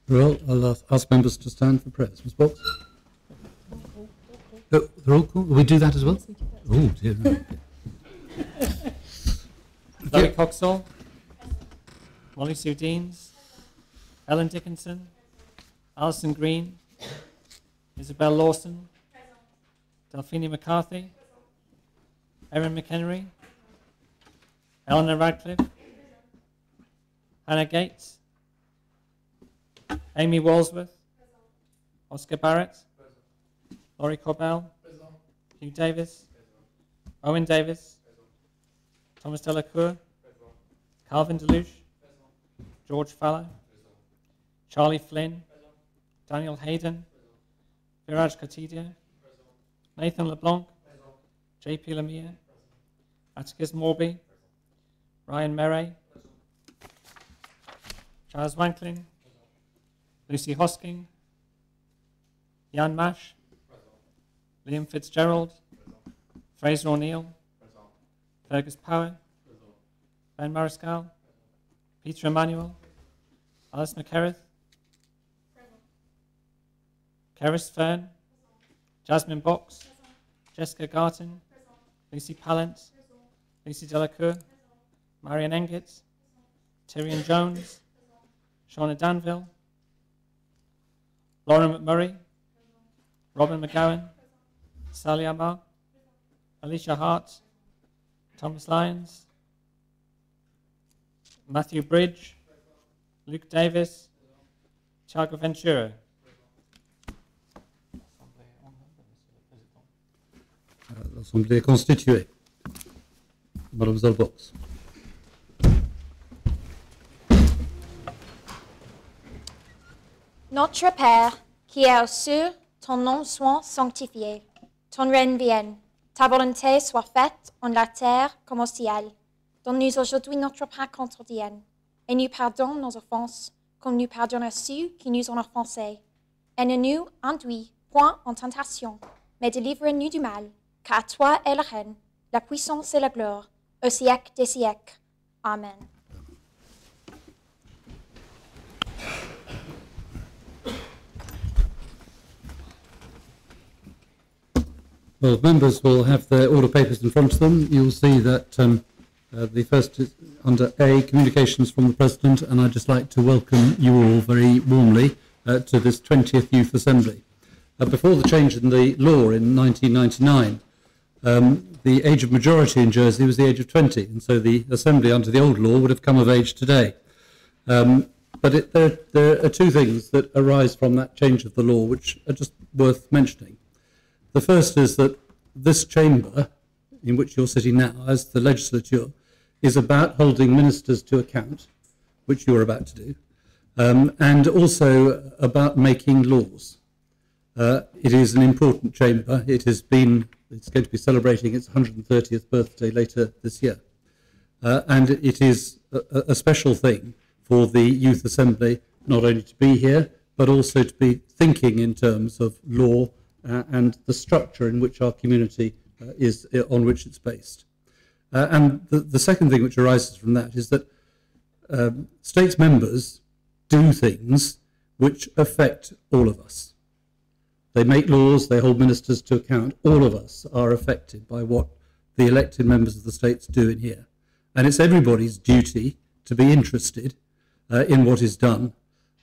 Well, I'll ask members to stand for prayers. Ms. Box? Oh, they're all cool? Will we do that as well? Oh, dear. Chloe Coxall, Molly Sue Deans, Ellen Dickinson, Alison Green, Isabel Lawson, Delphine McCarthy, Erin McHenry, Eleanor Radcliffe, Hannah Gates, Amy Walsworth, Oscar Barrett, Laurie Corbell, Hugh Davis, Owen Davis, Thomas Delacour, Calvin Deluge, George Fallow, Charlie Flynn, Daniel Hayden, Viraj Katidia, Nathan LeBlanc, JP Lemire, Atticus Morby, Ryan Murray, Charles Wanklin, Lucy Hosking, Jan Mash, Liam Fitzgerald, Fraser O'Neill, Fergus Power, Ben Mariscal, Peter Emmanuel, Alice McKerrith, Keris Fern, Jasmine Box, Jessica Garton, Lucy Pallant, Lucy Delacour, Marion Engett, Tyrion Jones, Shauna Danville, Lauren McMurray, Robin McGowan, Sally Amar, Alicia Hart, Thomas Lyons, Matthew Bridge, Luke Davis, Thiago Ventura. L'Assemblée est constituée. Mademoiselle Box. Notre Père, qui es aux cieux, ton nom soit sanctifié. Ton règne vienne. Ta volonté soit faite en la terre comme au ciel. Donne-nous aujourd'hui notre pain quotidien. Et nous pardonnons nos offenses, comme nous pardonnons à ceux qui nous ont offensés. Et ne nous induis point en tentation, mais délivre-nous du mal. Car à toi est le règne, la puissance et la gloire, au siècle des siècles. Amen. Well, members will have their order papers in front of them. You'll see that the first is under A, communications from the President, and I'd just like to welcome you all very warmly to this 20th Youth Assembly. Before the change in the law in 1999, the age of majority in Jersey was the age of 20, and so the Assembly under the old law would have come of age today. But there are two things that arise from that change of the law which are just worth mentioning. The first is that this chamber, in which you're sitting now as the legislature, is about holding ministers to account, which you're about to do, and also about making laws. It is an important chamber. It's going to be celebrating its 130th birthday later this year. And it is a special thing for the Youth Assembly not only to be here, but also to be thinking in terms of law and the structure in which our community is, on which it's based. And the second thing which arises from that is that states members do things which affect all of us. They make laws, they hold ministers to account. All of us are affected by what the elected members of the states do in here. And it's everybody's duty to be interested in what is done,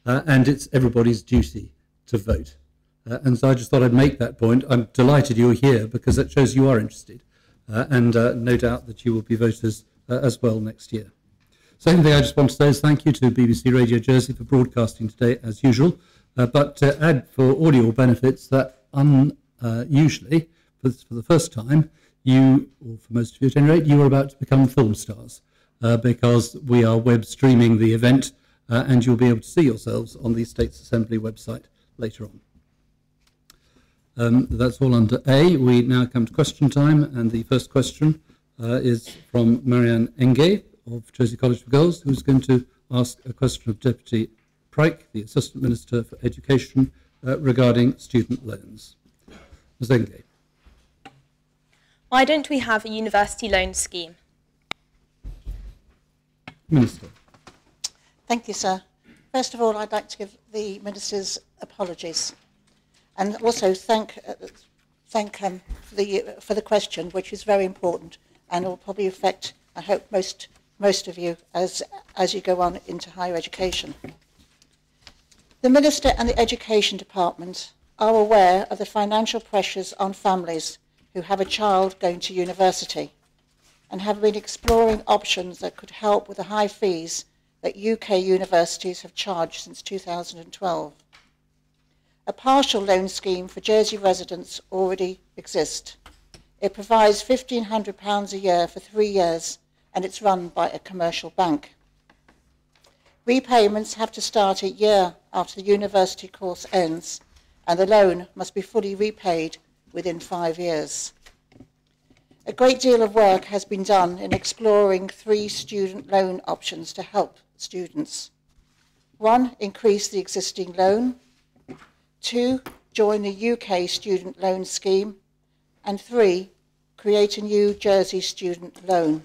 and it's everybody's duty to vote. And so I just thought I'd make that point. I'm delighted you're here because that shows you are interested, and no doubt that you will be voters as well next year. Second thing I just want to say is thank you to BBC Radio Jersey for broadcasting today as usual, but to add for audio benefits that unusually, for the first time, you, or for most of you at any rate, you are about to become film stars because we are web streaming the event and you'll be able to see yourselves on the States Assembly website later on. That's all under A. We now come to question time, and the first question is from Marianne Enge of Jersey College for Girls, who's going to ask a question of Deputy Pryke, the Assistant Minister for Education, regarding student loans. Ms. Enge. Why don't we have a university loan scheme? Minister. Thank you, sir. First of all, I'd like to give the Minister's apologies and also thank for the question, which is very important and will probably affect, I hope, most of you as you go on into higher education. The Minister and the Education Department are aware of the financial pressures on families who have a child going to university and have been exploring options that could help with the high fees that UK universities have charged since 2012. A partial loan scheme for Jersey residents already exists. It provides £1,500 a year for 3 years and it's run by a commercial bank. Repayments have to start a year after the university course ends and the loan must be fully repaid within 5 years. A great deal of work has been done in exploring 3 student loan options to help students. 1, increase the existing loan. 2, join the UK student loan scheme. And 3, create a new Jersey student loan.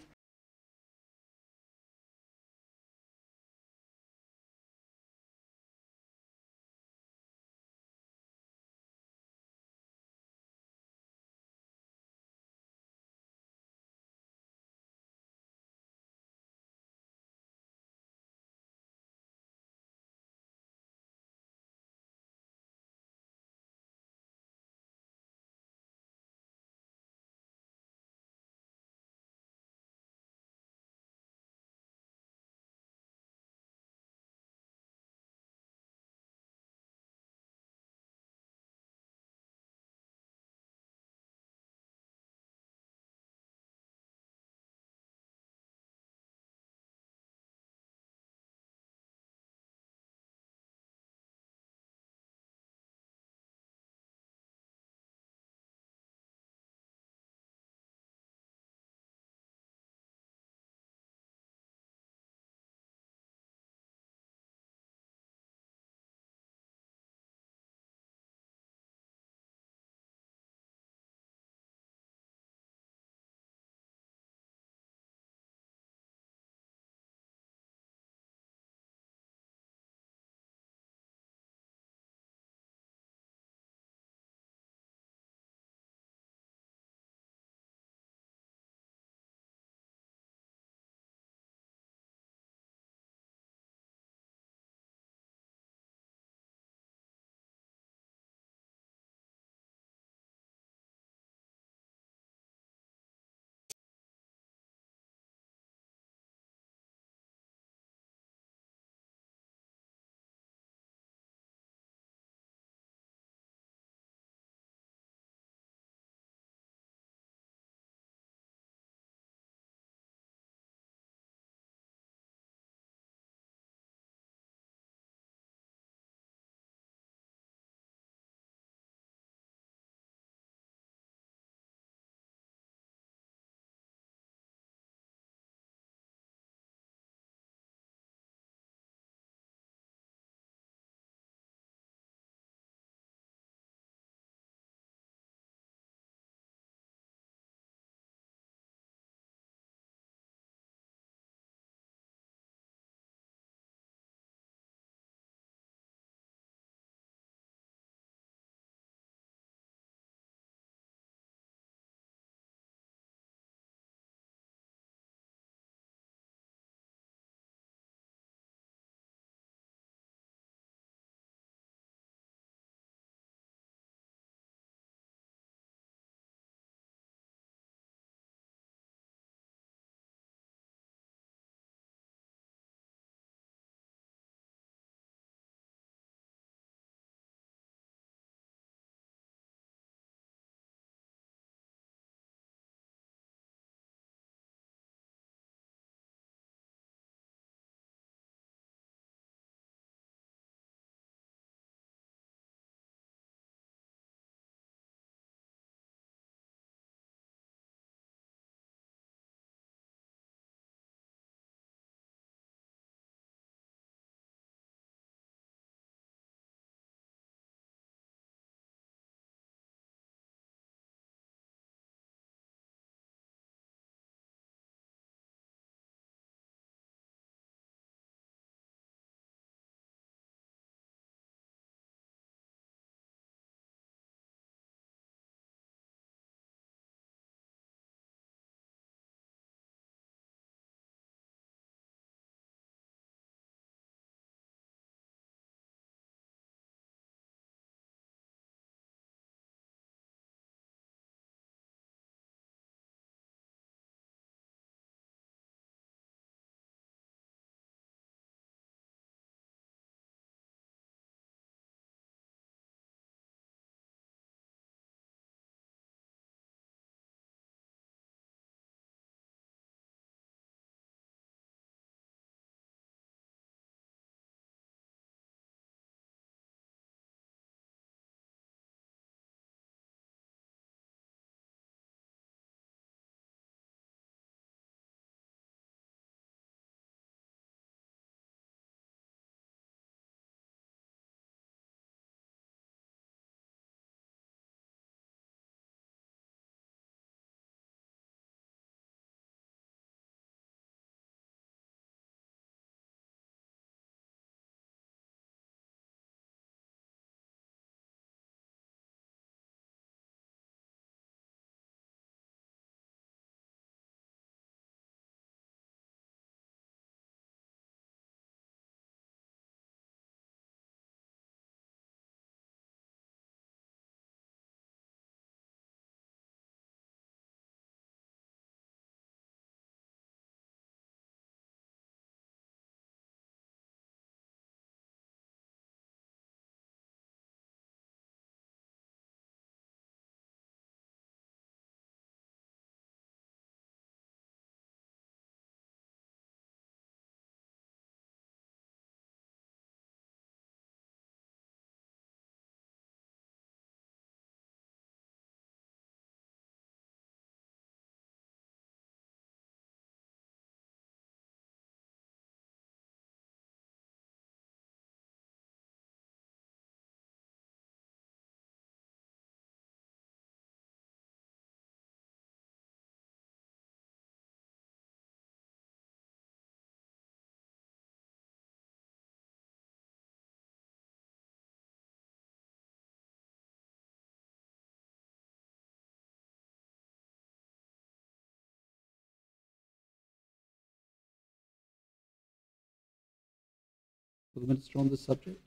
for the Minister on this subject?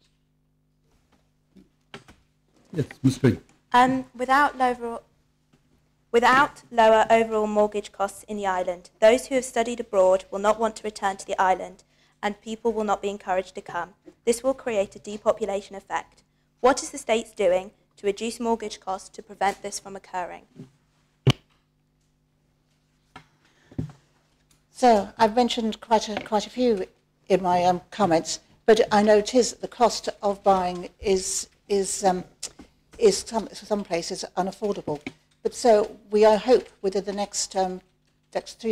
Yes, Ms. Green. Without lower overall mortgage costs in the island, those who have studied abroad will not want to return to the island, and people will not be encouraged to come. This will create a depopulation effect. What is the state doing to reduce mortgage costs to prevent this from occurring? So I've mentioned quite a few in my comments, but I notice that the cost of buying is some places unaffordable. But so we hope within the next 2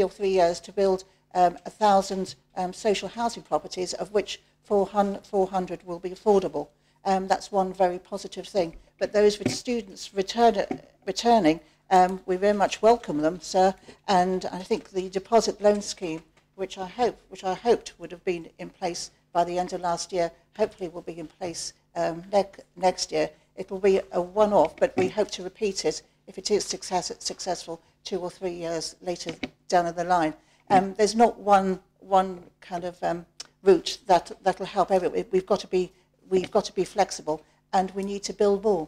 or 3 years to build 1,000 social housing properties, of which 400 will be affordable. That's one very positive thing. But those with students returning, we very much welcome them, sir. And I think the deposit loan scheme, which I hoped would have been in place by the end of last year, hopefully will be in place next year. It will be a one-off, but we hope to repeat it if it is successful 2 or 3 years later down the line. There's not one kind of route that'll help everyone. We've got to be flexible, and we need to build more.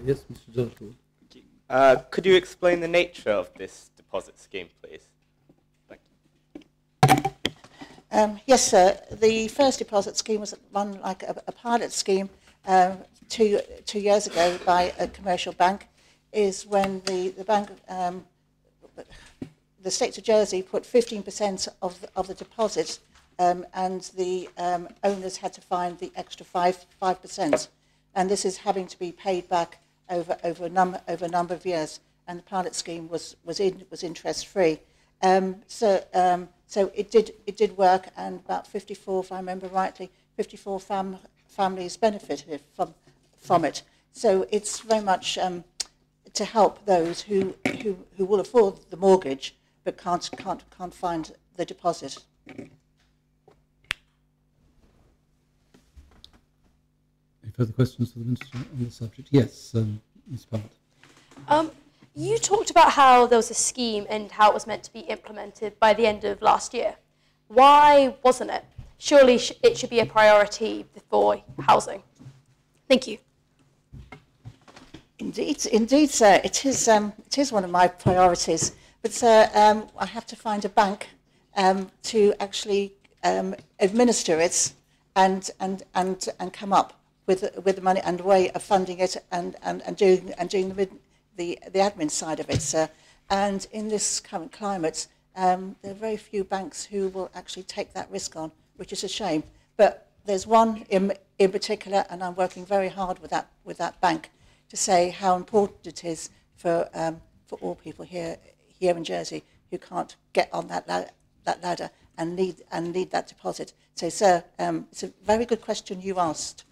Yes, Mr. George. Could you explain the nature of this deposit scheme, please? Thank you. Yes, sir. The first deposit scheme was run like a pilot scheme 2 years ago by a commercial bank. Is when the bank, the state of Jersey, put 15% of the deposit, and the owners had to find the extra 5%, and this is having to be paid back over a number of years. And the pilot scheme was interest free. So it did work, and about 54, if I remember rightly, 54 families benefited from it. So it's very much to help those who will afford the mortgage but can't find the deposit. Any further questions for the Minister on the subject? Yes, Ms. Part. You talked about how there was a scheme and how it was meant to be implemented by the end of last year. Why wasn't it? Surely it should be a priority for housing. Thank you. Indeed, sir. It is one of my priorities. But, sir, I have to find a bank to actually administer it and come up with the money and way of funding it and doing the admin side of it, sir. And in this current climate, there are very few banks who will actually take that risk on, which is a shame. But there's one in particular, and I'm working very hard with that bank to say how important it is for all people here in Jersey who can't get on that ladder and need that deposit. So, sir, it's a very good question you asked.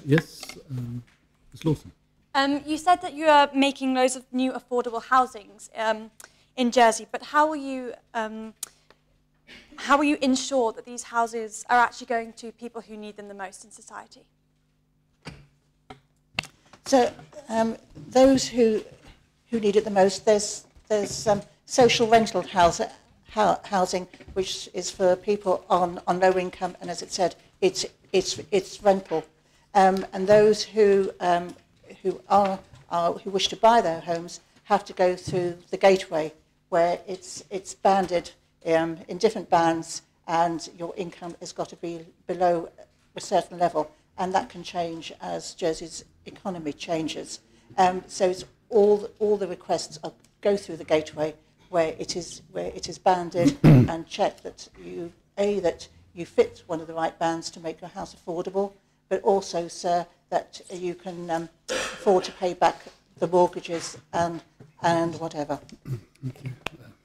Yes, Ms. Lawson. You said that you are making loads of new affordable housings in Jersey, but how will you ensure that these houses are actually going to people who need them the most in society? So those who need it the most, there's social rental housing, which is for people on low income, and as it said, it's rental. And those who wish to buy their homes have to go through the gateway, where it's banded in different bands, and your income has got to be below a certain level, and that can change as Jersey's economy changes. So it's all the requests go through the gateway, where it is banded and check that you fit one of the right bands to make your house affordable, but also, sir, that you can afford to pay back the mortgages and whatever. Okay.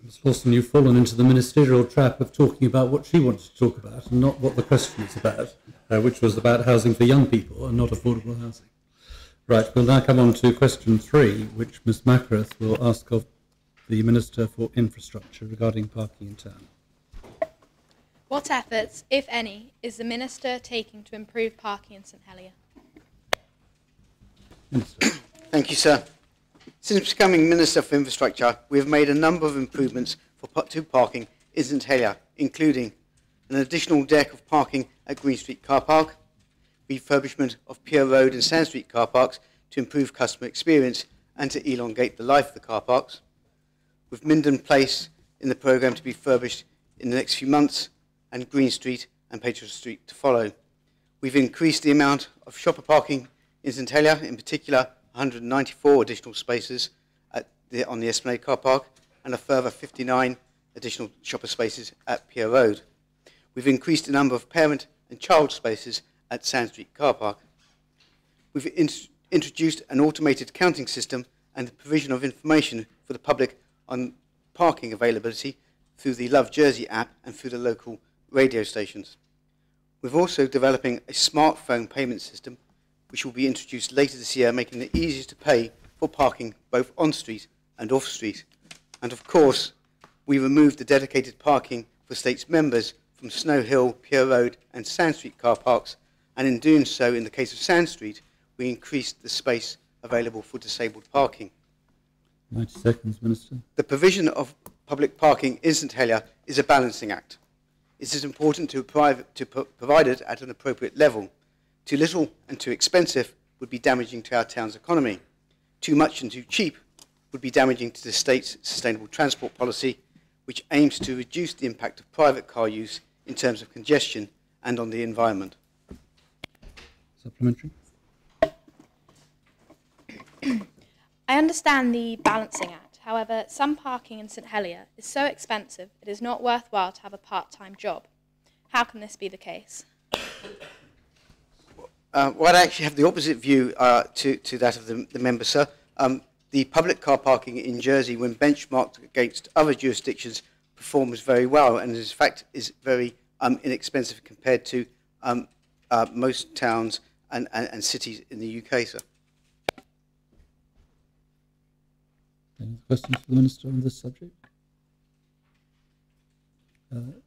Ms. Lawson, you've fallen into the ministerial trap of talking about what she wanted to talk about and not what the question is about, which was about housing for young people and not affordable housing. Right, we'll now come on to question 3, which Ms. Macareth will ask of the Minister for Infrastructure regarding parking in town. What efforts, if any, is the Minister taking to improve parking in St Helier? Minister. Thank you, sir. Since becoming Minister for Infrastructure, we have made a number of improvements to parking in St Helier, including an additional deck of parking at Green Street Car Park, refurbishment of Pier Road and Sand Street car parks to improve customer experience and to elongate the life of the car parks, with Minden Place in the programme to be refurbished in the next few months, and Green Street and Patriot Street to follow. We've increased the amount of shopper parking in St Helier, in particular 194 additional spaces on the Esplanade car park and a further 59 additional shopper spaces at Pier Road. We've increased the number of parent and child spaces at Sand Street car park. We've introduced an automated counting system and the provision of information for the public on parking availability through the Love Jersey app and through the local radio stations. We're also developing a smartphone payment system which will be introduced later this year, making it easier to pay for parking both on street and off street. And of course, we removed the dedicated parking for States members from Snow Hill, Pier Road and Sand Street car parks, and in doing so, in the case of Sand Street, we increased the space available for disabled parking. 90 seconds, Minister. The provision of public parking in St Helier is a balancing act. It is important to provide it at an appropriate level. Too little and too expensive would be damaging to our town's economy. Too much and too cheap would be damaging to the state's sustainable transport policy, which aims to reduce the impact of private car use in terms of congestion and on the environment. Supplementary. I understand the balancing act. However, some parking in St Helier is so expensive it is not worthwhile to have a part-time job. How can this be the case? Well, I actually have the opposite view to that of the member, sir. The public car parking in Jersey, when benchmarked against other jurisdictions, performs very well and in fact is very inexpensive compared to most towns and cities in the UK, sir. Any questions for the Minister on this subject?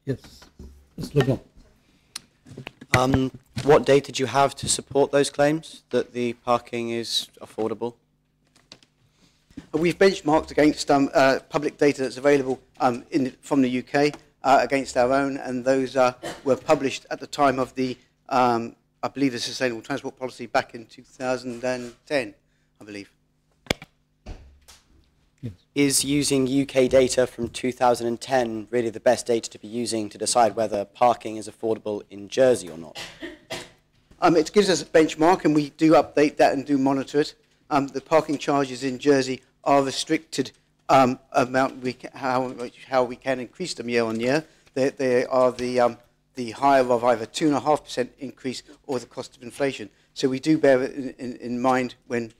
Yes, Mr. LeBlanc. What data do you have to support those claims that the parking is affordable? We've benchmarked against public data that's available from the UK against our own, and those were published at the time of the, I believe, the Sustainable Transport Policy back in 2010, I believe. Yes. Is using UK data from 2010 really the best data to be using to decide whether parking is affordable in Jersey or not? It gives us a benchmark, and we do update that and do monitor it. The parking charges in Jersey are restricted amount how we can increase them year on year. They are the higher of either 2.5% increase or the cost of inflation. So we do bear it in mind when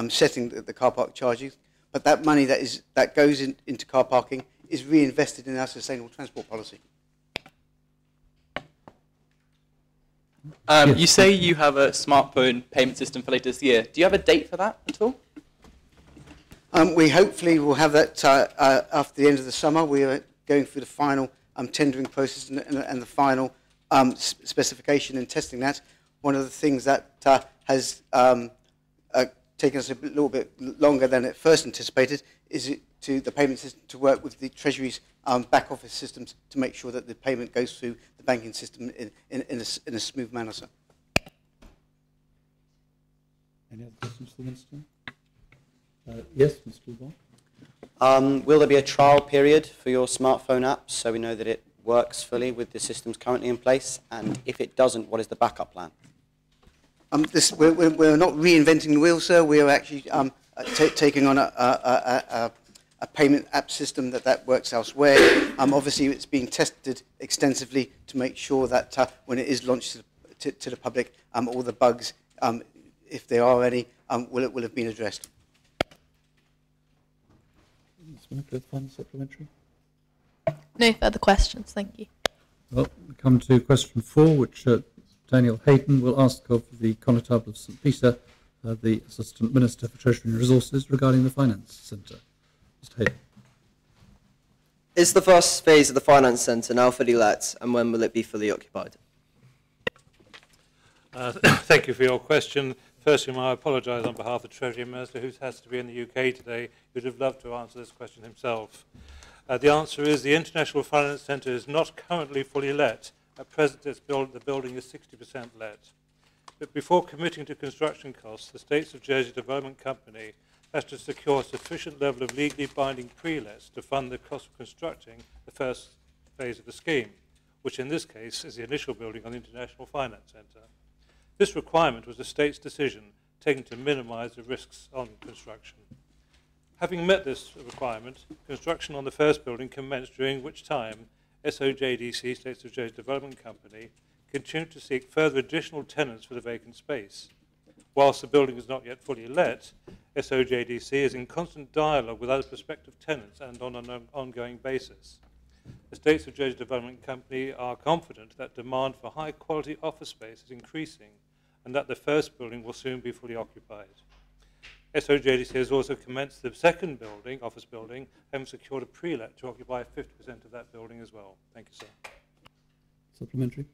setting the car park charges. But that money that goes into car parking is reinvested in our sustainable transport policy. You say you have a smartphone payment system for later this year. Do you have a date for that at all? We hopefully will have that after the end of the summer. We are going through the final tendering process and the final specification and testing that. One of the things that has taken us a little bit longer than at first anticipated is the payment system to work with the Treasury's back office systems to make sure that the payment goes through the banking system in a smooth manner, sir. Any other questions for the Minister? Yes, Mr. LeBlanc. Will there be a trial period for your smartphone app so we know that it works fully with the systems currently in place? And if it doesn't, what is the backup plan? We're not reinventing the wheel, sir. We are actually taking on a payment app system that works elsewhere. Obviously, it's being tested extensively to make sure that when it is launched to the public, all the bugs, if there are any, will have been addressed. Final supplementary. No further questions, thank you. Well, we come to question 4, which Daniel Hayden will ask of the Connétable of St Peter, the Assistant Minister for Treasury and Resources, regarding the Finance Centre. Mr Hayden. Is the first phase of the Finance Centre now fully let, and when will it be fully occupied? Thank you for your question. Firstly, I apologise on behalf of the Treasury Minister, who has to be in the UK today, who'd have loved to answer this question himself. The answer is the International Finance Centre is not currently fully let. At present, the building is 60% let. But before committing to construction costs, the States of Jersey Development Company has to secure a sufficient level of legally binding pre-lets to fund the cost of constructing the first phase of the scheme, which in this case is the initial building on the International Finance Centre. This requirement was the state's decision taken to minimise the risks on construction. Having met this requirement, construction on the first building commenced, during which time SOJDC, States of Jersey Development Company, continued to seek further additional tenants for the vacant space. Whilst the building is not yet fully let, SOJDC is in constant dialogue with other prospective tenants and on an ongoing basis. The States of Jersey Development Company are confident that demand for high-quality office space is increasing and that the first building will soon be fully occupied. SOJDC has also commenced the second building, office building, having secured a pre-let to occupy 50% of that building as well. Thank you, sir. Supplementary.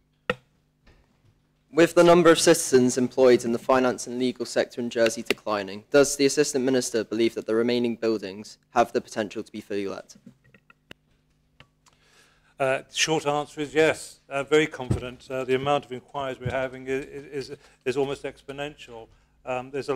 With the number of citizens employed in the finance and legal sector in Jersey declining, does the Assistant Minister believe that the remaining buildings have the potential to be fully let? Short answer is yes, very confident. The amount of inquiries we're having is almost exponential. There's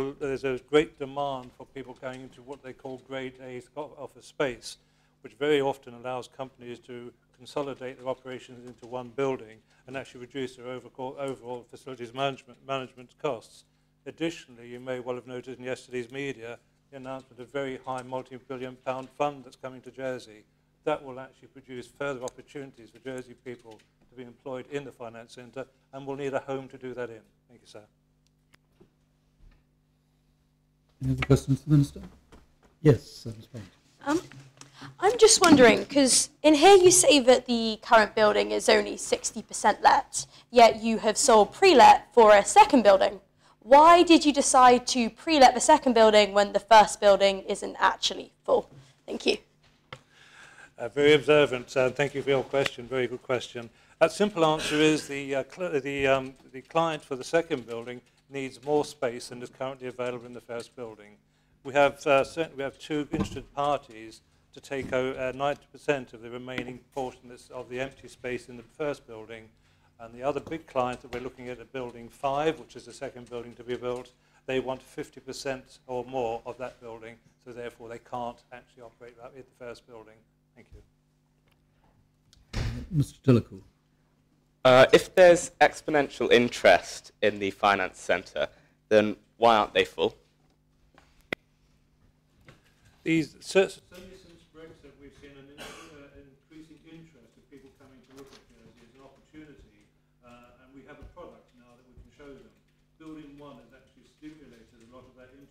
a great demand for people going into what they call grade A office space, which very often allows companies to consolidate their operations into one building and actually reduce their overall facilities management costs. Additionally, you may well have noticed in yesterday's media the announcement of a very high multi-billion-pound fund that's coming to Jersey. That will actually produce further opportunities for Jersey people to be employed in the finance centre, and we'll need a home to do that in. Thank you, sir. Any other questions for the Minister? Yes, Ms. Bond. I'm just wondering, because in here you say that the current building is only 60% let, yet you have sold pre-let for a second building. Why did you decide to pre-let the second building when the first building isn't actually full? Thank you. Very observant. Thank you for your question. Very good question. That simple answer is the client for the second building needs more space than is currently available in the first building. We have two interested parties to take 90% of the remaining portion of the empty space in the first building, and the other big client that we're looking at building 5, which is the second building to be built, they want 50% or more of that building, so therefore they can't actually operate that in the first building. Thank you. Mr. Delacour. If there's exponential interest in the finance centre, then why aren't they full? These certainly since Brexit, we've seen an increasing interest of people coming to look at Jersey as an opportunity, and we have a product now that we can show them. Building 1 has actually stimulated a lot of that interest.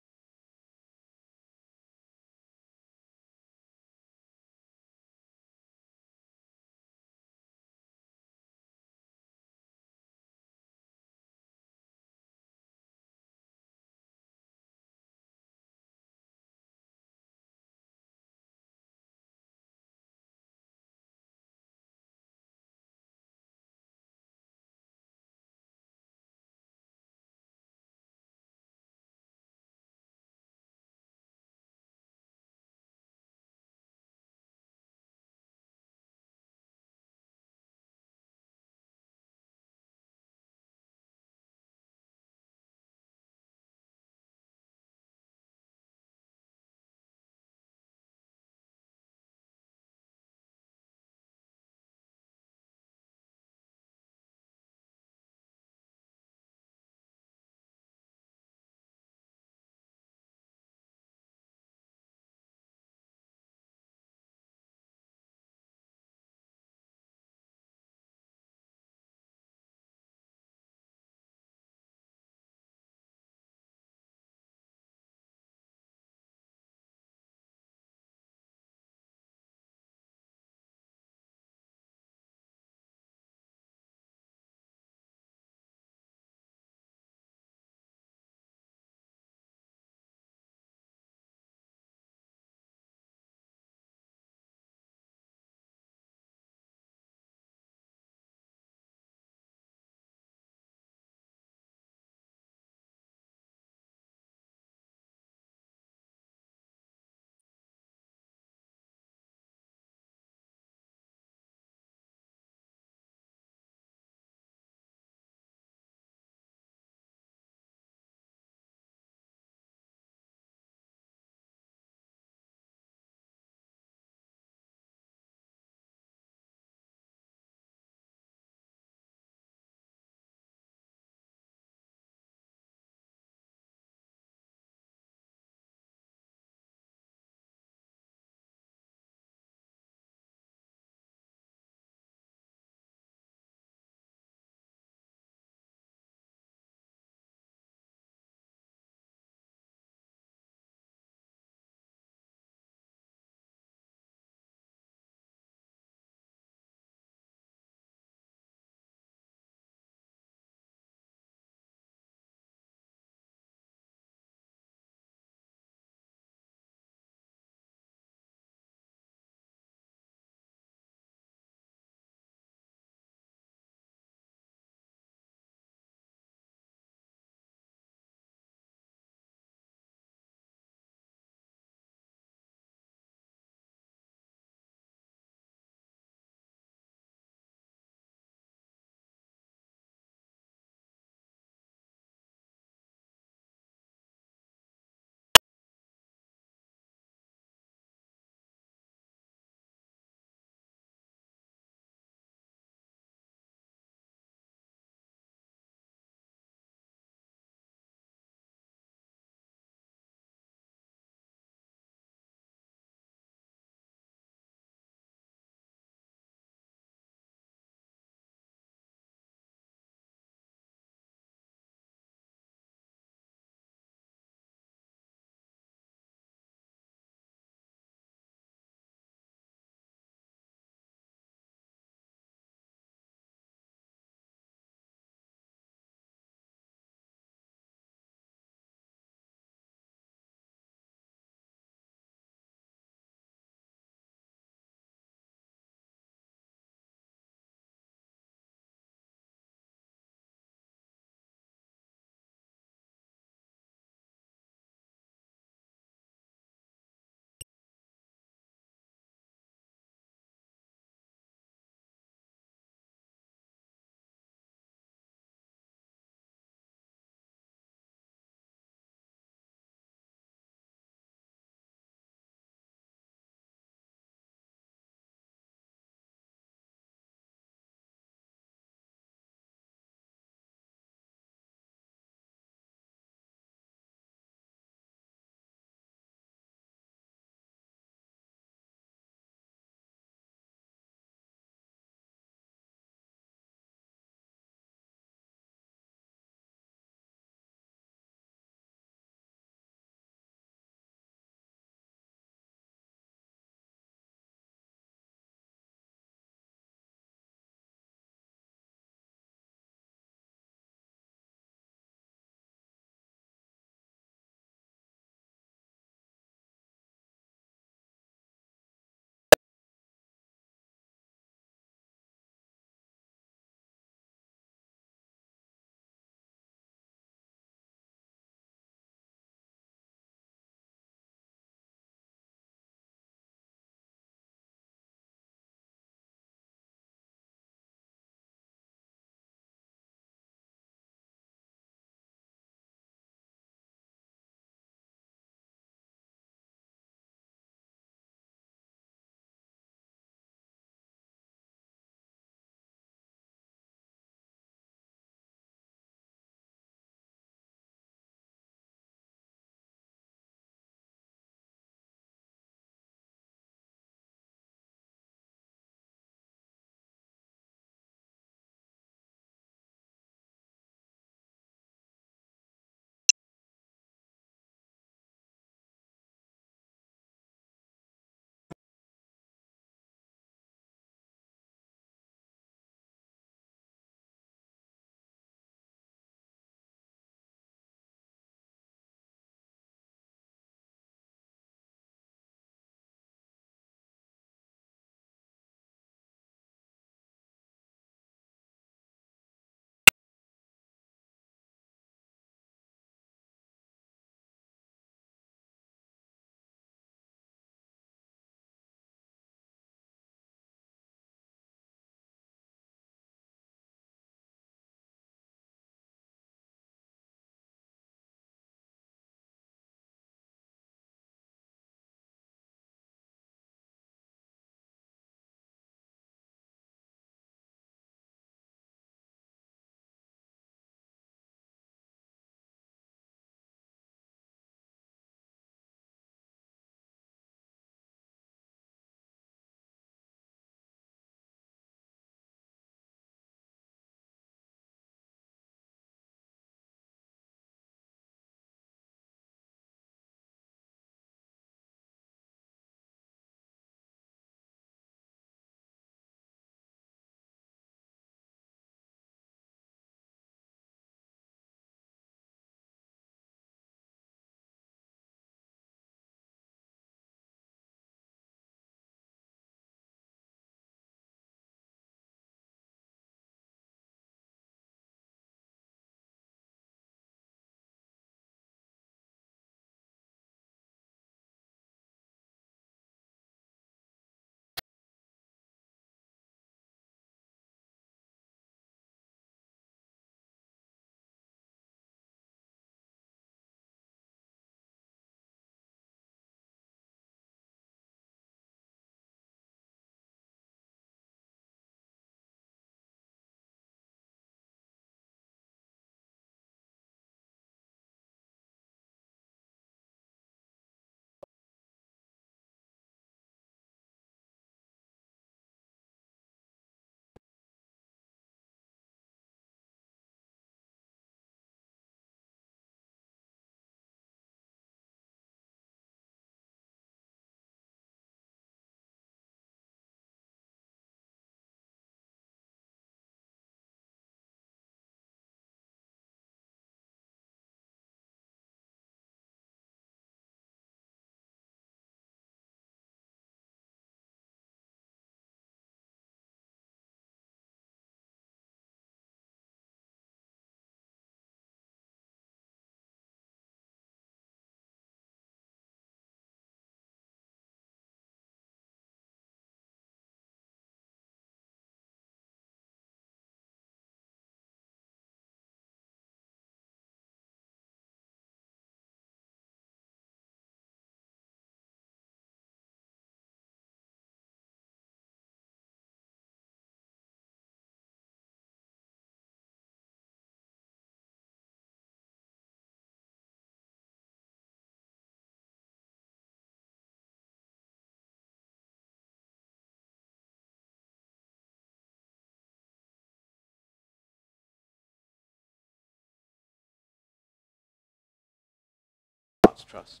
Arts Trust.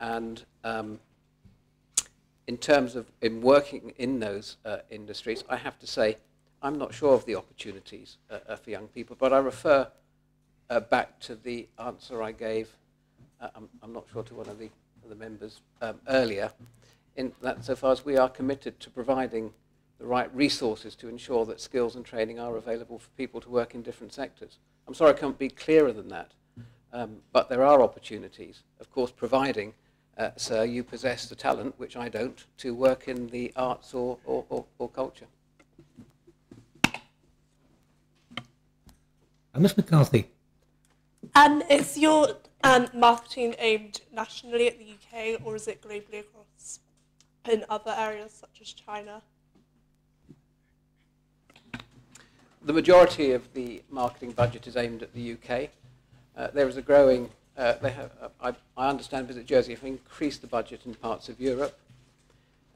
And in terms of working in those industries, I have to say I'm not sure of the opportunities for young people, but I refer back to the answer I gave, I'm not sure, to one of the members earlier, in that so far as we are committed to providing the right resources to ensure that skills and training are available for people to work in different sectors. I'm sorry I can't be clearer than that, but there are opportunities, of course, providing, sir, you possess the talent, which I don't, to work in the arts or culture. Ms. McCarthy. Is your marketing aimed nationally at the UK, or is it globally across in other areas such as China? The majority of the marketing budget is aimed at the UK. There is a growing, I understand Visit Jersey have increased the budget in parts of Europe.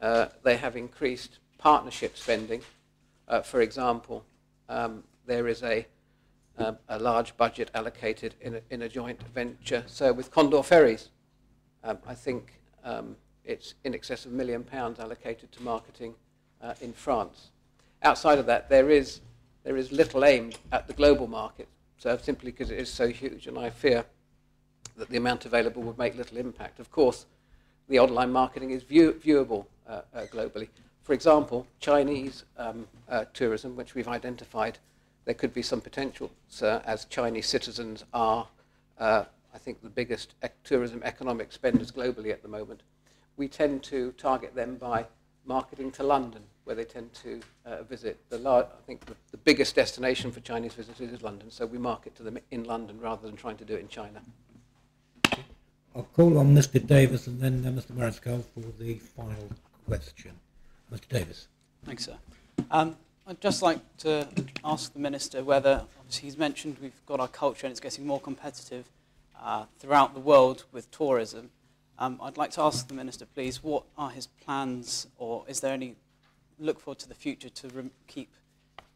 They have increased partnership spending. For example, there is a large budget allocated in a joint venture. So with Condor Ferries, I think it's in excess of £1 million allocated to marketing in France. Outside of that, there is little aimed at the global market, so simply because it is so huge, and I fear that the amount available would make little impact. Of course, the online marketing is viewable globally. For example, Chinese tourism, which we've identified, there could be some potential, sir, as Chinese citizens are, I think, the biggest tourism economic spenders globally at the moment. We tend to target them by marketing to London, where they tend to visit. I think the biggest destination for Chinese visitors is London, so we market to them in London rather than trying to do it in China. I'll call on Mr. Davis and then Mr. Mariscal for the final question. Mr. Davis. Thanks, sir. I'd just like to ask the Minister whether, obviously he's mentioned we've got our culture and it's getting more competitive throughout the world with tourism. I'd like to ask the Minister, please, what are his plans, or is there any look forward to the future to keep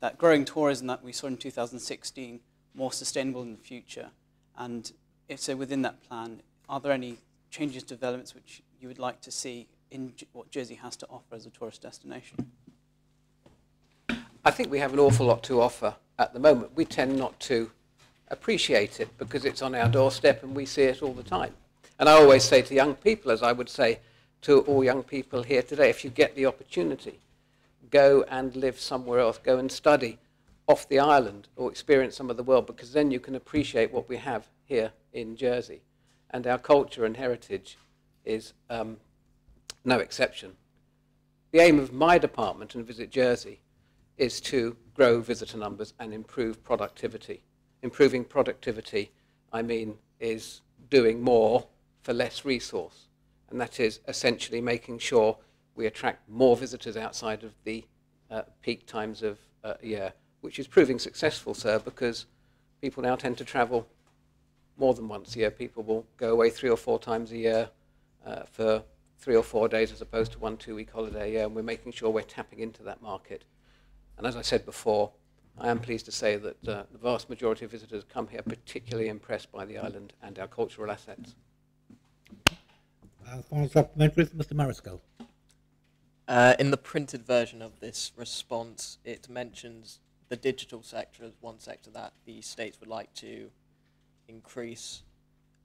that growing tourism that we saw in 2016 more sustainable in the future? And if so, within that plan, are there any changes, developments which you would like to see in what Jersey has to offer as a tourist destination? I think we have an awful lot to offer at the moment. We tend not to appreciate it because it's on our doorstep and we see it all the time. And I always say to young people, as I would say to all young people here today, if you get the opportunity, go and live somewhere else, go and study off the island or experience some of the world, because then you can appreciate what we have here in Jersey. And our culture and heritage is no exception. The aim of my department and Visit Jersey is to grow visitor numbers and improve productivity. Improving productivity, I mean, is doing more for less resource. And that is essentially making sure we attract more visitors outside of the peak times of year, which is proving successful, sir, because people now tend to travel more than once a year. People will go away 3 or 4 times a year for 3 or 4 days as opposed to 1 2-week holiday a year, and we're making sure we're tapping into that market. And as I said before, I am pleased to say that the vast majority of visitors come here particularly impressed by the island and our cultural assets. Final supplementary for Mr. Mariscal. In the printed version of this response, it mentions the digital sector as one sector that the states would like to increase.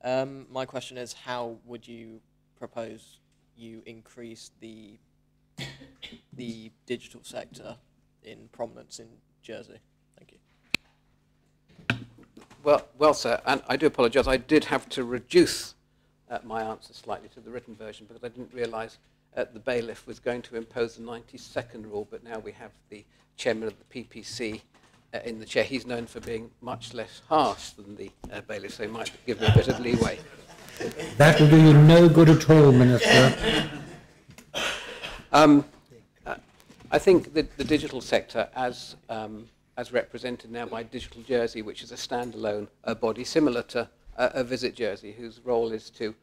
My question is, how would you propose you increase the digital sector in prominence in Jersey? Thank you. Well, sir, and I do apologise. I did have to reduce my answer slightly to the written version because I didn't realise the bailiff was going to impose the 90-second rule, but now we have the chairman of the PPC in the chair. He's known for being much less harsh than the bailiff, so he might give me a bit of leeway. That will do you no good at all, Minister. I think that the digital sector, as represented now by Digital Jersey, which is a standalone body similar to a Visit Jersey, whose role is to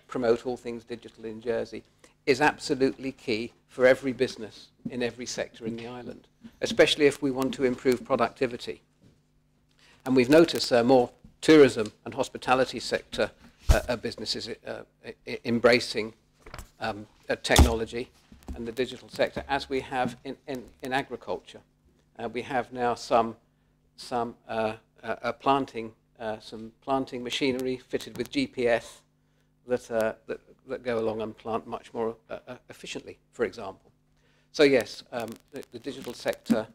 promote all things digital in Jersey, is absolutely key for every business in every sector in the island, especially if we want to improve productivity. And we've noticed more tourism and hospitality sector businesses embracing technology and the digital sector, as we have in agriculture. We have now some planting machinery fitted with GPS that go along and plant much more efficiently, for example. So yes, the digital sector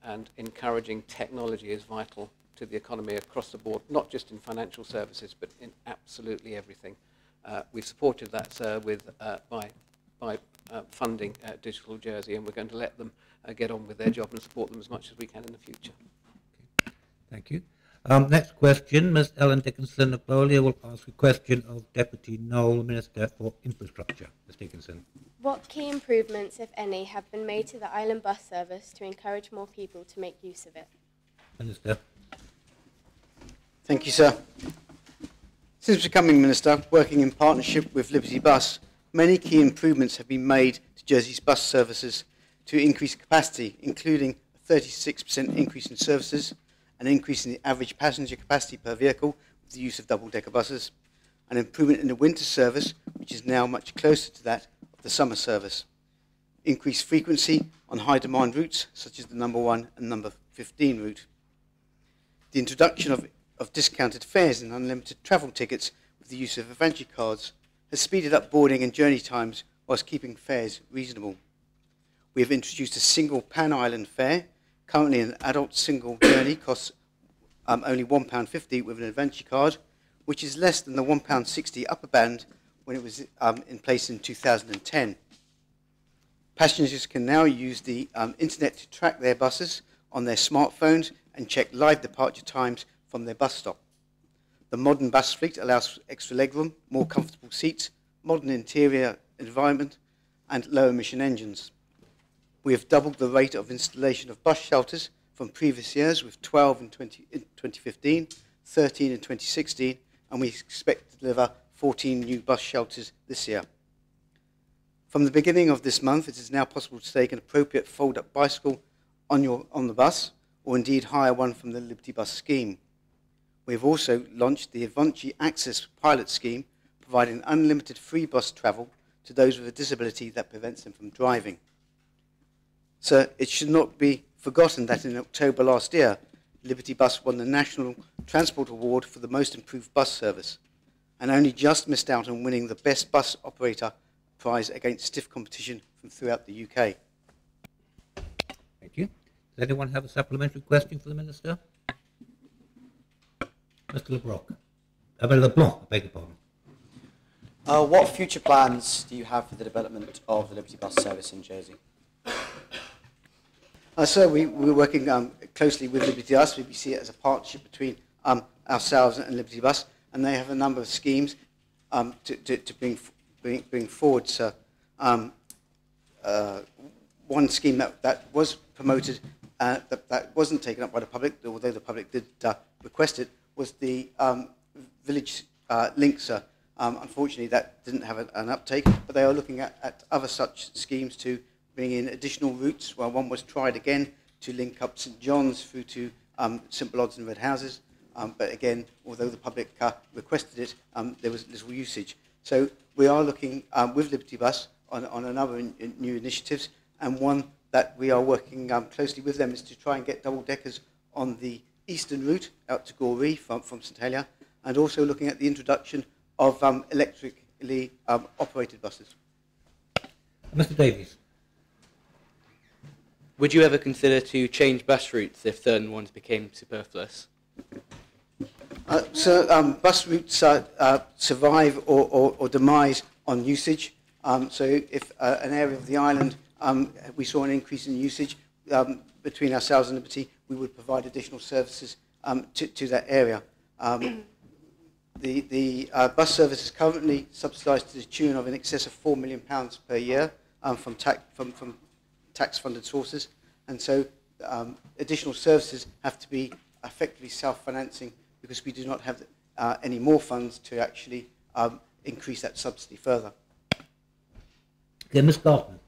and encouraging technology is vital to the economy across the board, not just in financial services, but in absolutely everything. We've supported that, sir, by funding Digital Jersey, and we're going to let them get on with their job and support them as much as we can in the future. Okay. Thank you. Next question, Ms. Ellen Dickinson of Bowlia will ask a question of Deputy Noel, Minister for Infrastructure. Ms. Dickinson. What key improvements, if any, have been made to the island bus service to encourage more people to make use of it? Minister. Thank you, sir. Since becoming Minister, working in partnership with Liberty Bus, many key improvements have been made to Jersey's bus services to increase capacity, including a 36% increase in services, an increase in the average passenger capacity per vehicle with the use of double-decker buses, an improvement in the winter service, which is now much closer to that of the summer service, increased frequency on high-demand routes, such as the number 1 and number 15 route, the introduction of discounted fares and unlimited travel tickets with the use of adventure cards has speeded up boarding and journey times whilst keeping fares reasonable. We have introduced a single pan-island fare. Currently, an adult single journey costs only £1.50 with an adventure card, which is less than the £1.60 upper band when it was in place in 2010. Passengers can now use the internet to track their buses on their smartphones and check live departure times from their bus stop. The modern bus fleet allows extra legroom, more comfortable seats, modern interior environment, and low-emission engines. We have doubled the rate of installation of bus shelters from previous years, with 12 in 2015, 13 in 2016, and we expect to deliver 14 new bus shelters this year. From the beginning of this month, it is now possible to take an appropriate fold-up bicycle on the bus, or indeed hire one from the Liberty Bus scheme. We have also launched the Advanci Access pilot scheme, providing unlimited free bus travel to those with a disability that prevents them from driving. So it should not be forgotten that in October last year, Liberty Bus won the National Transport Award for the most improved bus service, and only just missed out on winning the Best Bus Operator prize against stiff competition from throughout the UK. Thank you. Does anyone have a supplementary question for the Minister? Mr. LeBlanc, I beg your pardon. What future plans do you have for the development of the Liberty Bus service in Jersey? So we're working closely with Liberty Bus. We see it as a partnership between ourselves and Liberty Bus, and they have a number of schemes to bring forward. So one scheme that was promoted that wasn't taken up by the public, although the public did request it, was the village links. Unfortunately, that didn't have an uptake, but they are looking at other such schemes to bring in additional routes. Well, one was tried again to link up St John's through to St Blods and Red Houses, but again, although the public requested it, there was little usage. So we are looking with Liberty Bus on another new initiatives, and one that we are working closely with them is to try and get double-deckers on the eastern route out to Goree from St Helier, and also looking at the introduction of electrically operated buses. Mr Davies. Would you ever consider to change bus routes if certain ones became superfluous? Bus routes survive or demise on usage. So if an area of the island we saw an increase in usage between ourselves and Liberty, we would provide additional services to that area. The bus service is currently subsidised to the tune of in excess of £4 million per year from tax-funded sources, and so additional services have to be effectively self-financing because we do not have any more funds to actually increase that subsidy further. Okay, Ms. Garton.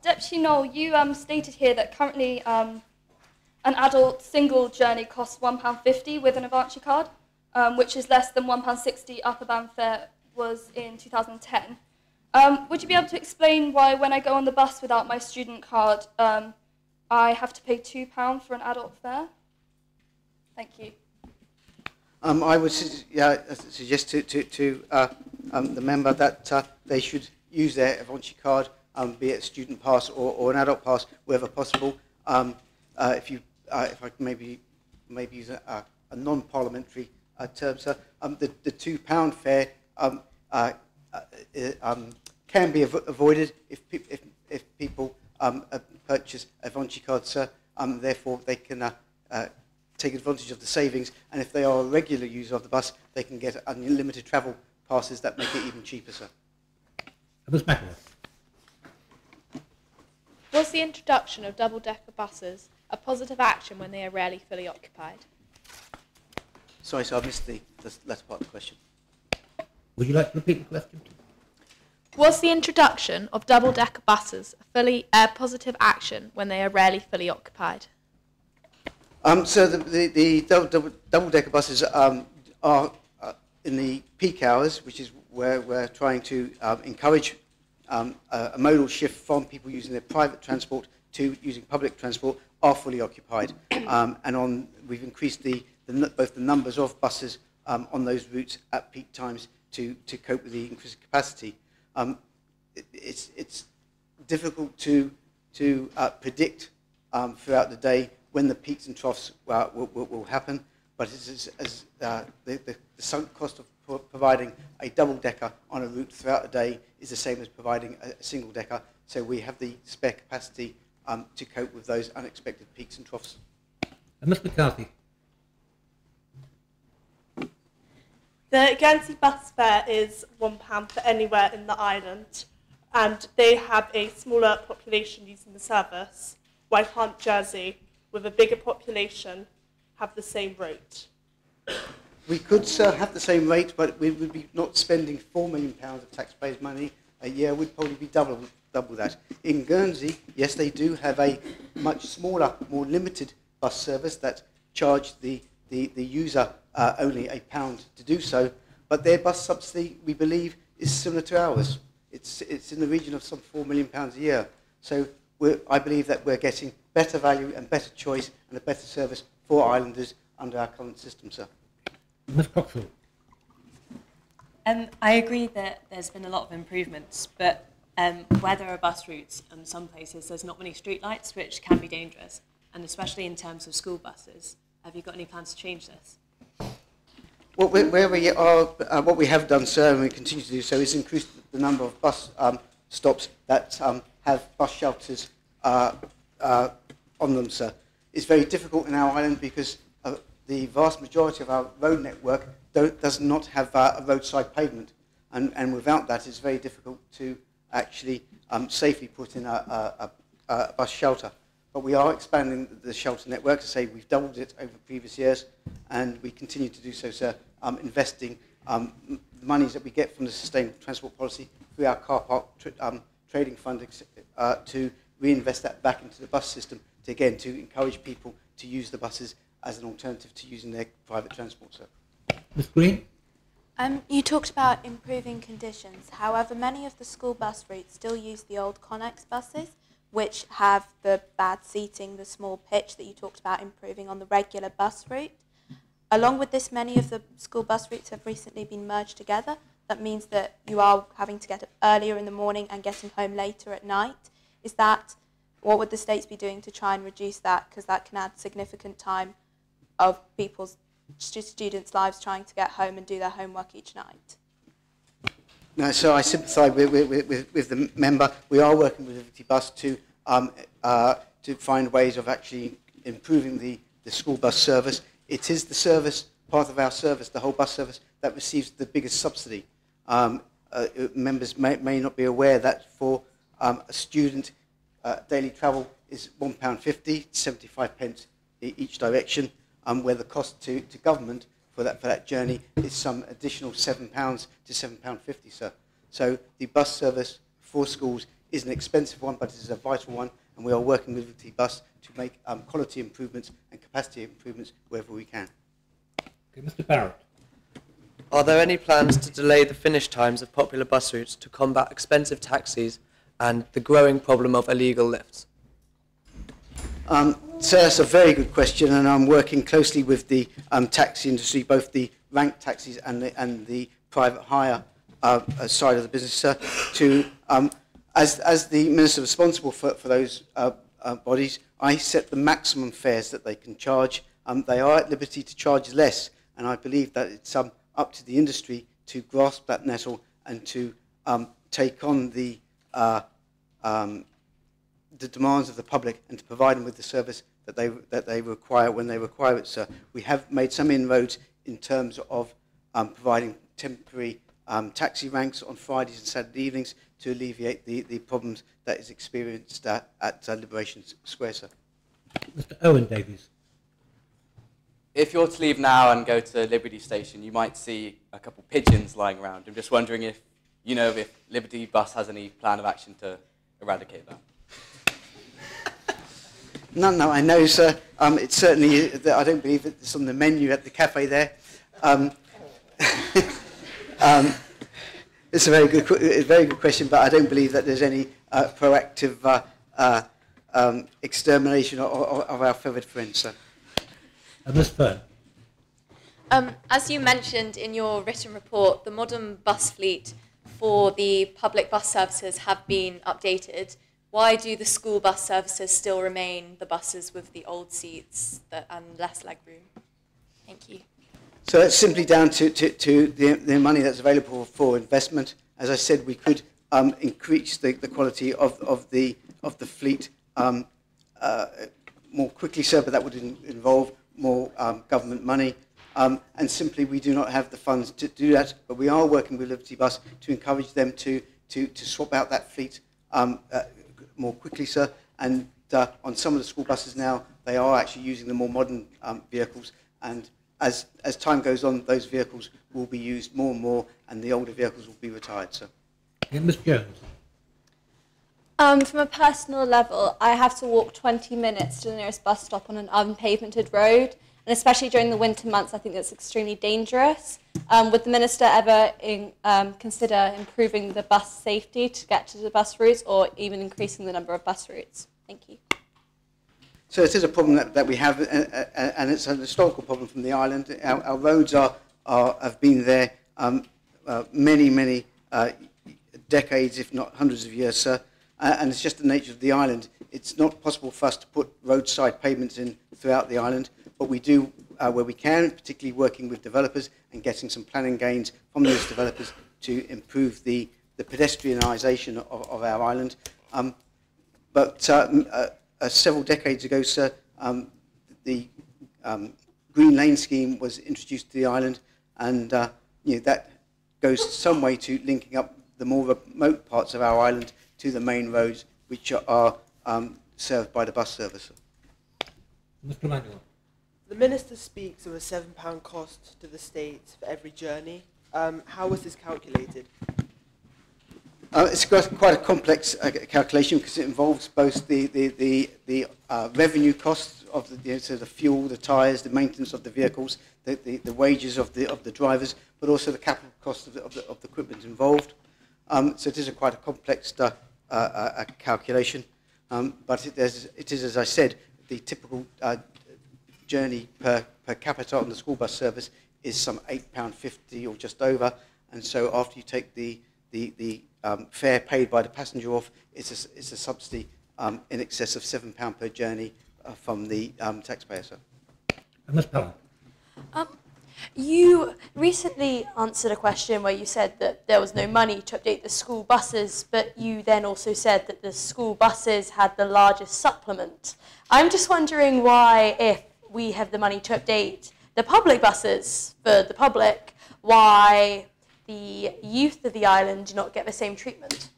Deputy Noel, you stated here that currently an adult single journey costs £1.50 with an Advanci card. which is less than £1.60 upper band fare, was in 2010. Would you be able to explain why when I go on the bus without my student card, I have to pay £2 for an adult fare? Thank you. I would suggest to the member that they should use their Avanci card, be it a student pass or an adult pass, wherever possible. If I can maybe use a non-parliamentary term, sir, the £2 fare can be avoided if people purchase Avanci cards, sir. Therefore, they can take advantage of the savings, and if they are a regular user of the bus, they can get unlimited travel passes that make it even cheaper, sir. Ms. McAvoy. Was the introduction of double-decker buses a positive action when they are rarely fully occupied? Sorry, sir, I missed the latter part of the question. Would you like to repeat the question? Was the introduction of double-decker buses a positive action when they are rarely fully occupied? So the double-decker buses are in the peak hours, which is where we're trying to encourage a modal shift from people using their private transport to using public transport, are fully occupied. And we've increased both the numbers of buses on those routes at peak times to cope with the increased capacity. It's difficult to predict throughout the day when the peaks and troughs will happen, but the sunk cost of providing a double-decker on a route throughout the day is the same as providing a single-decker, so we have the spare capacity to cope with those unexpected peaks and troughs. Ms. McCarthy. The Guernsey bus fare is £1 for anywhere in the island, and they have a smaller population using the service. Why can't Jersey, with a bigger population, have the same rate? We could have the same rate, but we would be not spending £4 million of taxpayers' money a year. We'd probably be double that. In Guernsey, yes, they do have a much smaller, more limited bus service that charge the user only £1 to do so, but their bus subsidy, we believe, is similar to ours. It's in the region of some £4 million a year. So I believe that we're getting better value and better choice and a better service for islanders under our current system, sir. Ms. Coxwell. I agree that there's been a lot of improvements, but where there are bus routes in some places, there's not many streetlights, which can be dangerous, and especially in terms of school buses. Have you got any plans to change this? Well, what we have done, sir, and we continue to do so, is increase the number of bus stops that have bus shelters on them, sir. It's very difficult in our island because the vast majority of our road network does not have a roadside pavement, and without that, it's very difficult to actually safely put in a bus shelter. But we are expanding the shelter network. To say we've doubled it over previous years, and we continue to do so, sir, investing the monies that we get from the Sustainable Transport Policy through our car park trading fund to reinvest that back into the bus system, to encourage people to use the buses as an alternative to using their private transport, sir. Ms. Green? You talked about improving conditions. However, many of the school bus routes still use the old Connex buses, which have the bad seating, the small pitch that you talked about improving on the regular bus route. Along with this, many of the school bus routes have recently been merged together. That means that you are having to get up earlier in the morning and getting home later at night. What would the states be doing to try and reduce that? Because that can add significant time of people's students' lives trying to get home and do their homework each night. No, so I sympathise with the member. We are working with Liberty Bus to find ways of actually improving the school bus service. It is the service, part of our service, the whole bus service, that receives the biggest subsidy. Members may not be aware that for a student, daily travel is £1.50, 75 pence each direction, where the cost to government for that journey is some additional £7 to £7.50, sir. So the bus service for schools is an expensive one, but it is a vital one, and we are working with Liberty Bus to make quality improvements and capacity improvements wherever we can. Okay, Mr. Barrett. Are there any plans to delay the finish times of popular bus routes to combat expensive taxis and the growing problem of illegal lifts? So that's a very good question, and I'm working closely with the taxi industry, both the rank taxis and the private hire side of the business, sir, to, as the minister responsible for those bodies, I set the maximum fares that they can charge. They are at liberty to charge less, and I believe that it's up to the industry to grasp that nettle and to take on the demands of the public and to provide them with the service that they require when they require it, sir. We have made some inroads in terms of providing temporary taxi ranks on Fridays and Saturday evenings to alleviate the problems that is experienced at Liberation Square, sir. Mr. Owen Davies. If you're to leave now and go to Liberty Station, you might see a couple pigeons lying around. I'm just wondering if you know if Liberty Bus has any plan of action to eradicate that. No, I know, sir. It's certainly, I don't believe it's on the menu at the cafe there. It's a very good question, but I don't believe that there's any proactive extermination of our feathered friends, sir. Ms. Fern. As you mentioned in your written report, the modern bus fleet for the public bus services have been updated. Why do the school bus services still remain the buses with the old seats and less legroom? Thank you. So it's simply down to the money that's available for investment. As I said, we could increase the quality of the fleet more quickly, sir, but that would involve more government money. And simply we do not have the funds to do that. But we are working with Liberty Bus to encourage them to swap out that fleet more quickly, sir. And on some of the school buses now, they are actually using the more modern vehicles. And as time goes on, those vehicles will be used more and more, and the older vehicles will be retired, sir. Yeah, Ms. Jones. From a personal level, I have to walk 20 minutes to the nearest bus stop on an unpavented road, and especially during the winter months, I think that's extremely dangerous. Would the Minister ever consider improving the bus safety to get to the bus routes, or even increasing the number of bus routes? Thank you. So it is a problem that we have, and it's an historical problem from the island. Our roads have been there many decades, if not hundreds of years, sir. And it's just the nature of the island. It's not possible for us to put roadside pavements in throughout the island, but we do where we can, particularly working with developers and getting some planning gains from those developers to improve the pedestrianisation of our island. But several decades ago, sir, the Green Lane scheme was introduced to the island, and that goes some way to linking up the more remote parts of our island to the main roads, which are served by the bus service. Mr. Manuel. The Minister speaks of a £7 cost to the states for every journey. How was this calculated? It's quite a complex calculation because it involves both the revenue costs of so the fuel, the tyres, the maintenance of the vehicles, the wages of the drivers, but also the capital cost of the equipment involved. So it is quite a complex calculation, but it is, as I said, the typical journey per capita on the school bus service is some £8.50 or just over, and so after you take the fare paid by the passenger off, it's a subsidy in excess of £7 per journey from the taxpayer, sir. Ms. Pelham. You recently answered a question where you said that there was no money to update the school buses, but you then also said that the school buses had the largest supplement. I'm just wondering why, if we have the money to update the public buses for the public, why the youth of the island do not get the same treatment?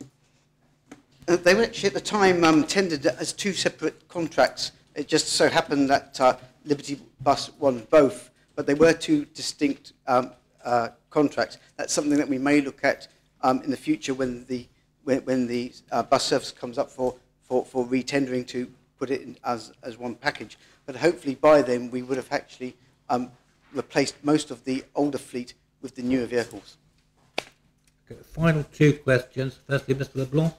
They were actually at the time tendered as two separate contracts. It just so happened that Liberty Bus won both, but they were two distinct contracts. That's something that we may look at in the future when the bus service comes up for retendering, to put it in as one package. But hopefully by then we would have actually replaced most of the older fleet with the newer vehicles. Okay, final two questions. Firstly, Mr. LeBlanc.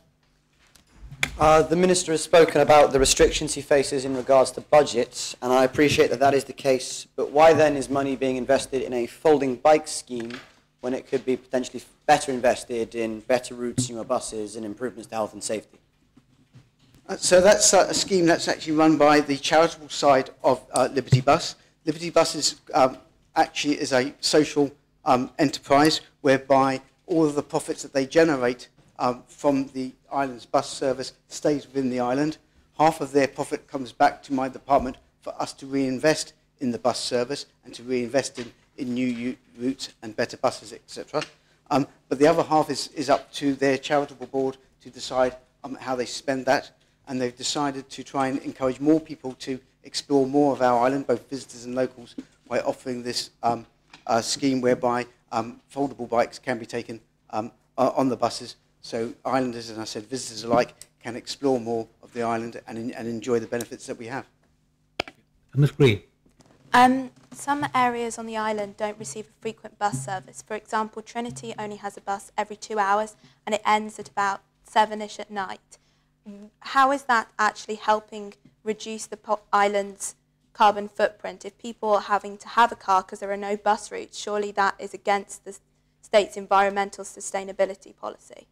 The Minister has spoken about the restrictions he faces in regards to budgets, and I appreciate that that is the case, but why then is money being invested in a folding bike scheme when it could be potentially better invested in better routes, newer buses, and improvements to health and safety? So that's a scheme that's actually run by the charitable side of Liberty Bus. Liberty Bus is actually is a social enterprise whereby all of the profits that they generate from the island's bus service stays within the island. Half of their profit comes back to my department for us to reinvest in the bus service and to reinvest in new routes and better buses, etc. But the other half is up to their charitable board to decide how they spend that. And they've decided to try and encourage more people to explore more of our island, both visitors and locals, by offering this scheme whereby foldable bikes can be taken on the buses. So islanders, and I said visitors alike, can explore more of the island and enjoy the benefits that we have. Ms. Green. Some areas on the island don't receive a frequent bus service. For example, Trinity only has a bus every 2 hours and it ends at about 7ish at night. How is that actually helping reduce the island's carbon footprint? If people are having to have a car because there are no bus routes, surely that is against the state's environmental sustainability policy.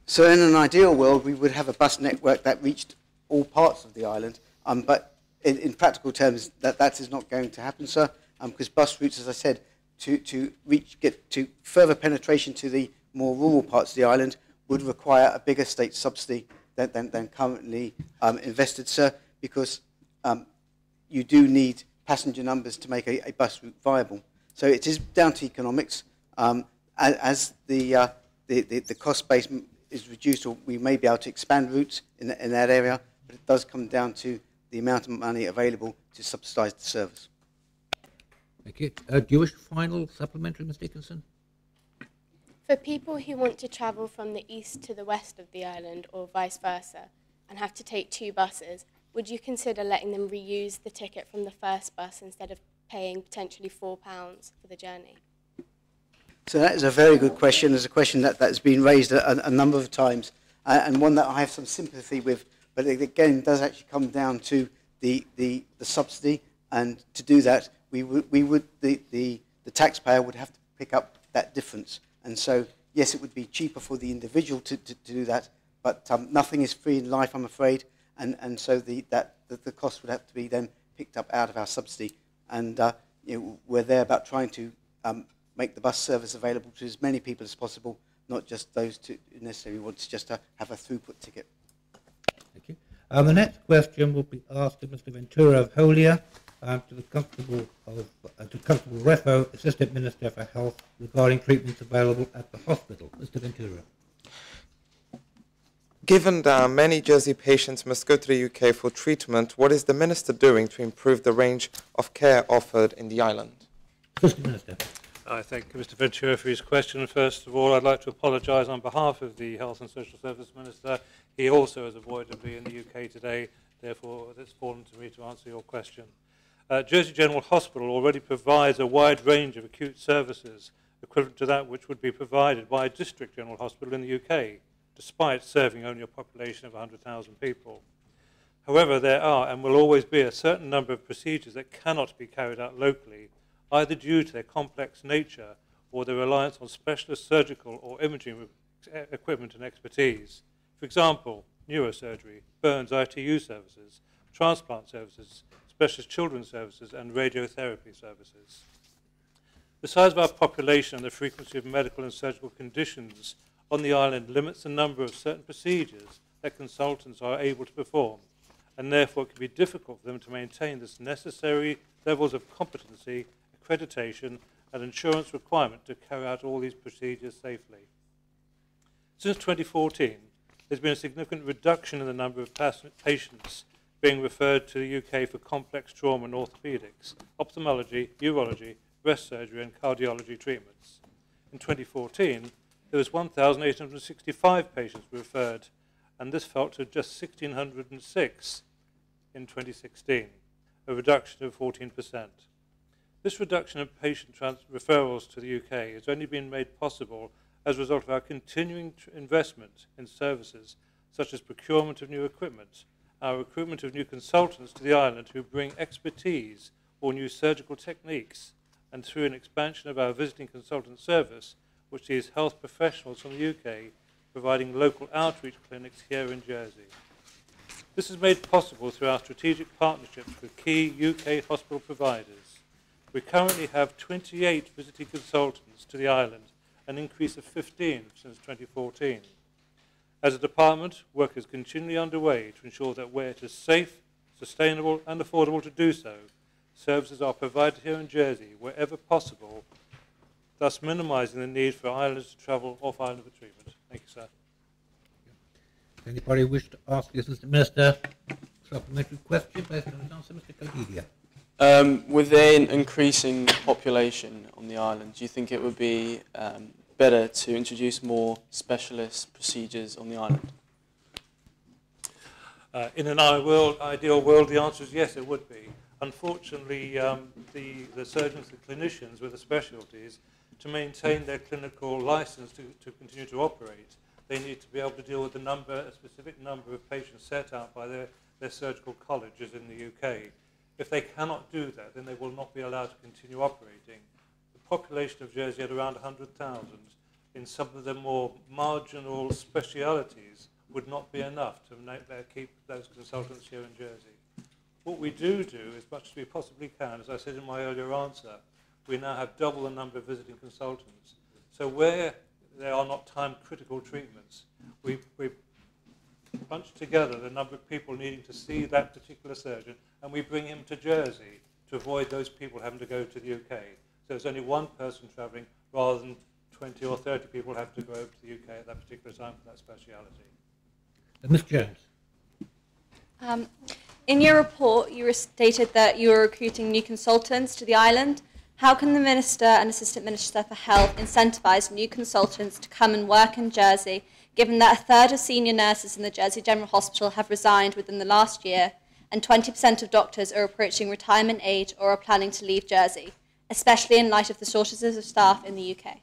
So in an ideal world, we would have a bus network that reached all parts of the island, but in practical terms, that is not going to happen, sir, because bus routes, as I said, to get to further penetration to the more rural parts of the island would require a bigger state subsidy than currently invested, sir, because you do need passenger numbers to make a bus route viable. So it is down to economics. As the cost base is reduced, or we may be able to expand routes in that area, but it does come down to the amount of money available to subsidise the service. Thank you. Do you wish final supplementary, Ms. Dickinson? For people who want to travel from the east to the west of the island or vice versa and have to take 2 buses, would you consider letting them reuse the ticket from the first bus instead of paying potentially £4 for the journey? So that is a very good question. It's a question that's been raised a number of times, and one that I have some sympathy with, but it again does actually come down to the subsidy, and to do that, the taxpayer would have to pick up that difference. And so, yes, it would be cheaper for the individual to do that, but nothing is free in life, I'm afraid, and so the cost would have to be then picked up out of our subsidy. And we're there about trying to make the bus service available to as many people as possible, not just those who necessarily want to just have a throughput ticket. Thank you. The next question will be asked to Mr. Ventura of Holia, to the Constable Refo, Assistant Minister for Health, regarding treatments available at the hospital. Mr. Ventura. Given that many Jersey patients must go to the UK for treatment, what is the Minister doing to improve the range of care offered in the island? Assistant Minister. I thank Mr. Ventura for his question. First of all, I'd like to apologise on behalf of the Health and Social Service Minister. He also has avoided to be in the UK today, therefore it's fallen to me to answer your question. Jersey General Hospital already provides a wide range of acute services equivalent to that which would be provided by a district general hospital in the UK, despite serving only a population of 100,000 people. However, there are and will always be a certain number of procedures that cannot be carried out locally, either due to their complex nature or their reliance on specialist surgical or imaging equipment and expertise. For example, neurosurgery, burns ITU services, transplant services, specialist children's services, and radiotherapy services. The size of our population and the frequency of medical and surgical conditions on the island limits the number of certain procedures that consultants are able to perform, and therefore it can be difficult for them to maintain this necessary levels of competency, accreditation, and insurance requirement to carry out all these procedures safely. Since 2014, there's been a significant reduction in the number of patients being referred to the UK for complex trauma and orthopaedics, ophthalmology, urology, breast surgery, and cardiology treatments. In 2014, there was 1,865 patients referred, and this fell to just 1,606 in 2016, a reduction of 14%. This reduction of patient referrals to the UK has only been made possible as a result of our continuing investment in services such as procurement of new equipment, our recruitment of new consultants to the island who bring expertise or new surgical techniques, and through an expansion of our visiting consultant service, which is health professionals from the UK providing local outreach clinics here in Jersey. This is made possible through our strategic partnerships with key UK hospital providers. We currently have 28 visiting consultants to the island, an increase of 15 since 2014. As a department, work is continually underway to ensure that where it is safe, sustainable and affordable to do so, services are provided here in Jersey wherever possible, thus minimising the need for islanders to travel off-island for treatment. Thank you, sir. Anybody wish to ask the Assistant Minister a supplementary question based on his answer, Mr. Codidia? With an increasing population on the island, do you think it would be better to introduce more specialist procedures on the island? In an ideal world, the answer is yes, it would be. Unfortunately, the surgeons, the clinicians with the specialties, to maintain their clinical license to continue to operate, they need to be able to deal with a specific number of patients set out by their surgical colleges in the UK. If they cannot do that, then they will not be allowed to continue operating. The population of Jersey at around 100,000 in some of the more marginal specialities would not be enough to keep those consultants here in Jersey. What we do as much as we possibly can, as I said in my earlier answer, we now have double the number of visiting consultants. So where there are not time-critical treatments, we bunch together the number of people needing to see that particular surgeon, and we bring him to Jersey to avoid those people having to go to the UK. So there's only one person travelling rather than 20 or 30 people have to go over to the UK at that particular time for that speciality. Ms. Jones. In your report, you stated that you were recruiting new consultants to the island. How can the Minister and Assistant Minister for Health incentivise new consultants to come and work in Jersey, given that a third of senior nurses in the Jersey General Hospital have resigned within the last year, and 20% of doctors are approaching retirement age or are planning to leave Jersey, especially in light of the shortages of staff in the UK?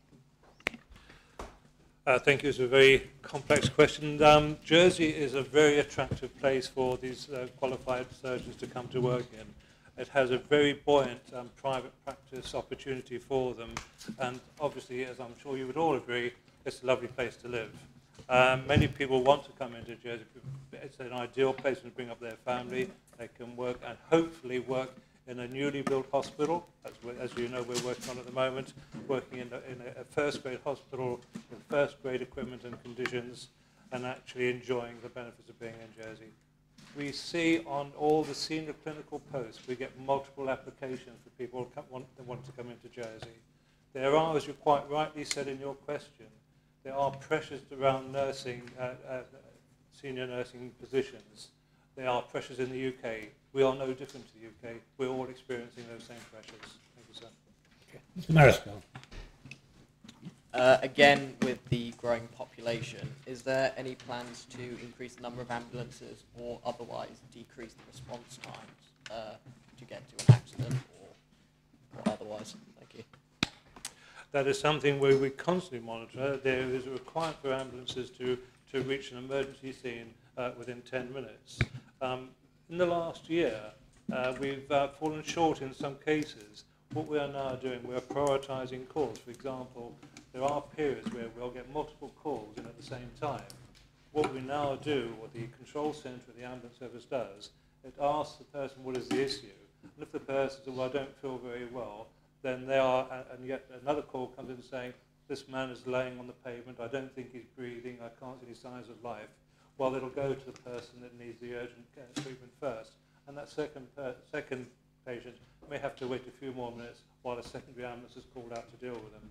Thank you. It's a very complex question. Jersey is a very attractive place for these qualified surgeons to come to work in. It has a very buoyant private practice opportunity for them, and obviously, as I'm sure you would all agree, it's a lovely place to live. Many people want to come into Jersey. It's an ideal place to bring up their family. They can work and hopefully work in a newly built hospital, as you know we're working on at the moment, working in a first-grade hospital with first-grade equipment and conditions, and actually enjoying the benefits of being in Jersey. We see on all the senior clinical posts, we get multiple applications for people that want to come into Jersey. There are, as you quite rightly said in your question, there are pressures around nursing, senior nursing positions. There are pressures in the UK. We are no different to the UK. We're all experiencing those same pressures. Thank you, sir. Okay. Mr. Mariscal. Again, with the growing population, is there any plans to increase the number of ambulances or otherwise decrease the response times to get to an accident or otherwise? Thank you. That is something where we constantly monitor. There is a requirement for ambulances to reach an emergency scene within 10 minutes. In the last year, we've fallen short in some cases. What we are now doing, we are prioritising calls. For example, there are periods where we'll get multiple calls in at the same time. What we now do, what the control centre of the ambulance service does, it asks the person what is the issue. And if the person says, well, I don't feel very well, then they are, and yet another call comes in saying, this man is laying on the pavement, I don't think he's breathing, I can't see any signs of life. Well, it'll go to the person that needs the urgent treatment first. And that second patient may have to wait a few more minutes while a secondary ambulance is called out to deal with them.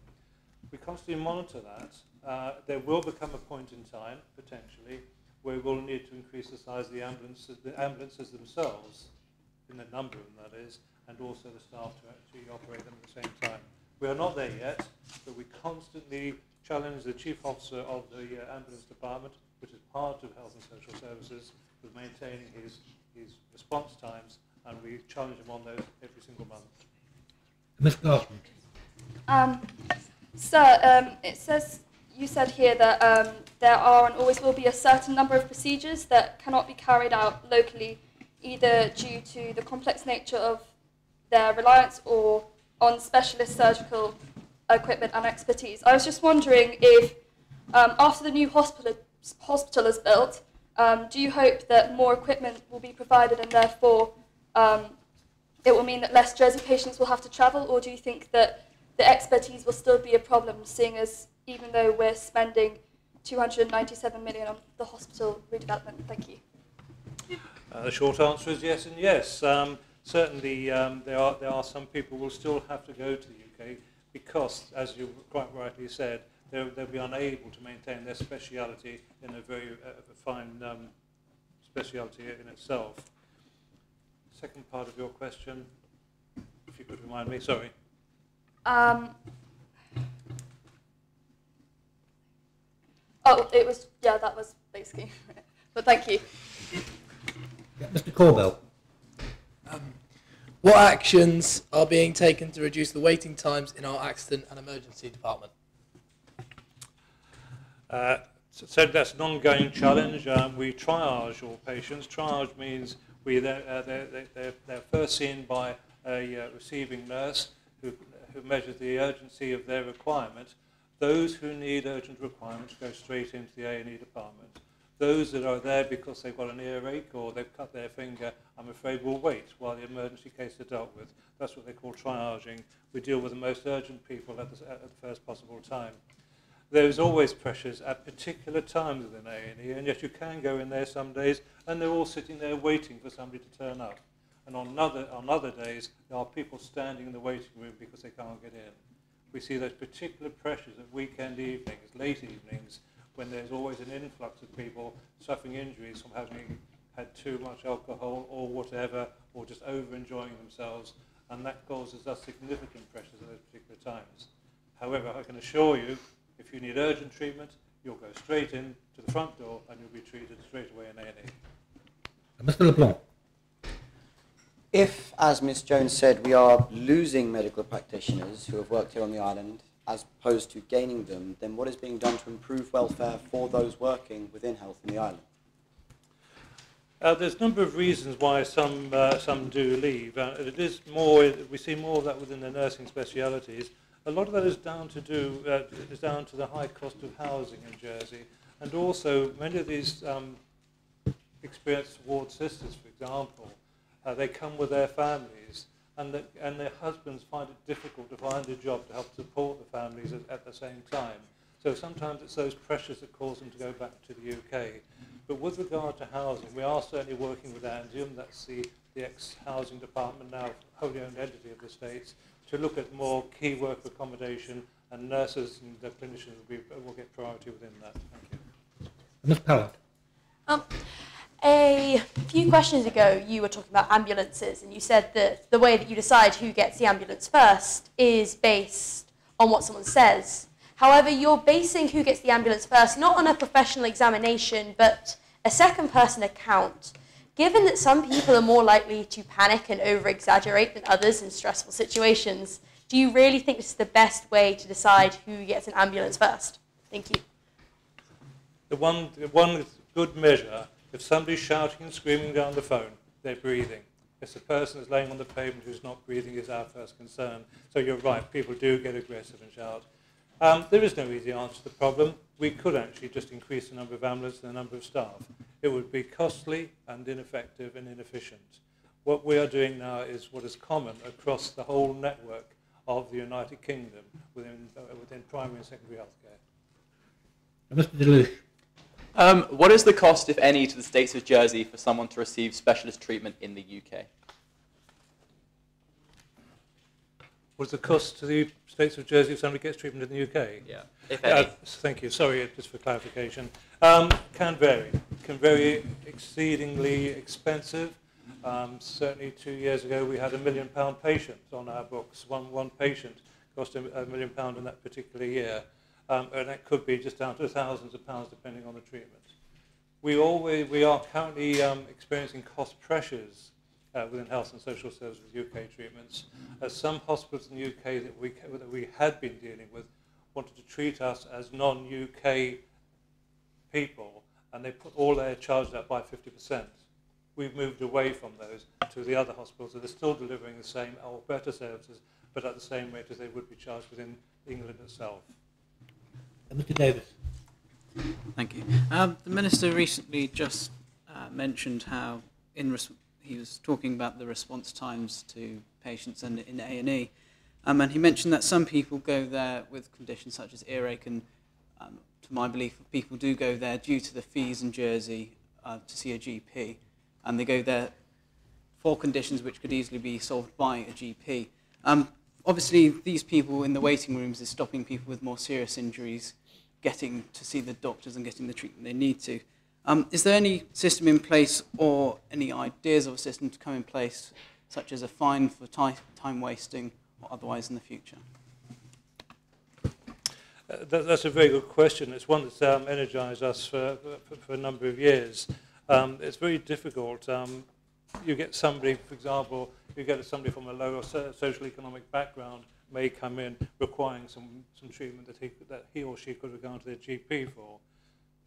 We constantly monitor that. There will become a point in time, potentially, where we'll need to increase the size of the ambulances themselves, in the number of them that is, and also the staff to actually operate them at the same time. We are not there yet, but we constantly challenge the Chief Officer of the Ambulance Department, which is part of Health and Social Services, with maintaining his response times, and we challenge him on those every single month. Ms. Garson. Sir, you said here that there are and always will be a certain number of procedures that cannot be carried out locally, either due to the complex nature of their reliance or on specialist surgical equipment and expertise. I was just wondering if, after the new hospital is built, do you hope that more equipment will be provided and therefore it will mean that less Jersey patients will have to travel, or do you think that the expertise will still be a problem, seeing as even though we're spending 297 million on the hospital redevelopment? Thank you. The short answer is yes and yes. Certainly, there are some people who will still have to go to the UK because, as you quite rightly said, they'll be unable to maintain their speciality in a very fine speciality in itself. Second part of your question, if you could remind me, sorry. That was basically it. But thank you. Yeah, Mr. Corbell. What actions are being taken to reduce the waiting times in our accident and emergency department? So that's an ongoing challenge. We triage all patients. Triage means they're first seen by a receiving nurse who measures the urgency of their requirement. Those who need urgent requirements go straight into the A&E department. Those that are there because they've got an earache or they've cut their finger, I'm afraid will wait while the emergency case is dealt with. That's what they call triaging. We deal with the most urgent people at the first possible time. There's always pressures at particular times within A&E, and yet you can go in there some days and they're all sitting there waiting for somebody to turn up. And on other days, there are people standing in the waiting room because they can't get in. We see those particular pressures at weekend evenings, late evenings, when there's always an influx of people suffering injuries from having had too much alcohol or whatever, or just over-enjoying themselves, and that causes us significant pressures at those particular times. However, I can assure you, if you need urgent treatment, you'll go straight in to the front door and you'll be treated straight away in A&E. Mr. LeBlanc. If, as Ms Jones said, we are losing medical practitioners who have worked here on the island as opposed to gaining them, then what is being done to improve welfare for those working within health in the island? There's a number of reasons why some do leave. It is more, we see more of that within the nursing specialities. A lot of that is down to the high cost of housing in Jersey, and also many of these experienced ward sisters, for example, they come with their families, and their husbands find it difficult to find a job to help support the families at the same time. So sometimes it's those pressures that cause them to go back to the UK. But with regard to housing, we are certainly working with Andium, that's the ex-housing department, now wholly owned entity of the States, to look at more key worker accommodation, and nurses and the clinicians will get priority within that. Thank you. Ms. Pallett. A few questions ago, you were talking about ambulances, and you said that the way that you decide who gets the ambulance first is based on what someone says. However, you're basing who gets the ambulance first not on a professional examination, but a second-person account. Given that some people are more likely to panic and over-exaggerate than others in stressful situations, do you really think this is the best way to decide who gets an ambulance first? Thank you. The one good measure, if somebody's shouting and screaming down the phone, they're breathing. If the person is laying on the pavement who's not breathing is our first concern. So you're right, people do get aggressive and shout. There is no easy answer to the problem. We could actually just increase the number of ambulances and the number of staff. It would be costly and ineffective and inefficient. What we are doing now is what is common across the whole network of the United Kingdom within primary and secondary healthcare. Mr. Deluge. What is the cost, if any, to the States of Jersey for someone to receive specialist treatment in the UK? What's the cost to the States of Jersey if somebody gets treatment in the UK? Yeah, if any. Thank you. Sorry, just for clarification. Can vary. Can vary exceedingly expensive. Certainly 2 years ago we had £1 million patient on our books. One patient cost £1 million in that particular year. And that could be just down to thousands of pounds depending on the treatment. We are currently experiencing cost pressures within health and social services UK treatments. Some hospitals in the UK that we had been dealing with wanted to treat us as non-UK people, and they put all their charges up by 50%. We've moved away from those to the other hospitals that are still delivering the same or better services, but at the same rate as they would be charged within England itself. Mr. Davis. Thank you. The Minister recently just mentioned how he was talking about the response times to patients in A&E, and he mentioned that some people go there with conditions such as earache, and to my belief, people do go there due to the fees in Jersey to see a GP, and they go there for conditions which could easily be solved by a GP. Obviously, these people in the waiting rooms is stopping people with more serious injuries getting to see the doctors and getting the treatment they need to. Is there any system in place or any ideas of a system to come in place, such as a fine for time wasting or otherwise in the future? That's a very good question. It's one that's energised us for a number of years. It's very difficult. You get somebody, for example, somebody from a lower social economic background may come in requiring some treatment that he or she could have gone to their GP for.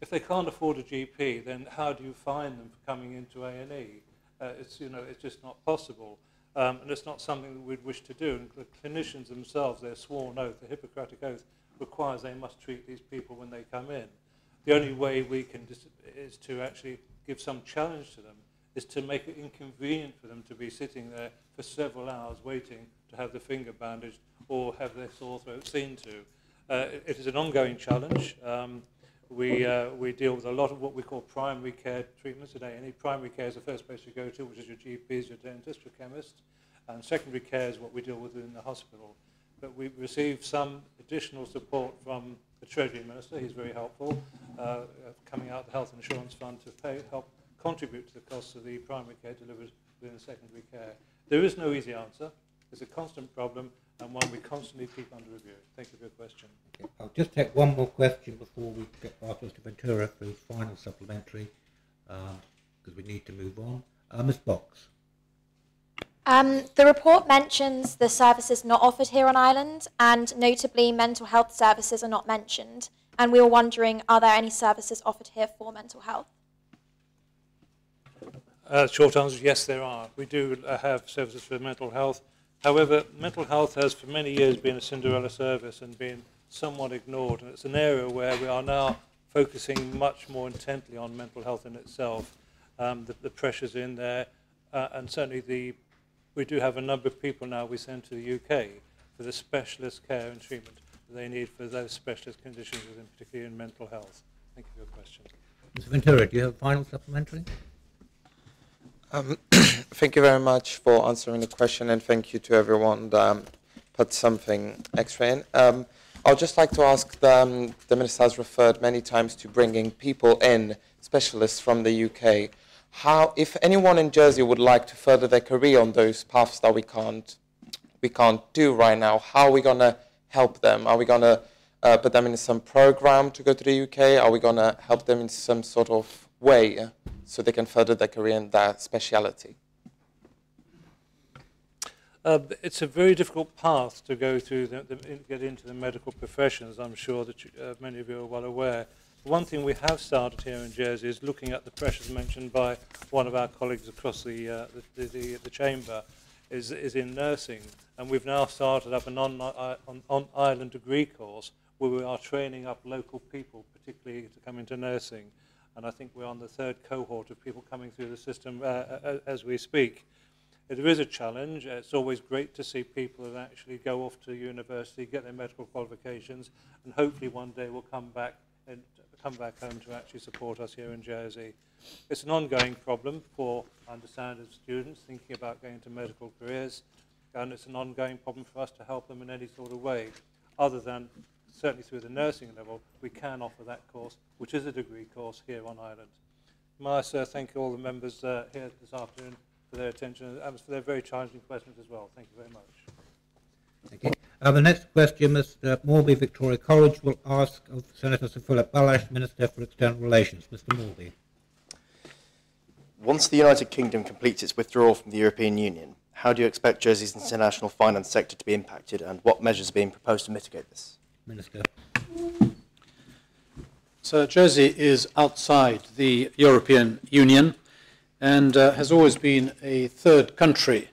If they can't afford a GP, then how do you fine them for coming into A&E? It's just not possible, and it's not something that we'd wish to do. And the clinicians themselves, their sworn oath, the Hippocratic oath, requires they must treat these people when they come in. The only way we can is to actually give some challenge to them, is to make it inconvenient for them to be sitting there for several hours waiting to have the finger bandaged or have their sore throat seen to. It is an ongoing challenge. We deal with a lot of what we call primary care treatments today. Any primary care is the first place you go to, which is your GPs, your dentist, your chemist, and secondary care is what we deal with in the hospital. But we receive some additional support from the Treasury Minister. He's very helpful, coming out of the Health Insurance Fund to help contribute to the costs of the primary care delivered within secondary care. There is no easy answer. It's a constant problem and one we constantly keep under review. Thank you for your question. Okay. I'll just take one more question before we get past Mr. Ventura for his final supplementary, because we need to move on. Ms. Box. The report mentions the services not offered here on Ireland, and notably mental health services are not mentioned. And we were wondering, are there any services offered here for mental health? Short answer is yes, there are. We do have services for mental health. However, mental health has for many years been a Cinderella service and been somewhat ignored. And it's an area where we are now focusing much more intently on mental health in itself. The pressures in there, and certainly we do have a number of people now we send to the UK for the specialist care and treatment that they need for those specialist conditions, particularly in mental health. Thank you for your question. Mr. Ventura, do you have a final supplementary? Thank you very much for answering the question, and thank you to everyone that put something extra in. I'd just like to ask, the Minister has referred many times to bringing people in, specialists from the UK. How, if anyone in Jersey would like to further their career on those paths that we can't do right now, how are we going to help them? Are we going to put them in some program to go to the UK? Are we going to help them in some sort of way so they can further their career in that speciality? It's a very difficult path to go through, get into the medical professions. I'm sure that many of you are well aware. One thing we have started here in Jersey is looking at the pressures mentioned by one of our colleagues across the chamber, is in nursing. And we've now started up an on-island degree course where we are training up local people, particularly to come into nursing. And I think we're on the third cohort of people coming through the system as we speak. There is a challenge. It's always great to see people that actually go off to university, get their medical qualifications, and hopefully one day will come back home to actually support us here in Jersey. It's an ongoing problem for, I understand, as students thinking about going into medical careers, and it's an ongoing problem for us to help them in any sort of way, other than certainly through the nursing level, we can offer that course, which is a degree course here on Ireland. May I, sir, thank all the members here this afternoon for their attention and for their very challenging questions as well. Thank you very much. Thank you. The next question, Mr. Morby, Victoria College, will ask of Senator Sir Philip Balash, Minister for External Relations. Mr. Morby. Once the United Kingdom completes its withdrawal from the European Union, how do you expect Jersey's international finance sector to be impacted, and what measures are being proposed to mitigate this? Minister. So Jersey is outside the European Union and has always been a third country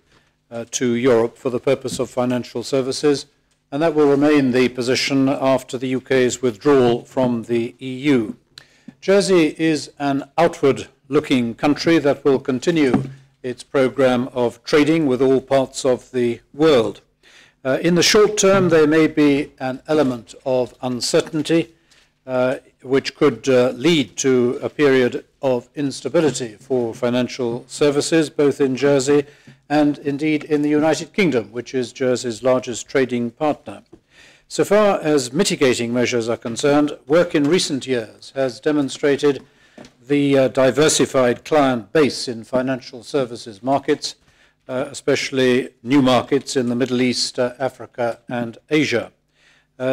to Europe for the purpose of financial services, and that will remain the position after the UK's withdrawal from the EU. Jersey is an outward-looking country that will continue its programme of trading with all parts of the world. In the short term, there may be an element of uncertainty which could lead to a period of instability for financial services, both in Jersey and indeed in the United Kingdom, which is Jersey's largest trading partner. So far as mitigating measures are concerned, work in recent years has demonstrated the diversified client base in financial services markets, especially new markets in the Middle East, Africa and Asia.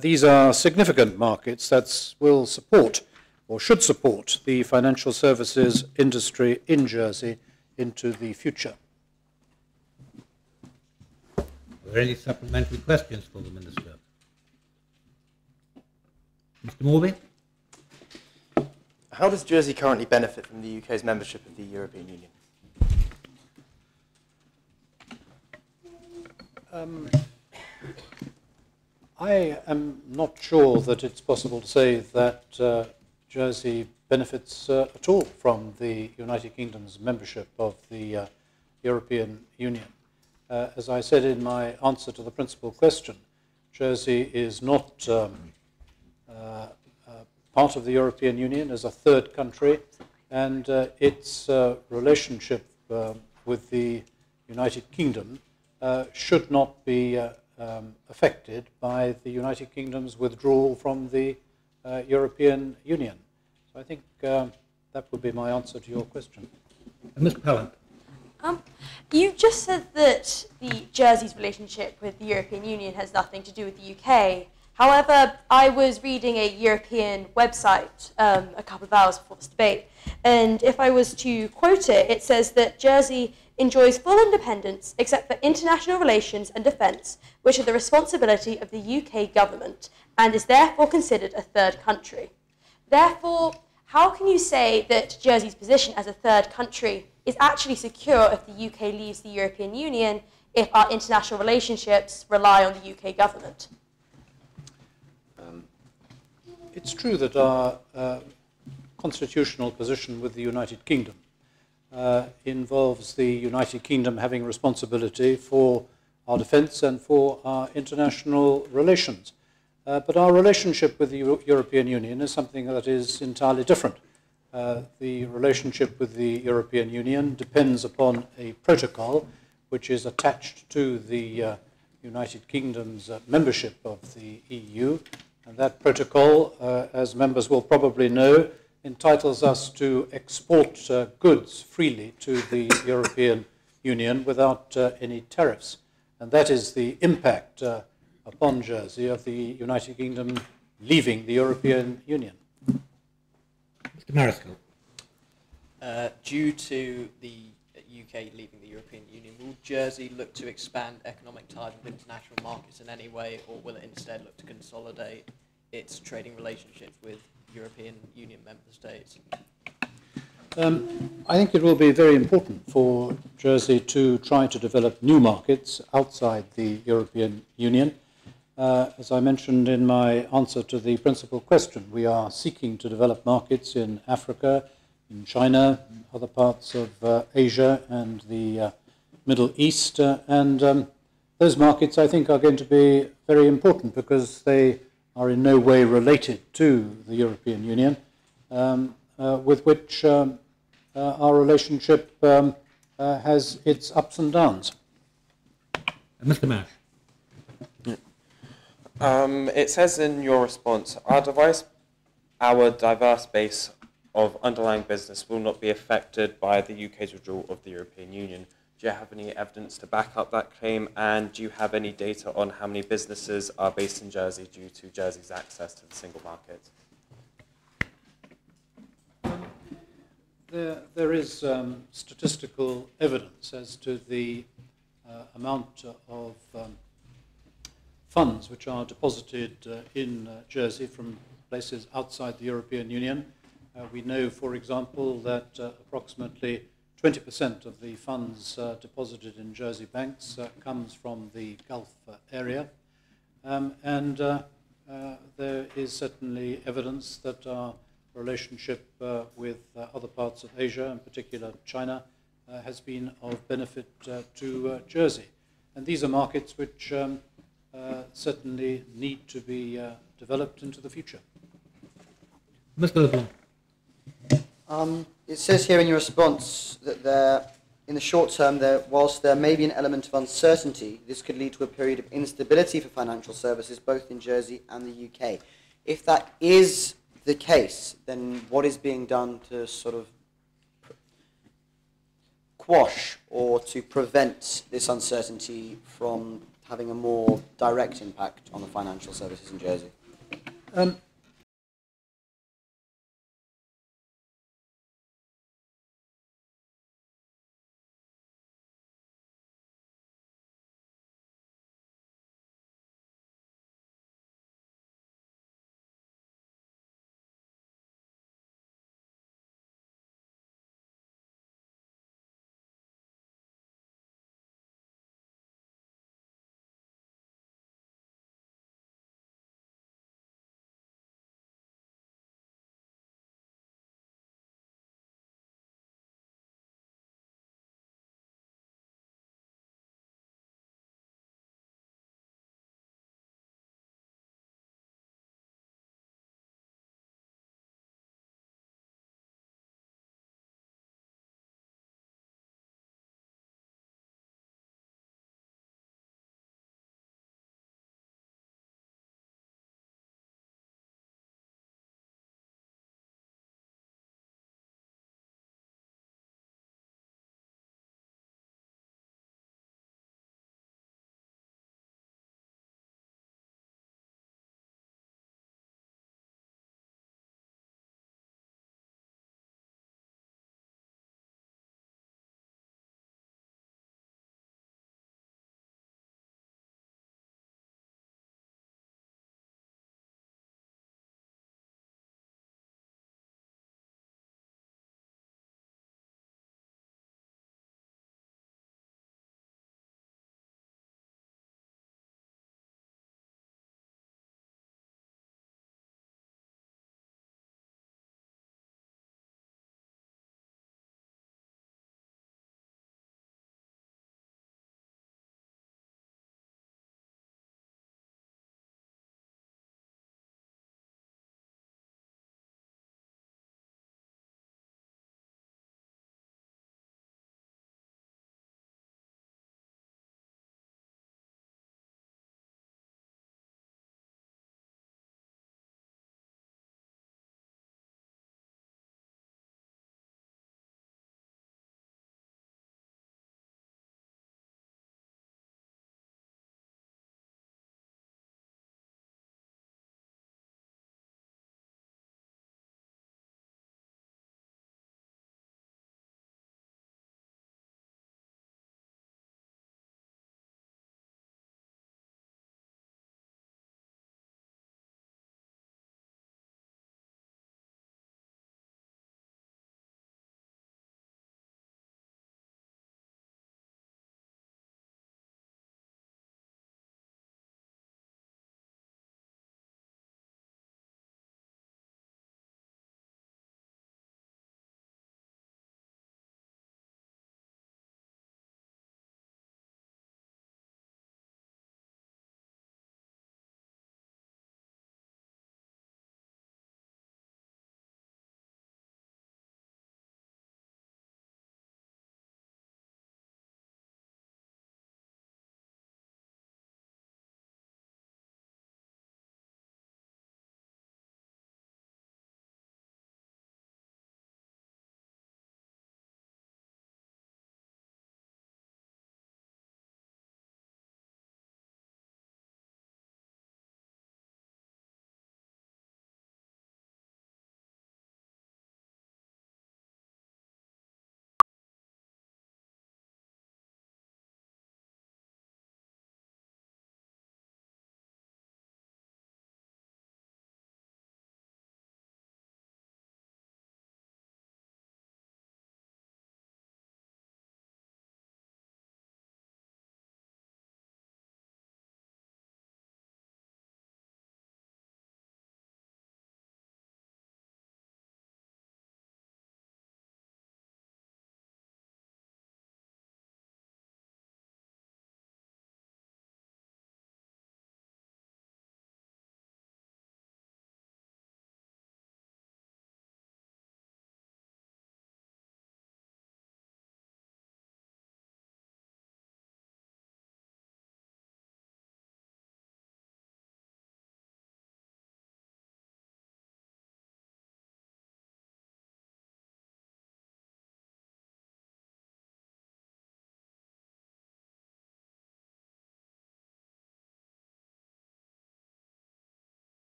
These are significant markets that will support or should support the financial services industry in Jersey into the future. Are there any supplementary questions for the Minister? Mr. Morby? How does Jersey currently benefit from the UK's membership of the European Union? I am not sure that it's possible to say that Jersey benefits at all from the United Kingdom's membership of the European Union. As I said in my answer to the principal question, Jersey is not part of the European Union as a third country, and its relationship with the United Kingdom should not be affected by the United Kingdom's withdrawal from the European Union. So I think that would be my answer to your question. Ms. Pallant. You just said that the Jersey's relationship with the European Union has nothing to do with the UK. However, I was reading a European website a couple of hours before this debate, and if I was to quote it, it says that Jersey enjoys full independence except for international relations and defence, which are the responsibility of the UK government, and is therefore considered a third country. Therefore, how can you say that Jersey's position as a third country is actually secure if the UK leaves the European Union, if our international relationships rely on the UK government? It's true that our constitutional position with the United Kingdom involves the United Kingdom having responsibility for our defence and for our international relations. But our relationship with the European Union is something that is entirely different. The relationship with the European Union depends upon a protocol which is attached to the United Kingdom's membership of the EU. And that protocol, as members will probably know, entitles us to export goods freely to the European Union without any tariffs. And that is the impact upon Jersey of the United Kingdom leaving the European Union. Mr. Mariscal. Due to the UK leaving the European Union, will Jersey look to expand economic ties with international markets in any way, or will it instead look to consolidate its trading relationships with European Union member states? I think it will be very important for Jersey to try to develop new markets outside the European Union. As I mentioned in my answer to the principal question, we are seeking to develop markets in Africa, in China, other parts of Asia and the Middle East. And those markets, I think, are going to be very important because they are in no way related to the European Union, with which our relationship has its ups and downs. Mr. Mash. It says in your response, our diverse base of underlying business will not be affected by the UK's withdrawal of the European Union. Do you have any evidence to back up that claim, and do you have any data on how many businesses are based in Jersey due to Jersey's access to the single market? There is statistical evidence as to the amount of funds which are deposited in Jersey from places outside the European Union. We know, for example, that approximately 20% of the funds deposited in Jersey banks comes from the Gulf area. And there is certainly evidence that our relationship with other parts of Asia, in particular China, has been of benefit to Jersey. And these are markets which certainly need to be developed into the future. Mr. LeBlanc. It says here in your response that in the short term, whilst there may be an element of uncertainty, this could lead to a period of instability for financial services, both in Jersey and the UK. If that is the case, then what is being done to sort of quash or to prevent this uncertainty from having a more direct impact on the financial services in Jersey?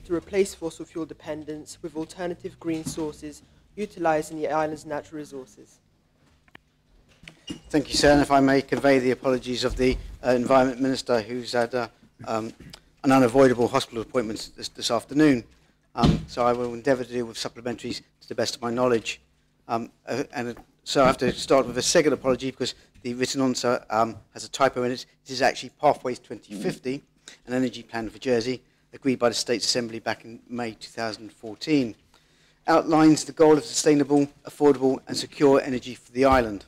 to replace fossil fuel dependence with alternative green sources utilising the island's natural resources? Thank you, sir. And if I may convey the apologies of the Environment Minister, who's had an unavoidable hospital appointment this afternoon. So I will endeavour to deal with supplementaries to the best of my knowledge. So I have to start with a second apology because the written answer has a typo in it. It is actually Pathways 2050, an energy plan for Jersey, agreed by the States Assembly back in May 2014. Outlines the goal of sustainable, affordable and secure energy for the island.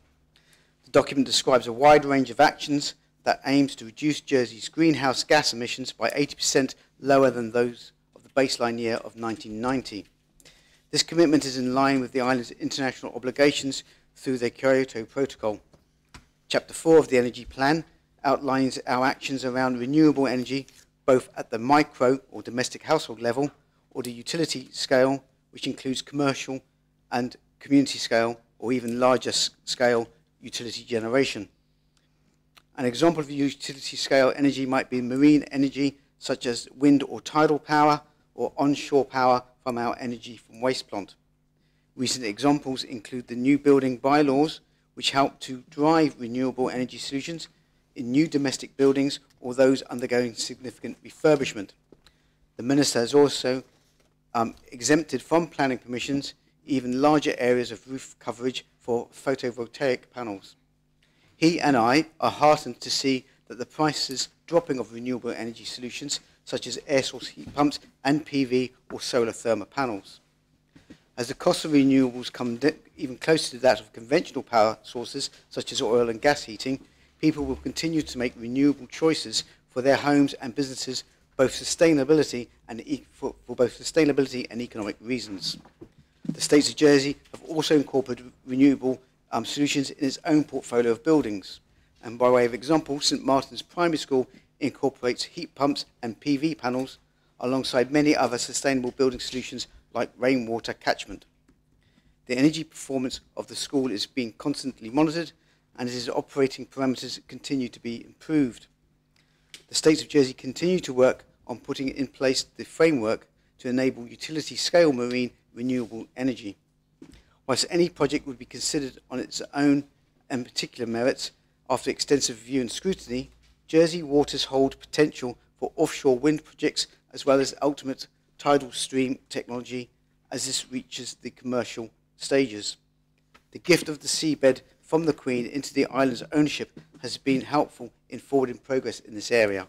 The document describes a wide range of actions that aims to reduce Jersey's greenhouse gas emissions by 80% lower than those of the baseline year of 1990. This commitment is in line with the island's international obligations through the Kyoto Protocol. Chapter 4 of the Energy Plan outlines our actions around renewable energy, both at the micro or domestic household level or the utility scale, which includes commercial and community scale or even larger scale utility generation. An example of utility scale energy might be marine energy, such as wind or tidal power, or onshore power from our energy from waste plant. Recent examples include the new building bylaws, which help to drive renewable energy solutions in new domestic buildings or those undergoing significant refurbishment. The Minister has also exempted from planning permissions even larger areas of roof coverage for photovoltaic panels. He and I are heartened to see that the prices dropping of renewable energy solutions such as air source heat pumps and PV or solar thermal panels. As the cost of renewables come even closer to that of conventional power sources such as oil and gas heating, people will continue to make renewable choices for their homes and businesses for both sustainability and economic reasons. The States of Jersey have also incorporated renewable solutions in its own portfolio of buildings. And by way of example, St Martin's Primary School incorporates heat pumps and PV panels alongside many other sustainable building solutions like rainwater catchment. The energy performance of the school is being constantly monitored and its operating parameters continue to be improved. The States of Jersey continue to work on putting in place the framework to enable utility-scale marine renewable energy. Whilst any project would be considered on its own and particular merits, after extensive review and scrutiny, Jersey waters hold potential for offshore wind projects as well as ultimate tidal stream technology as this reaches the commercial stages. The gift of the seabed from the Queen into the island's ownership has been helpful in forwarding progress in this area.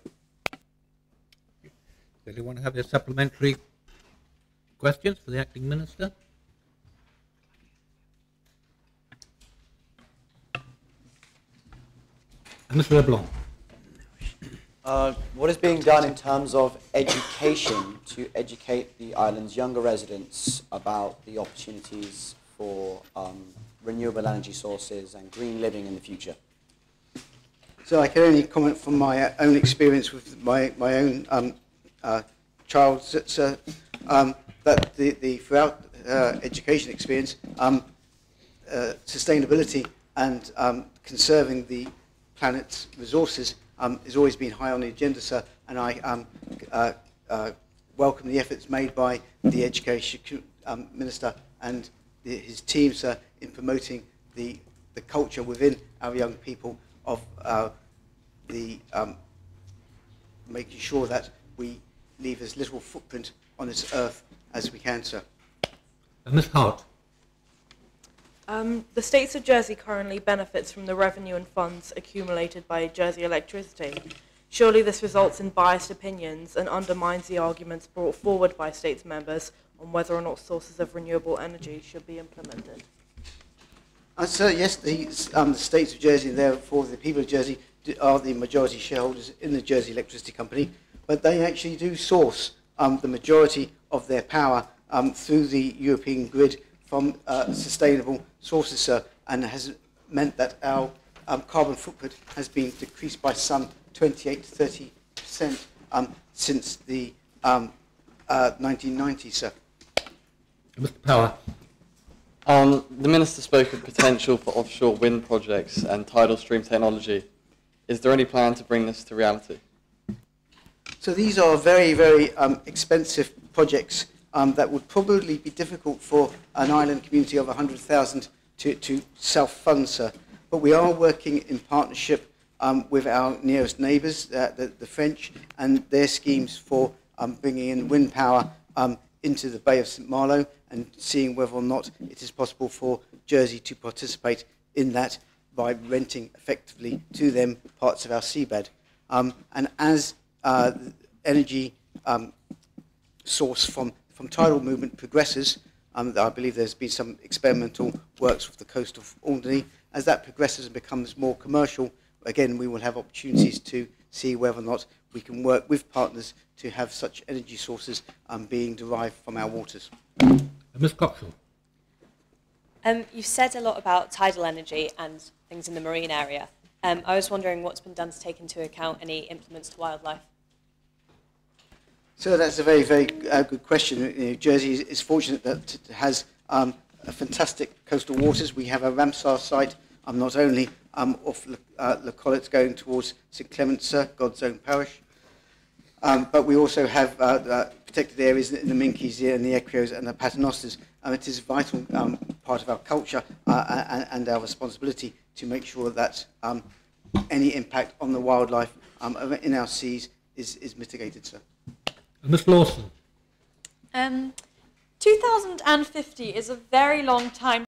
Does anyone have a supplementary questions for the Acting Minister? Mr. LeBlanc. What is being done in terms of education to educate the island's younger residents about the opportunities for renewable energy sources and green living in the future? So I can only comment from my own experience with my own child, that the throughout education experience, sustainability and conserving the planet's resources has always been high on the agenda, sir, and I welcome the efforts made by the Education Minister and his team, sir, in promoting the culture within our young people of making sure that we leave as little footprint on this earth as we can, sir. Ms. Hart. The States of Jersey currently benefits from the revenue and funds accumulated by Jersey Electricity. Surely this results in biased opinions and undermines the arguments brought forward by States members on whether or not sources of renewable energy should be implemented. Sir, yes, the States of Jersey, and therefore the people of Jersey, are the majority shareholders in the Jersey Electricity Company, but they actually do source the majority of their power through the European grid from sustainable sources, sir, and has meant that our carbon footprint has been decreased by some 28 to 30% since the 1990s, sir. Mr. Power. The Minister spoke of potential for offshore wind projects and tidal stream technology. Is there any plan to bring this to reality? So these are very, very expensive projects that would probably be difficult for an island community of 100,000 to self-fund, sir. But we are working in partnership with our nearest neighbours, the French, and their schemes for bringing in wind power into the Bay of St Malo and seeing whether or not it is possible for Jersey to participate in that by renting effectively to them parts of our seabed. And as energy source from tidal movement progresses, I believe there's been some experimental works with the coast of Alderney. As that progresses and becomes more commercial, again, we will have opportunities to see whether or not we can work with partners to have such energy sources being derived from our waters. Ms. Coxall. You've said a lot about tidal energy and things in the marine area. I was wondering what's been done to take into account any implements to wildlife. So that's a very, very good question. You know, Jersey is fortunate that it has fantastic coastal waters. We have a Ramsar site, not only off Le Collet going towards St Clement's, God's own parish, but we also have protected areas in the Minkies and the Ecrios and the Paternosters. It is a vital part of our culture and our responsibility to make sure that any impact on the wildlife in our seas is mitigated, sir. Ms. Lawson. 2050 is a very long time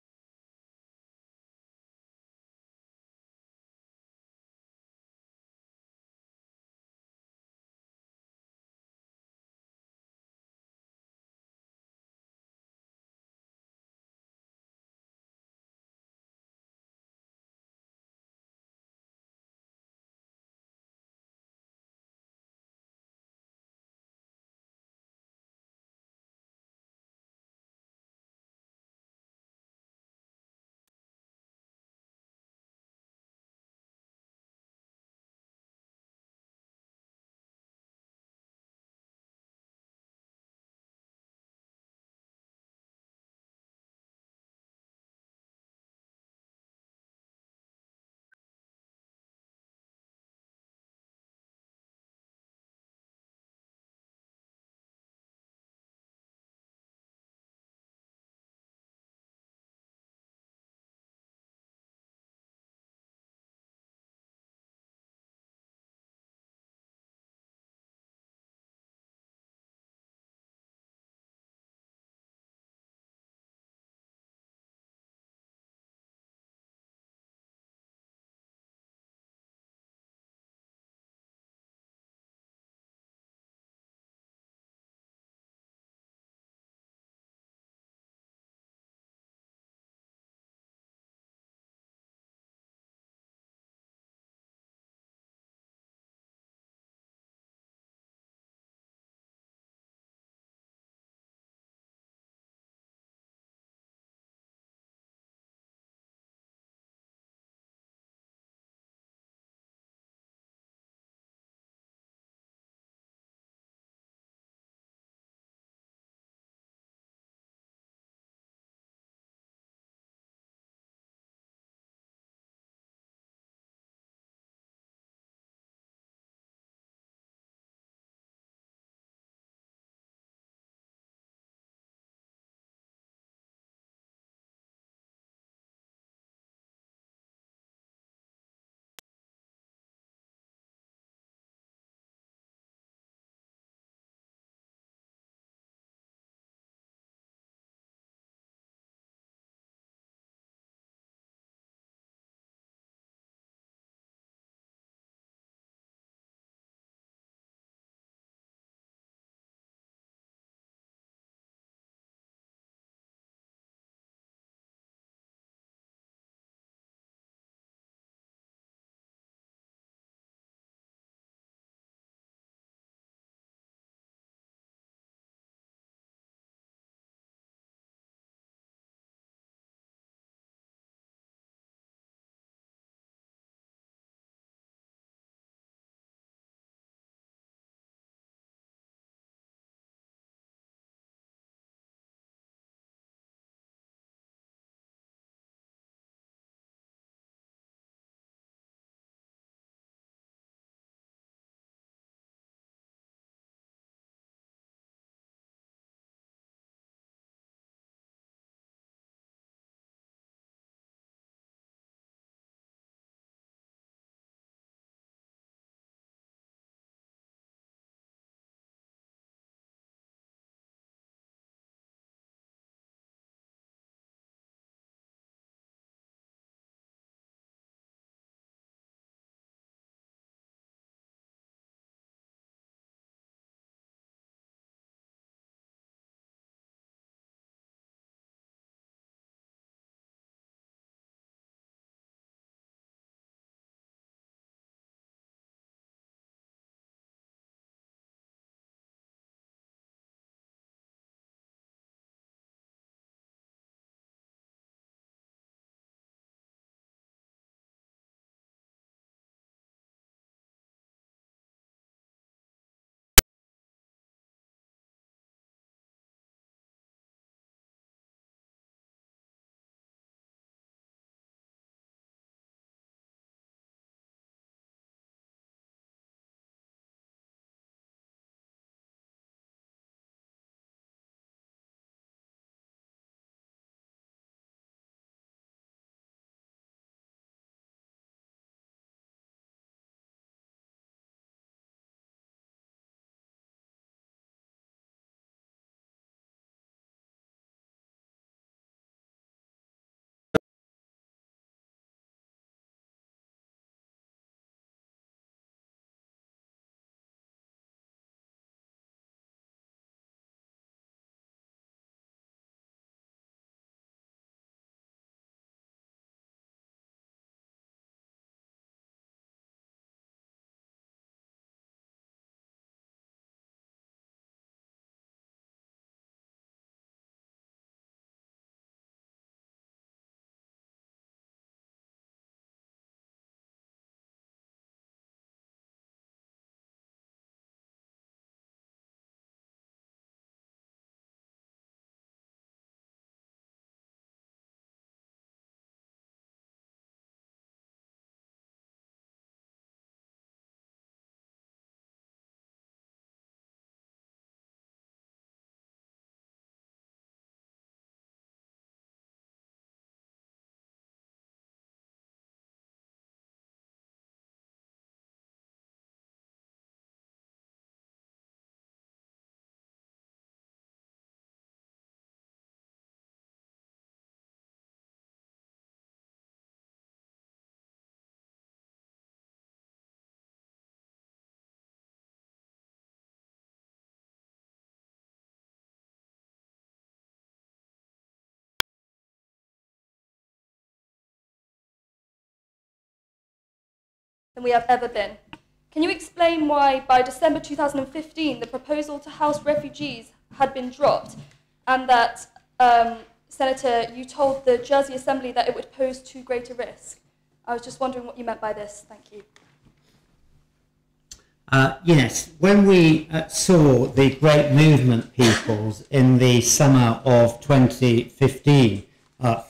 than we have ever been. Can you explain why by December 2015 the proposal to house refugees had been dropped and that, Senator, you told the Jersey Assembly that it would pose too great a risk? I was just wondering what you meant by this. Thank you. Yes, when we saw the great movement peoples in the summer of 2015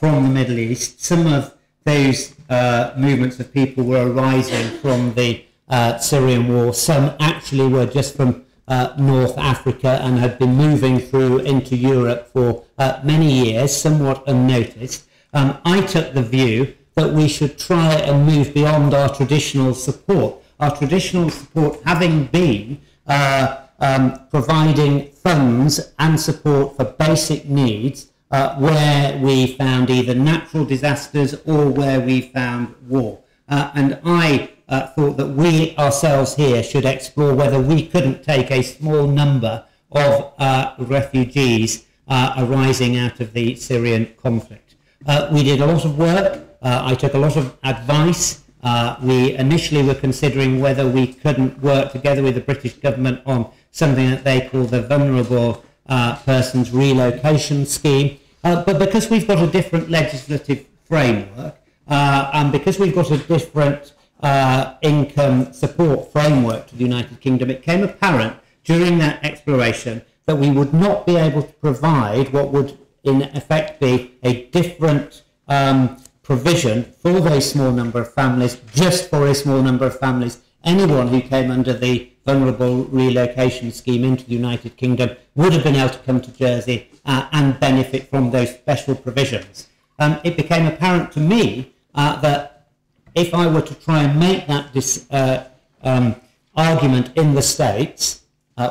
from the Middle East, some of those movements of people were arising from the Syrian war. Some actually were just from North Africa and had been moving through into Europe for many years, somewhat unnoticed. I took the view that we should try and move beyond our traditional support. Our traditional support having been providing funds and support for basic needs where we found either natural disasters or where we found war. And I thought that we ourselves here should explore whether we couldn't take a small number of refugees arising out of the Syrian conflict. We did a lot of work. I took a lot of advice. We initially were considering whether we couldn't work together with the British government on something that they call the Vulnerable Persons Relocation Scheme. But because we've got a different legislative framework and because we've got a different income support framework to the United Kingdom, it became apparent during that exploration that we would not be able to provide what would in effect be a different provision for a very small number of families, just for a small number of families. Anyone who came under the Vulnerable Relocation Scheme into the United Kingdom would have been able to come to Jersey and benefit from those special provisions. It became apparent to me that if I were to try and make that argument in the States,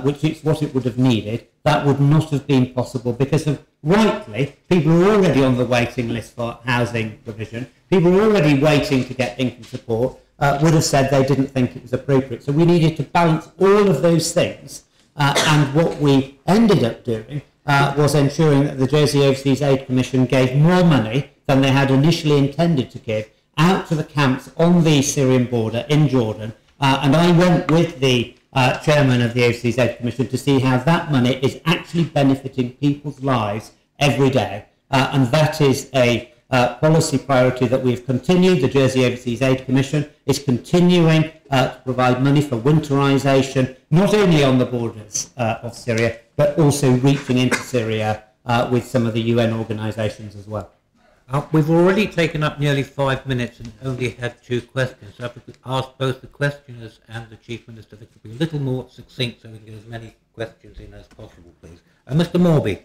which is what it would have needed, that would not have been possible because of, rightly, people are already on the waiting list for housing provision. People are already waiting to get income support, would have said they didn't think it was appropriate. So we needed to balance all of those things. And what we ended up doing was ensuring that the Jersey Overseas Aid Commission gave more money than they had initially intended to give out to the camps on the Syrian border in Jordan. And I went with the chairman of the Overseas Aid Commission to see how that money is actually benefiting people's lives every day. And that is a policy priority that we have continued. The Jersey Overseas Aid Commission is continuing to provide money for winterisation, not only on the borders of Syria, but also reaching into Syria with some of the UN organisations as well. We've already taken up nearly 5 minutes and only had 2 questions. So if we could ask both the questioners and the Chief Minister, they could be a little more succinct so we can get as many questions in as possible, please. Mr. Morby.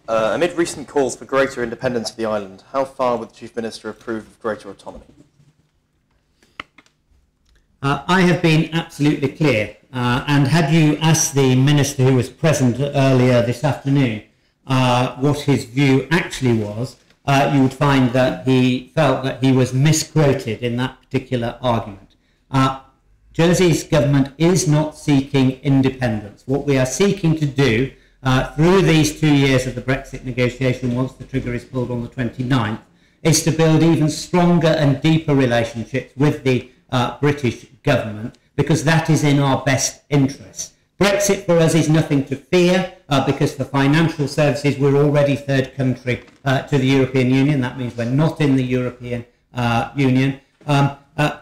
Amid recent calls for greater independence for the island, how far would the Chief Minister approve of greater autonomy? I have been absolutely clear, and had you asked the Minister who was present earlier this afternoon what his view actually was, you would find that he felt that he was misquoted in that particular argument. Jersey's government is not seeking independence. What we are seeking to do through these 2 years of the Brexit negotiation, once the trigger is pulled on the 29th, is to build even stronger and deeper relationships with the British government, because that is in our best interest. Brexit for us is nothing to fear, because for financial services we're already third country to the European Union. That means we're not in the European Union.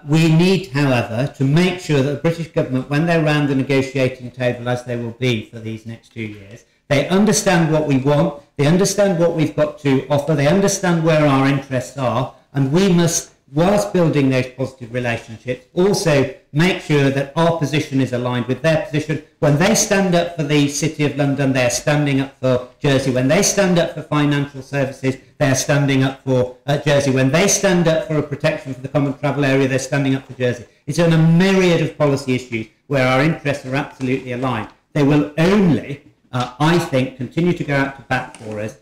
We need, however, to make sure that the British government, when they're around the negotiating table, as they will be for these next 2 years, they understand what we want, they understand what we've got to offer, they understand where our interests are, and we must, whilst building those positive relationships, also make sure that our position is aligned with their position. When they stand up for the City of London, they are standing up for Jersey. When they stand up for financial services, they are standing up for Jersey. When they stand up for a protection for the common travel area, they're standing up for Jersey. It's on a myriad of policy issues where our interests are absolutely aligned. They will only, I think, continue to go out to bat for us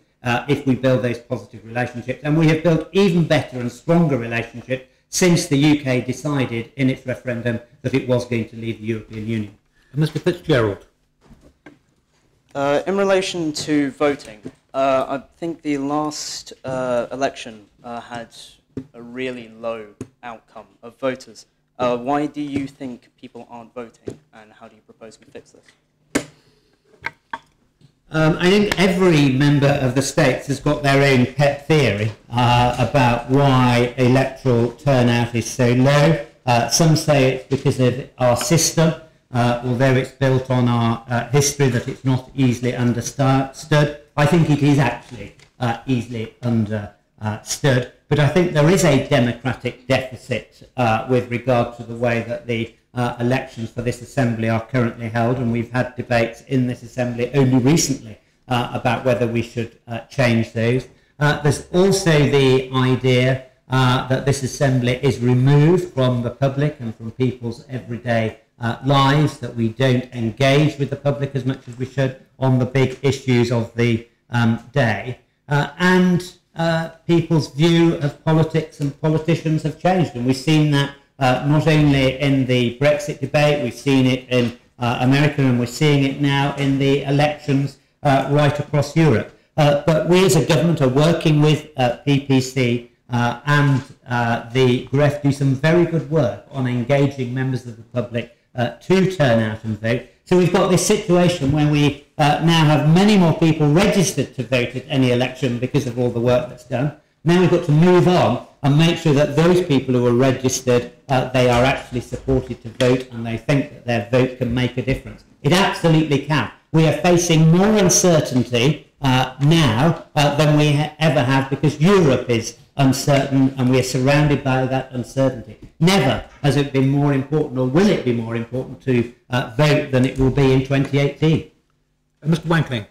if we build those positive relationships. And we have built even better and stronger relationships since the UK decided in its referendum that it was going to leave the European Union. Mr. Fitzgerald. In relation to voting, I think the last election had a really low outcome of voters. Why do you think people aren't voting, and how do you propose we fix this? I think every member of the states has got their own pet theory about why electoral turnout is so low. Some say it's because of our system, although it's built on our history, that it's not easily understood. I think it is actually easily understood, but I think there is a democratic deficit with regard to the way that the elections for this assembly are currently held, and we've had debates in this assembly only recently about whether we should change those. There's also the idea that this assembly is removed from the public and from people's everyday lives, that we don't engage with the public as much as we should on the big issues of the day, and people's view of politics and politicians have changed, and we've seen that not only in the Brexit debate, we've seen it in America, and we're seeing it now in the elections right across Europe. But we as a government are working with PPC and the GREF do some very good work on engaging members of the public to turn out and vote. So we've got this situation where we now have many more people registered to vote at any election because of all the work that's done. Now we've got to move on and make sure that those people who are registered, they are actually supported to vote and they think that their vote can make a difference. It absolutely can. We are facing more uncertainty now than we ever have, because Europe is uncertain and we are surrounded by that uncertainty. Never has it been more important, or will it be more important, to vote than it will be in 2018. Mr. Wankling.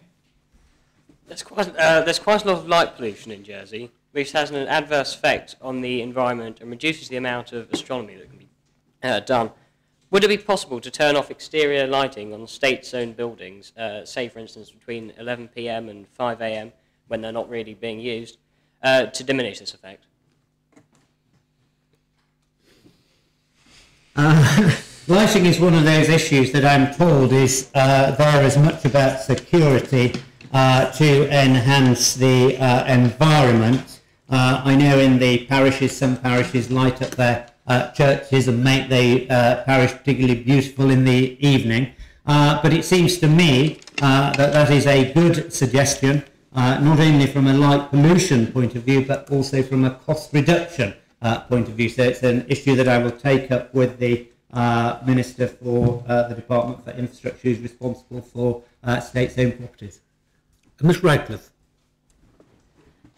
There's quite a lot of light pollution in Jersey, which has an adverse effect on the environment and reduces the amount of astronomy that can be done. Would it be possible to turn off exterior lighting on state-owned buildings, say for instance between 11 p.m. and 5 a.m. when they're not really being used, to diminish this effect? Lighting is one of those issues that I'm told is there as much about security to enhance the environment. I know in the parishes, some parishes light up their churches and make the parish particularly beautiful in the evening. But it seems to me that is a good suggestion, not only from a light pollution point of view, but also from a cost reduction point of view. So it's an issue that I will take up with the Minister for the Department for Infrastructure, who's responsible for state-owned properties. Ms. Radcliffe.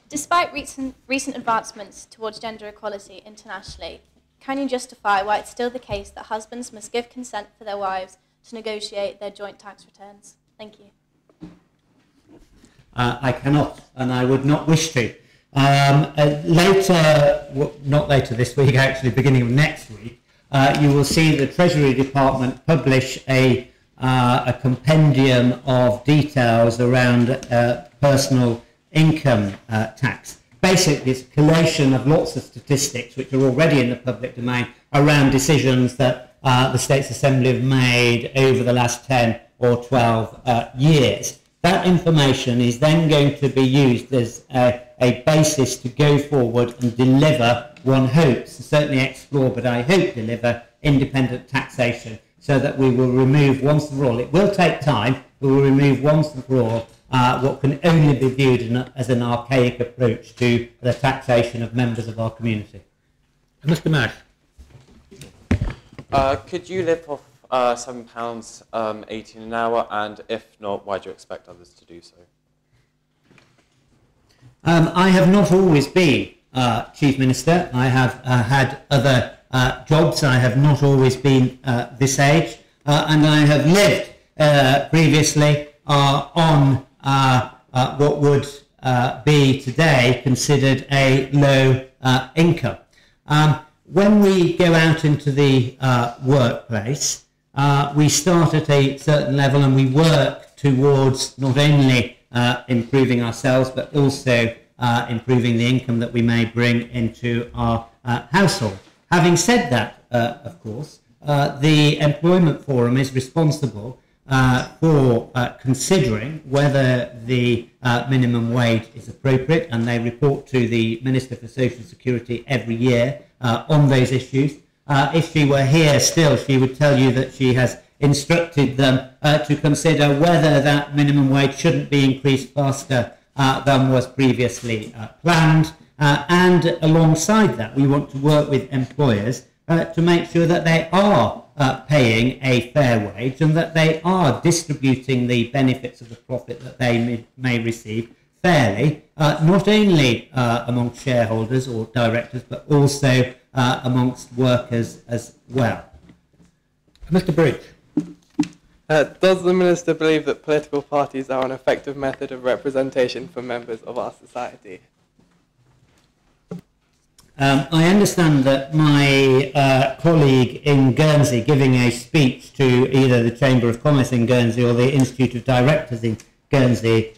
Despite recent advancements towards gender equality internationally, can you justify why it's still the case that husbands must give consent for their wives to negotiate their joint tax returns? Thank you. I cannot, and I would not wish to. Later, not later this week, actually, beginning of next week, you will see the Treasury Department publish a compendium of details around personal income tax. Basically, it's a collation of lots of statistics which are already in the public domain around decisions that the States Assembly have made over the last 10 or 12 years. That information is then going to be used as a basis to go forward and deliver, one hopes, certainly explore, but I hope deliver independent taxation, so that we will remove once and for all. It will take time, we will remove once and for all what can only be viewed as an archaic approach to the taxation of members of our community. Mr. Mash. Could you live off £7.18 an hour, and if not, why do you expect others to do so? I have not always been Chief Minister. I have had other jobs. I have not always been this age, and I have lived previously on what would be today considered a low income. When we go out into the workplace, we start at a certain level and we work towards not only improving ourselves, but also improving the income that we may bring into our household. Having said that, of course, the Employment Forum is responsible for considering whether the minimum wage is appropriate, and they report to the Minister for Social Security every year on those issues. If she were here still, she would tell you that she has instructed them to consider whether that minimum wage shouldn't be increased faster than was previously planned. And alongside that, we want to work with employers to make sure that they are paying a fair wage and that they are distributing the benefits of the profit that they may receive fairly, not only amongst shareholders or directors, but also amongst workers as well. Mr. Bridge. Does the Minister believe that political parties are an effective method of representation for members of our society? I understand that my colleague in Guernsey giving a speech to either the Chamber of Commerce in Guernsey or the Institute of Directors in Guernsey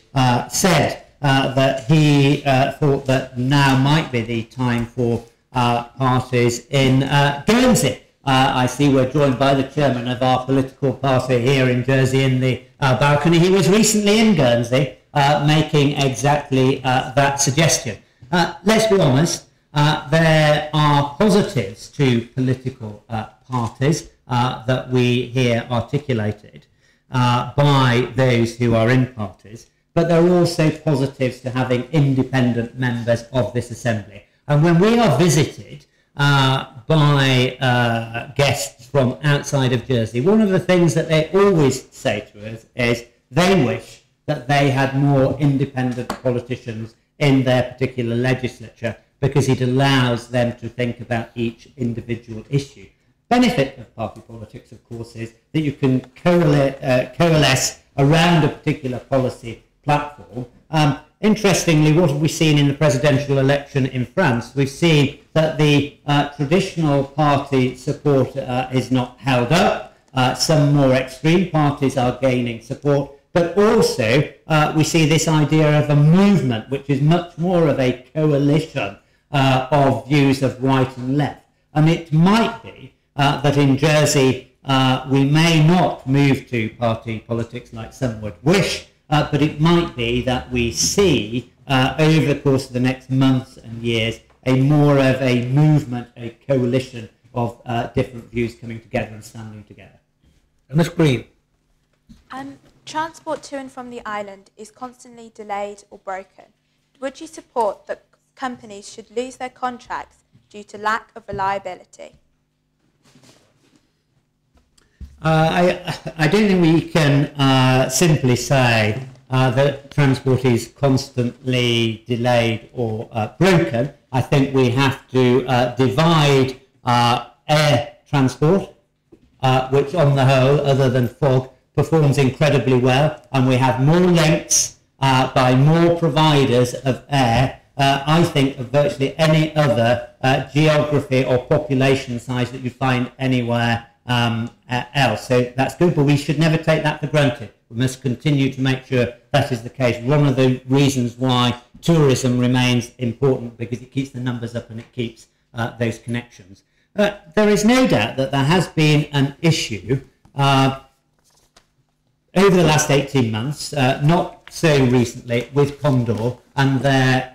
said that he thought that now might be the time for parties in Guernsey. I see we're joined by the chairman of our political party here in Jersey in the balcony. He was recently in Guernsey making exactly that suggestion. Let's be honest, there are positives to political parties that we hear articulated by those who are in parties, but there are also positives to having independent members of this assembly. And when we are visited by guests from outside of Jersey, one of the things that they always say to us is they wish that they had more independent politicians in their particular legislature because it allows them to think about each individual issue. Benefit of party politics, of course, is that you can coalesce around a particular policy platform. Interestingly, what have we seen in the presidential election in France? We've seen that the traditional party support is not held up. Some more extreme parties are gaining support. But also, we see this idea of a movement, which is much more of a coalition of views of right and left. And it might be that in Jersey, we may not move to party politics like some would wish, but it might be that we see over the course of the next months and years a more of a movement, a coalition of different views coming together and standing together. Ms. Green. Transport to and from the island is constantly delayed or broken. Would you support that companies should lose their contracts due to lack of reliability? I don't think we can simply say that transport is constantly delayed or broken. I think we have to divide air transport, which on the whole, other than fog, performs incredibly well, and we have more links by more providers of air, I think, of virtually any other geography or population size that you find anywhere else. So that's good, but we should never take that for granted. We must continue to make sure that is the case. One of the reasons why tourism remains important, because it keeps the numbers up and it keeps those connections. There is no doubt that there has been an issue over the last 18 months, not so recently, with Condor and their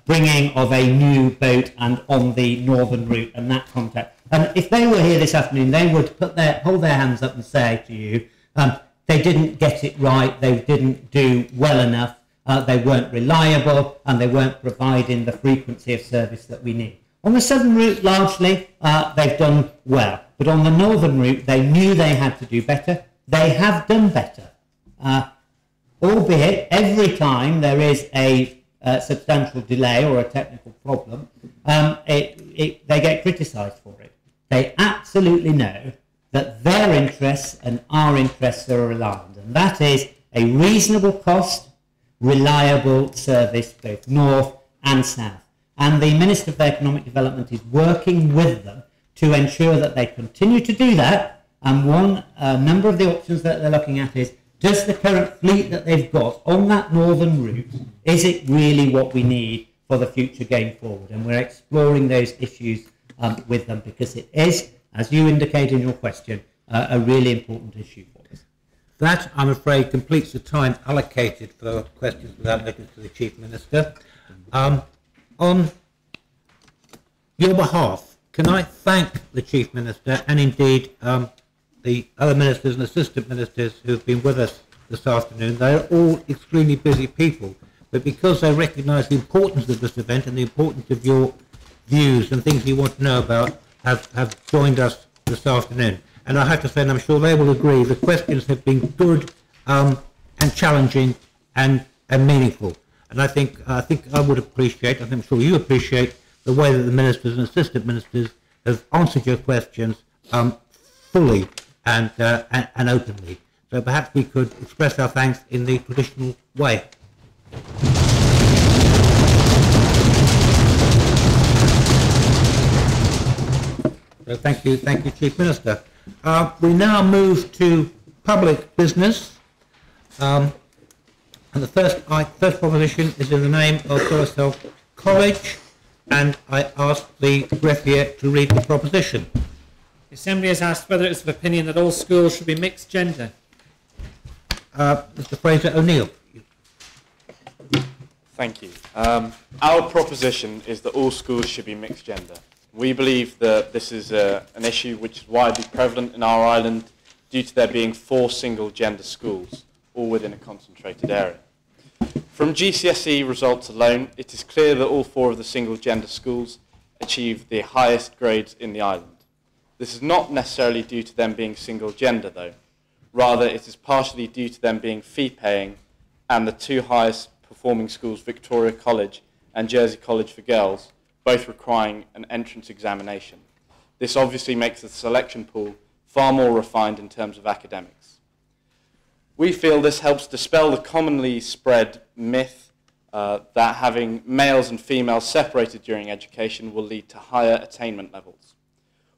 bringing of a new boat and on the northern route and that contact. And if they were here this afternoon, they would hold their hands up and say to you, they didn't get it right, they didn't do well enough, they weren't reliable, and they weren't providing the frequency of service that we need. On the southern route, largely, they've done well. But on the northern route, they knew they had to do better. They have done better, albeit every time there is a substantial delay or a technical problem, they get criticised for it. They absolutely know that their interests and our interests are aligned, and that is a reasonable cost, reliable service both north and south. And the Minister for Economic Development is working with them to ensure that they continue to do that. And one number of the options that they're looking at is, does the current fleet that they've got on that northern route, is it really what we need for the future going forward? And we're exploring those issues with them, because it is, as you indicate in your question, a really important issue for us. That, I'm afraid, completes the time allocated for questions without notice to the Chief Minister. On your behalf, can I thank the Chief Minister and indeed the other ministers and assistant ministers who have been with us this afternoon. They are all extremely busy people, but because they recognise the importance of this event and the importance of your views and things you want to know about, have joined us this afternoon. And I have to say, and I'm sure they will agree, the questions have been good and challenging and meaningful. And I think I would appreciate, I'm sure you appreciate, the way that the ministers and assistant ministers have answered your questions fully and openly. So perhaps we could express our thanks in the traditional way. So thank you, Chief Minister. We now move to public business. And the first proposition is in the name of Dorisdale College, and I ask the greffier to read the proposition. The Assembly has asked whether it is of opinion that all schools should be mixed gender. Mr. Fraser O'Neill. Thank you. Our proposition is that all schools should be mixed gender. We believe that this is an issue which is widely prevalent in our island due to there being 4 single gender schools, all within a concentrated area. From GCSE results alone, it is clear that all 4 of the single gender schools achieved the highest grades in the island. This is not necessarily due to them being single gender though. Rather, it is partially due to them being fee-paying and the 2 highest performing schools, Victoria College and Jersey College for Girls, both requiring an entrance examination. This obviously makes the selection pool far more refined in terms of academics. We feel this helps dispel the commonly spread myth that having males and females separated during education will lead to higher attainment levels.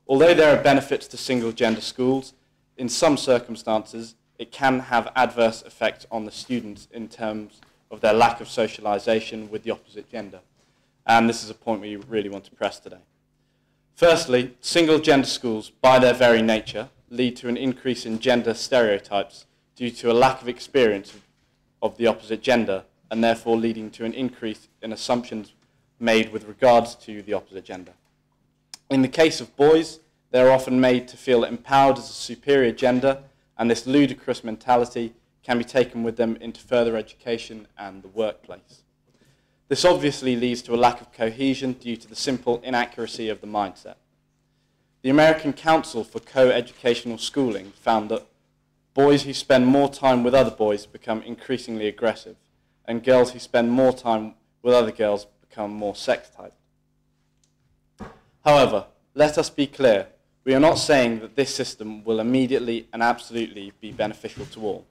Although there are benefits to single-gender schools, in some circumstances it can have adverse effects on the students in terms of their lack of socialisation with the opposite gender. And this is a point we really want to press today. Firstly, single-gender schools, by their very nature, lead to an increase in gender stereotypes due to a lack of experience of the opposite gender, and therefore leading to an increase in assumptions made with regards to the opposite gender. In the case of boys, they are often made to feel empowered as a superior gender, and this ludicrous mentality can be taken with them into further education and the workplace. This obviously leads to a lack of cohesion due to the simple inaccuracy of the mindset. The American Council for Co-Educational Schooling found that boys who spend more time with other boys become increasingly aggressive, and girls who spend more time with other girls become more sex-typed. However, let us be clear, we are not saying that this system will immediately and absolutely be beneficial to all.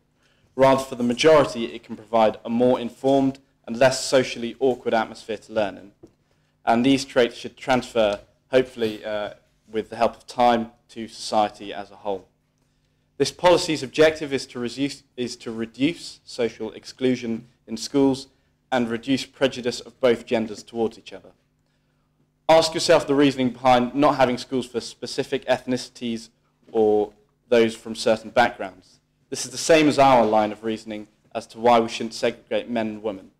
Rather, for the majority, it can provide a more informed and less socially awkward atmosphere to learning. And these traits should transfer, hopefully with the help of time, to society as a whole. This policy's objective is to reduce social exclusion in schools and reduce prejudice of both genders towards each other. Ask yourself the reasoning behind not having schools for specific ethnicities or those from certain backgrounds. This is the same as our line of reasoning as to why we shouldn't segregate men and women.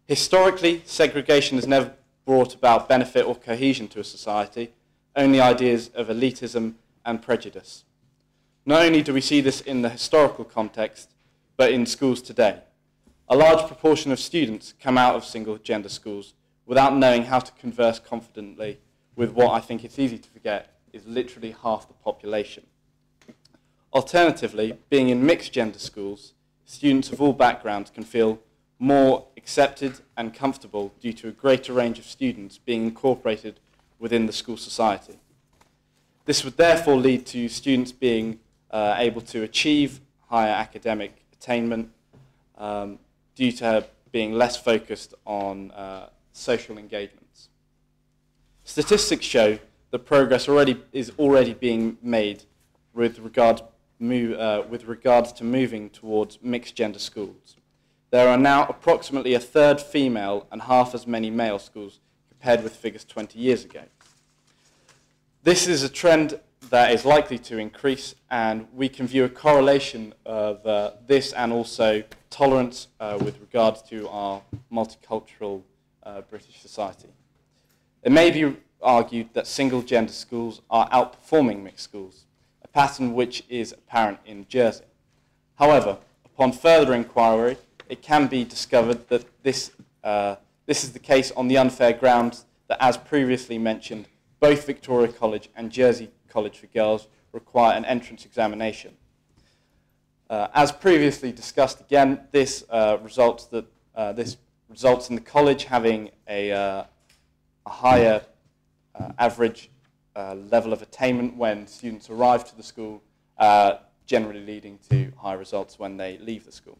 Historically, segregation has never brought about benefit or cohesion to a society, only ideas of elitism and prejudice. Not only do we see this in the historical context, but in schools today. A large proportion of students come out of single-gender schools without knowing how to converse confidently with what I think it's easy to forget is literally half the population. Alternatively, being in mixed-gender schools, students of all backgrounds can feel more accepted and comfortable due to a greater range of students being incorporated within the school society. This would therefore lead to students being able to achieve higher academic attainment due to being less focused on social engagements. Statistics show that progress is already being made with regards to moving towards mixed-gender schools. There are now approximately a third female and half as many male schools compared with figures 20 years ago. This is a trend that is likely to increase, and we can view a correlation of this and also tolerance with regards to our multicultural British society. It may be argued that single-gender schools are outperforming mixed schools, a pattern which is apparent in Jersey. However, upon further inquiry, it can be discovered that this is the case on the unfair grounds that, as previously mentioned, both Victoria College and Jersey College for Girls require an entrance examination. As previously discussed again, this results in the college having a higher average level of attainment when students arrive to the school, generally leading to high results when they leave the school.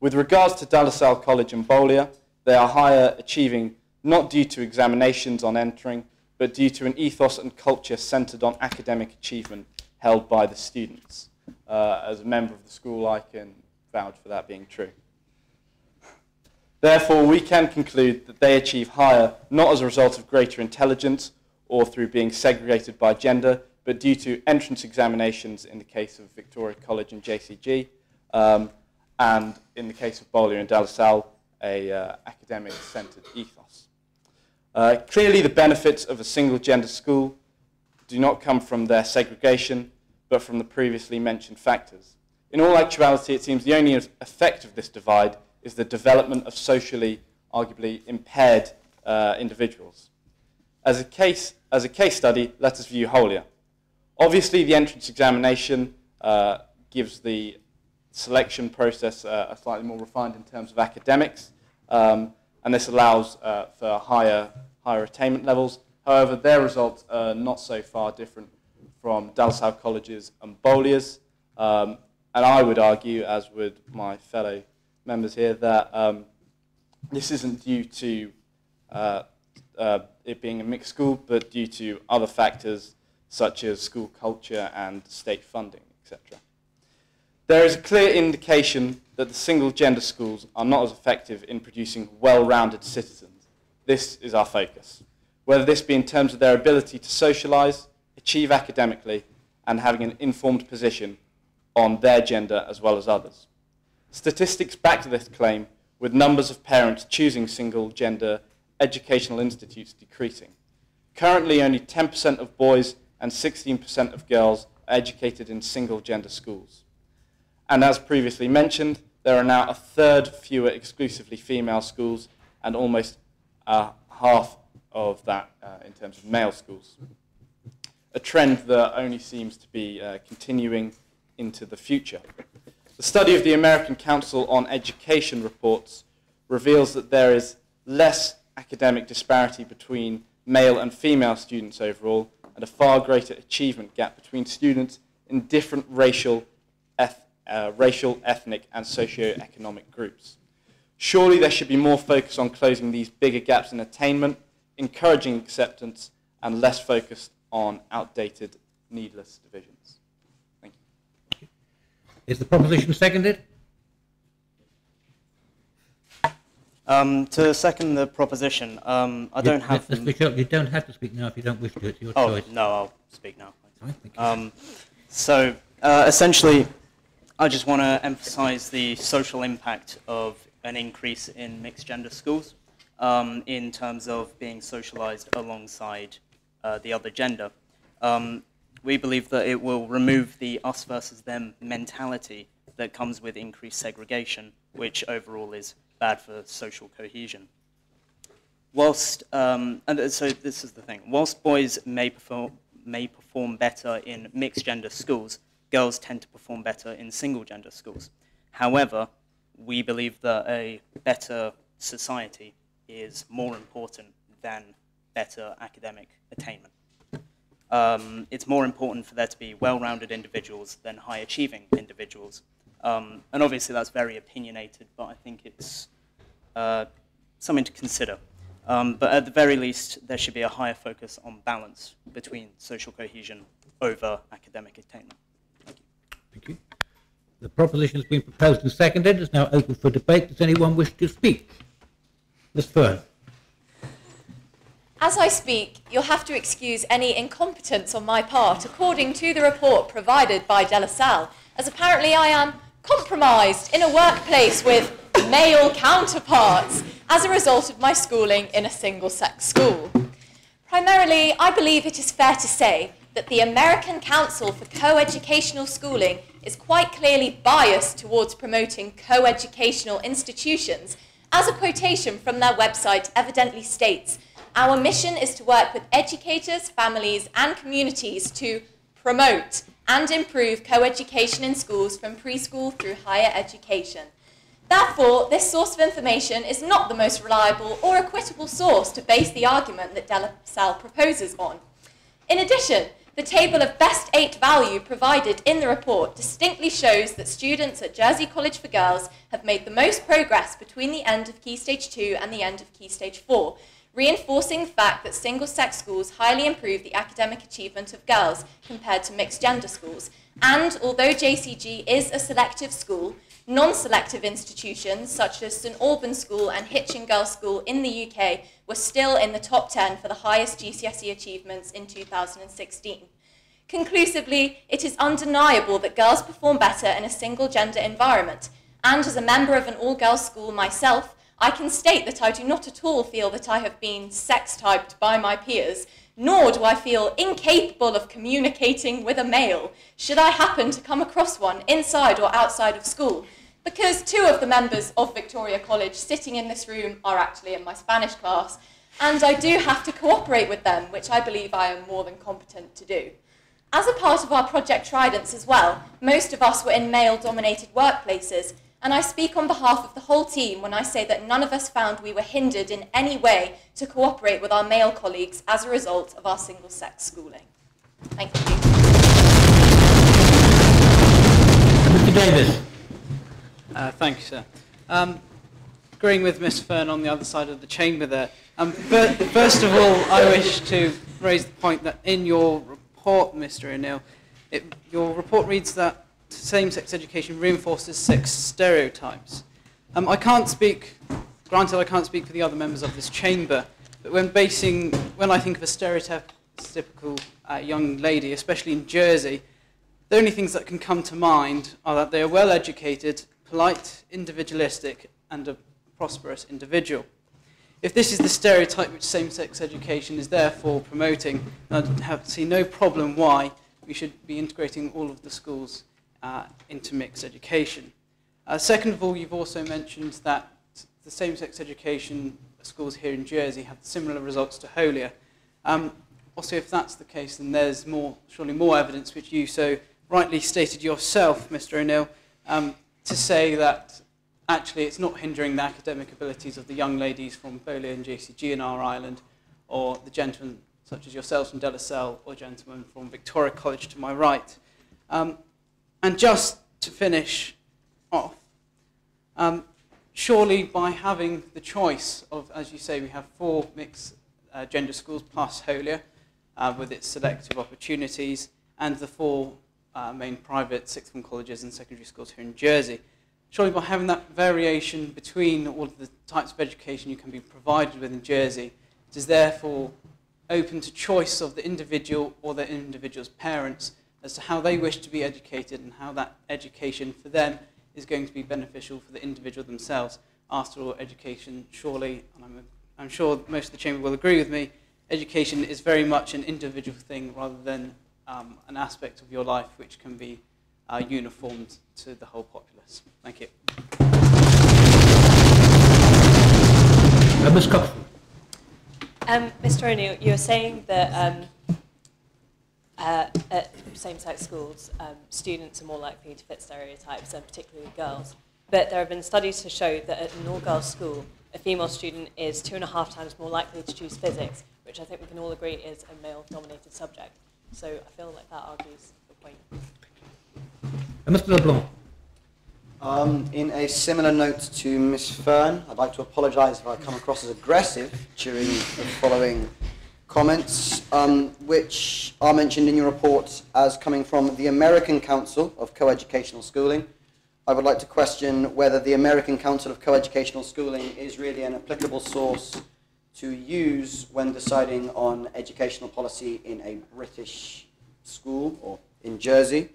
With regards to De La Salle College and Beaulieu, they are higher achieving not due to examinations on entering, but due to an ethos and culture centred on academic achievement held by the students. As a member of the school, I can vouch for that being true. Therefore, we can conclude that they achieve higher not as a result of greater intelligence or through being segregated by gender, but due to entrance examinations in the case of Victoria College and JCG, and in the case of Beaulieu and De La Salle, a academic-centred ethos. Clearly, the benefits of a single-gender school do not come from their segregation, but from the previously mentioned factors. In all actuality, it seems the only effect of this divide is the development of socially, arguably impaired individuals. As a case study, let us view Holia. Obviously, the entrance examination gives the selection process a slightly more refined in terms of academics, and this allows for higher attainment levels. However, their results are not so far different from De La Salle College's and Beaulieu's, and I would argue, as would my fellow members here, that this isn't due to it being a mixed school, but due to other factors such as school culture and state funding, etc. There is a clear indication that the single-gender schools are not as effective in producing well-rounded citizens. This is our focus, whether this be in terms of their ability to socialise, achieve academically, and having an informed position on their gender as well as others. Statistics back to this claim, with numbers of parents choosing single-gender educational institutes decreasing. Currently, only 10% of boys and 16% of girls are educated in single-gender schools. And as previously mentioned, there are now a third fewer exclusively female schools and almost half of that in terms of male schools. A trend that only seems to be continuing into the future. The study of the American Council on Education reports reveals that there is less academic disparity between male and female students overall, and a far greater achievement gap between students in different racial, ethnic, and socio-economic groups. Surely there should be more focus on closing these bigger gaps in attainment, encouraging acceptance, and less focused on outdated, needless divisions. Thank you. Is the proposition seconded? To second the proposition, I don't have... Mr. Bishop, you don't have to speak now if you don't wish to. It's your choice. Oh, no, I'll speak now. Right, thank you. Essentially, I just want to emphasise the social impact of an increase in mixed-gender schools in terms of being socialised alongside the other gender. We believe that it will remove the us versus them mentality that comes with increased segregation, which overall is bad for social cohesion. Whilst, and so this is the thing, whilst boys may perform better in mixed-gender schools, girls tend to perform better in single-gender schools. However, we believe that a better society is more important than better academic attainment. It's more important for there to be well-rounded individuals than high-achieving individuals. And obviously that's very opinionated, but I think it's something to consider. But at the very least, there should be a higher focus on balance between social cohesion over academic attainment. Thank you. Thank you. The proposition has been proposed and seconded. It's now open for debate. Does anyone wish to speak? Ms. Fern. As I speak, you'll have to excuse any incompetence on my part, according to the report provided by De La Salle, as apparently I am compromised in a workplace with male counterparts as a result of my schooling in a single-sex school. Primarily, I believe it is fair to say that the American Council for Co-Educational Schooling is quite clearly biased towards promoting co-educational institutions, as a quotation from their website evidently states, "Our mission is to work with educators, families, and communities to promote and improve co-education in schools from preschool through higher education." Therefore, this source of information is not the most reliable or equitable source to base the argument that De La Salle proposes on. In addition, the table of best 8 value provided in the report distinctly shows that students at Jersey College for Girls have made the most progress between the end of Key Stage 2 and the end of Key Stage 4, reinforcing the fact that single-sex schools highly improve the academic achievement of girls compared to mixed-gender schools. And although JCG is a selective school, non-selective institutions such as St Albans School and Hitchin Girls' School in the UK were still in the top 10 for the highest GCSE achievements in 2016. Conclusively, it is undeniable that girls perform better in a single-gender environment, and as a member of an all-girls school myself, I can state that I do not at all feel that I have been sex-typed by my peers, nor do I feel incapable of communicating with a male, should I happen to come across one inside or outside of school, because 2 of the members of Victoria College sitting in this room are actually in my Spanish class, and I do have to cooperate with them, which I believe I am more than competent to do. As a part of our Project Tridents as well, most of us were in male-dominated workplaces, and I speak on behalf of the whole team when I say that none of us found we were hindered in any way to cooperate with our male colleagues as a result of our single-sex schooling. Thank you. Mr. Davis. Thank you, sir. Agreeing with Miss Fern on the other side of the chamber there. But first of all, I wish to raise the point that in your report, Mr. O'Neill, your report reads that same-sex education reinforces sex stereotypes. I can't speak, granted I can't speak for the other members of this chamber, but when I think of a stereotypical young lady, especially in Jersey, the only things that can come to mind are that they are well-educated, polite, individualistic, and a prosperous individual. If this is the stereotype which same-sex education is therefore promoting, then I see no problem why we should be integrating all of the schools into mixed education. Second of all, you've also mentioned that the same-sex education schools here in Jersey have similar results to Holyer. Also, if that's the case, then there's surely more evidence, which you so rightly stated yourself, Mr. O'Neill, to say that actually it's not hindering the academic abilities of the young ladies from Bowley and JCG in our island, or the gentlemen such as yourselves from De La Salle, or gentlemen from Victoria College to my right. And just to finish off, surely by having the choice of, as you say, we have 4 mixed gender schools plus Holyer with its selective opportunities, and the 4 main private sixth form colleges and secondary schools here in Jersey. Surely by having that variation between all of the types of education you can be provided with in Jersey, it is therefore open to choice of the individual or the individual's parents as to how they wish to be educated and how that education for them is going to be beneficial for the individual themselves. After all, education surely, and I'm sure most of the chamber will agree with me, education is very much an individual thing rather than an aspect of your life which can be uniformed to the whole populace. Thank you. Ms. Cox. Mr. O'Neill, you were saying that at same-sex schools, students are more likely to fit stereotypes, and particularly girls. But there have been studies to show that at an all-girls school, a female student is 2.5 times more likely to choose physics, which I think we can all agree is a male-dominated subject. So I feel like that argues the point. Mr. LeBlanc. In a similar note to Ms. Fern, I'd like to apologise if I come across as aggressive during the following comments, which are mentioned in your report as coming from the American Council of Co-Educational Schooling. I would like to question whether the American Council of Co-Educational Schooling is really an applicable source to use when deciding on educational policy in a British school or in Jersey.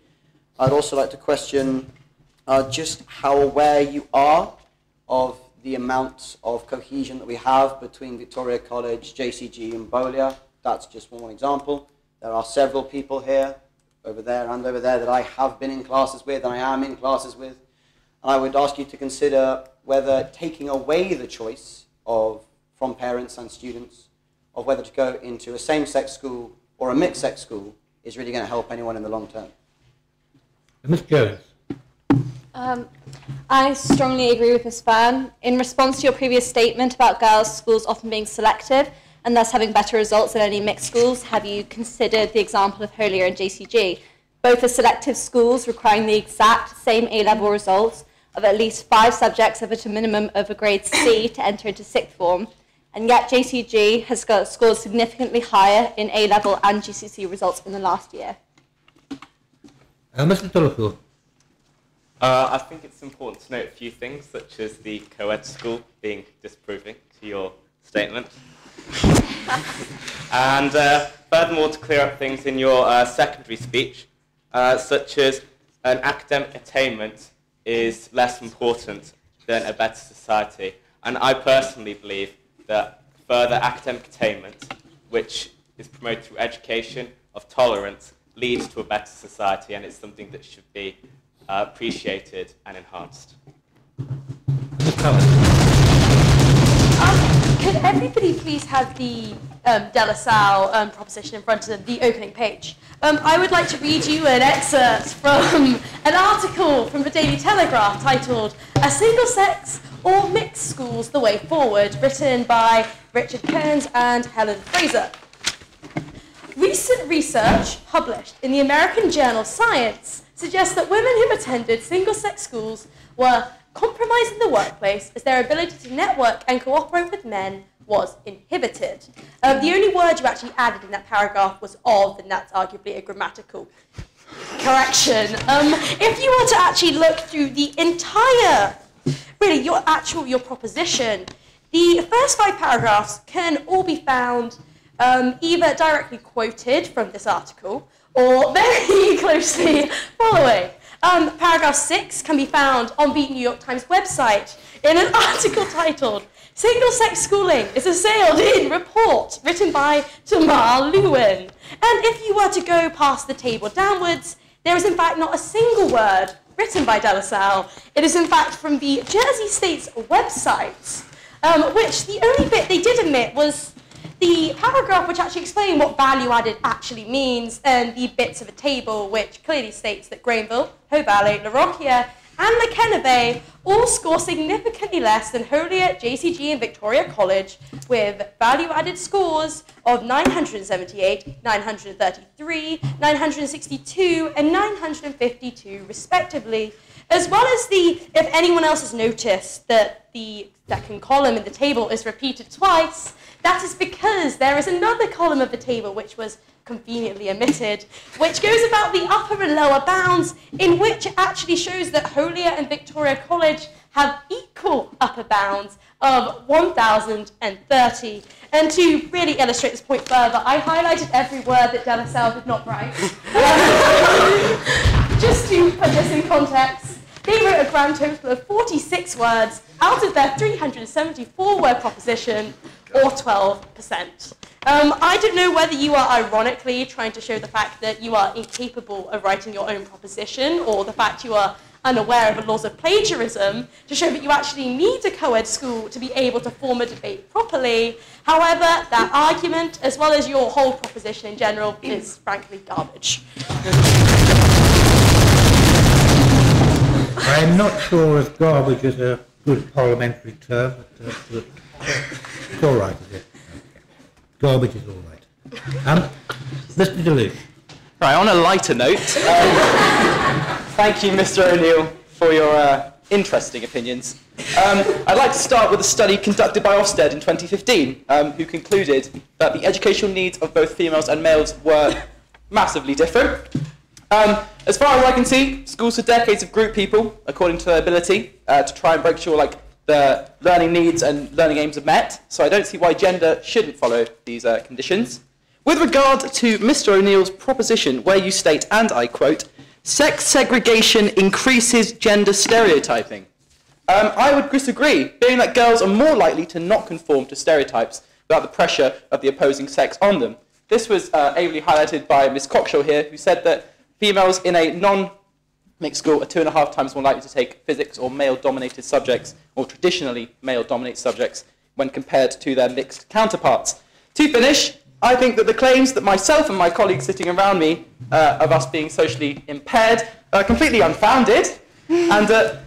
I'd also like to question just how aware you are of the amount of cohesion that we have between Victoria College, JCG and Bowlia. That's just one example. There are several people here, over there and over there, that I have been in classes with and I am in classes with. And I would ask you to consider whether taking away the choice from parents and students of whether to go into a same-sex school or a mixed-sex school is really going to help anyone in the long term. Ms. Jones. I strongly agree with Ms. Fern. In response to your previous statement about girls' schools often being selective and thus having better results than any mixed schools, have you considered the example of Holier and JCG? Both are selective schools requiring the exact same A-level results of at least 5 subjects of a minimum of a grade C to enter into sixth form, and yet JCG has scored significantly higher in A-level and GCSE results in the last year. Mr. Tullochuk. I think it's important to note a few things, such as the co-ed school being disproving to your statement. And furthermore, to clear up things in your secondary speech, such as an academic attainment is less important than a better society. And I personally believe that further academic attainment, which is promoted through education of tolerance, leads to a better society, and it's something that should be appreciated and enhanced. Could everybody please have the De La Salle proposition in front of them, the opening page? I would like to read you an excerpt from an article from the Daily Telegraph titled "A Single-Sex or Mixed Schools, the Way Forward," written by Richard Kearns and Helen Fraser. Recent research published in the American Journal of Science suggests that women who attended single-sex schools were compromised in the workplace as their ability to network and cooperate with men was inhibited. The only word you actually added in that paragraph was "of," and that's arguably a grammatical correction. If you were to actually look through the entire, really, your proposition, the first 5 paragraphs can all be found either directly quoted from this article or very closely following. Paragraph 6 can be found on the New York Times website in an article titled "Single-Sex Schooling is Assailed in Report," written by Tamar Lewin. And if you were to go past the table downwards, there is in fact not a single word written by De La Salle. It is in fact from the Jersey State's website, which the only bit they did omit was the paragraph which actually explained what value added actually means, and the bits of a table which clearly states that Grainville, Hope Valley, La Rocquia, and McKenna Bay all score significantly less than Holier, JCG, and Victoria College, with value-added scores of 978, 933, 962, and 952, respectively, as well as if anyone else has noticed that the second column in the table is repeated twice, that is because there is another column of the table which was conveniently omitted, which goes about the upper and lower bounds, in which it actually shows that Holier and Victoria College have equal upper bounds of 1,030. And to really illustrate this point further, I highlighted every word that De La Salle did not write. Just to put this in context, they wrote a grand total of 46 words out of their 374-word proposition, or 12%. I don't know whether you are ironically trying to show the fact that you are incapable of writing your own proposition, or the fact you are unaware of the laws of plagiarism to show that you actually need a co-ed school to be able to form a debate properly. However, that argument, as well as your whole proposition in general, is frankly garbage. I'm not sure if garbage is a good parliamentary term, but it's all right, is it? Garbage is all right. Mr. DeLuce. Right, on a lighter note, thank you, Mr. O'Neill, for your interesting opinions. I'd like to start with a study conducted by Ofsted in 2015, who concluded that the educational needs of both females and males were massively different. As far as I can see, schools for decades have grouped people according to their ability to try and make sure, like, the learning needs and learning aims are met, so I don't see why gender shouldn't follow these conditions. With regard to Mr. O'Neill's proposition, where you state, and I quote, sex segregation increases gender stereotyping. I would disagree, being that girls are more likely to not conform to stereotypes without the pressure of the opposing sex on them. This was ably highlighted by Ms. Cockshaw here, who said that females in a non-mixed school are 2.5 times more likely to take physics or male-dominated subjects, or traditionally male-dominated subjects, when compared to their mixed counterparts. To finish, I think that the claims that myself and my colleagues sitting around me of us being socially impaired are completely unfounded, and that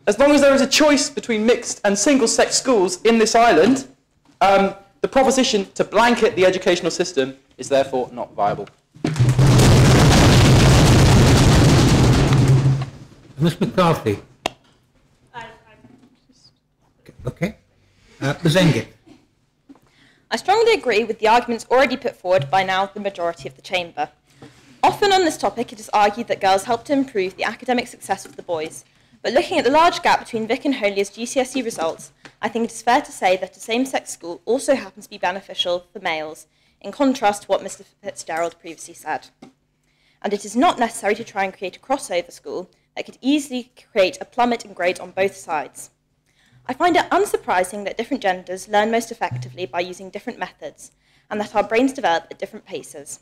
as long as there is a choice between mixed and single-sex schools in this island, the proposition to blanket the educational system is therefore not viable. Ms. McCarthy. Okay. Ms. Engett. I strongly agree with the arguments already put forward by now the majority of the Chamber. Often on this topic it is argued that girls help to improve the academic success of the boys, but looking at the large gap between Vic and Holier's GCSE results, I think it is fair to say that a same-sex school also happens to be beneficial for males, in contrast to what Mr. Fitzgerald previously said. And it is not necessary to try and create a crossover school that could easily create a plummet in grades on both sides. I find it unsurprising that different genders learn most effectively by using different methods, and that our brains develop at different paces.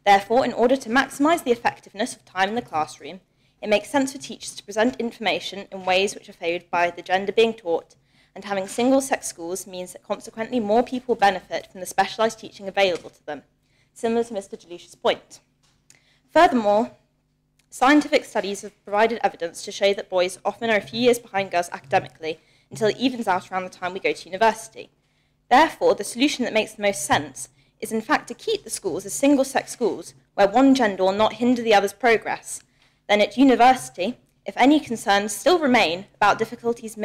Therefore, in order to maximise the effectiveness of time in the classroom, it makes sense for teachers to present information in ways which are favoured by the gender being taught, and having single-sex schools means that consequently more people benefit from the specialised teaching available to them, similar to Mr. Delush's point. Furthermore, scientific studies have provided evidence to show that boys often are a few years behind girls academically until it evens out around the time we go to university. Therefore, the solution that makes the most sense is in fact to keep the schools as single-sex schools where one gender will not hinder the other's progress. Then at university, if any concerns still remain about difficulties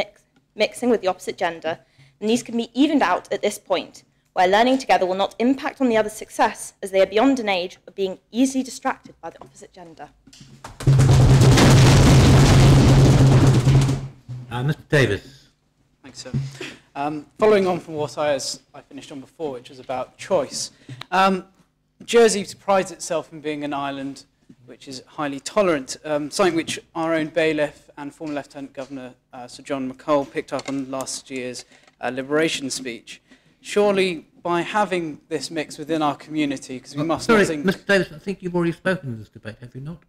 mixing with the opposite gender, then these can be evened out at this point, where learning together will not impact on the other's success as they are beyond an age of being easily distracted by the opposite gender. Mr. Davis. Thanks, sir. Following on from what I finished on before, which was about choice, Jersey prides itself in being an island which is highly tolerant, something which our own bailiff and former Lieutenant Governor Sir John McColl picked up on last year's Liberation speech. Surely, by having this mix within our community, because we must not think... Mr. Davis, I think you've already spoken in this debate, have you not?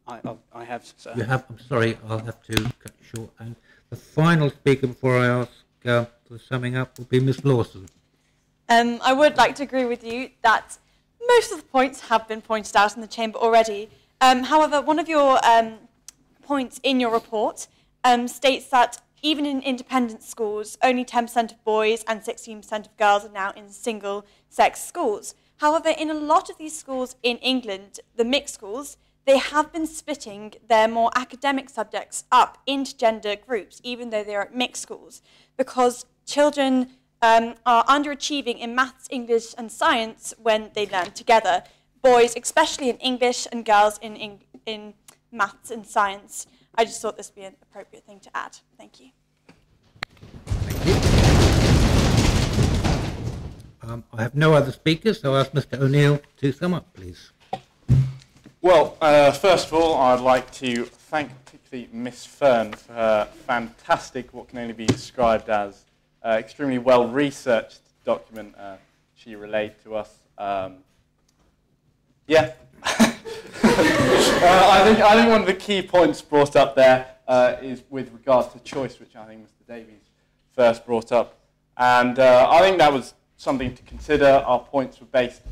I have, sir. You have? I'm sorry, I'll have to cut you short. And the final speaker before I ask for the summing up will be Ms. Lawson. I would like to agree with you that most of the points have been pointed out in the Chamber already. However, one of your points in your report states that even in independent schools, only 10% of boys and 16% of girls are now in single-sex schools. However, in a lot of these schools in England, the mixed schools, they have been splitting their more academic subjects up into gender groups, even though they are at mixed schools, because children are underachieving in maths, English and science when they learn together. Boys, especially in English, and girls in maths and science. I just thought this would be an appropriate thing to add. Thank you. I have no other speakers, so I'll ask Mr. O'Neill to sum up, please. Well, first of all, I'd like to thank particularly Miss Fern for her fantastic, what can only be described as extremely well-researched document she relayed to us. Yeah. I think one of the key points brought up there is with regards to choice, which I think Mr. Davies first brought up. And I think that was something to consider. Our points were based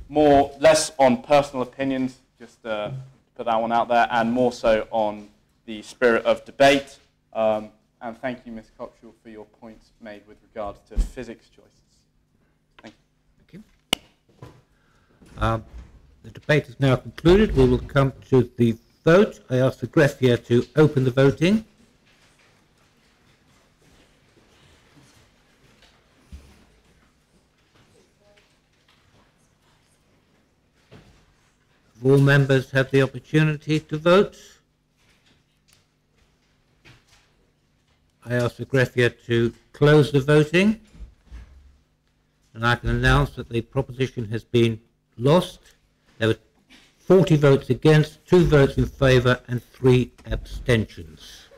less on personal opinions, just to put that one out there, and more so on the spirit of debate. And thank you, Ms. Cockshaw, for your points made with regards to physics choices. Thank you. Thank you. The debate is now concluded. We will come to the vote. I ask the greffier to open the voting. All members have the opportunity to vote. I I ask the greffier to close the voting. And I can announce that the proposition has been lost. There were 40 votes against, 2 votes in favour and 3 abstentions.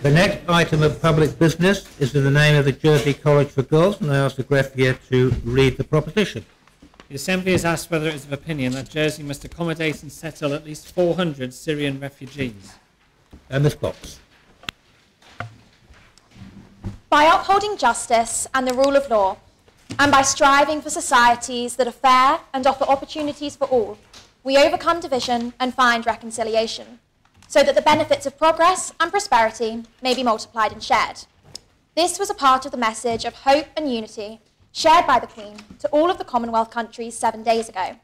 The next item of public business is in the name of the Jersey College for Girls, and I ask the greffier to read the proposition. The Assembly has asked whether it is of opinion that Jersey must accommodate and settle at least 400 Syrian refugees. Ms. Box. By upholding justice and the rule of law, and by striving for societies that are fair and offer opportunities for all, we overcome division and find reconciliation, so that the benefits of progress and prosperity may be multiplied and shared. This was a part of the message of hope and unity shared by the Queen to all of the Commonwealth countries 7 days ago.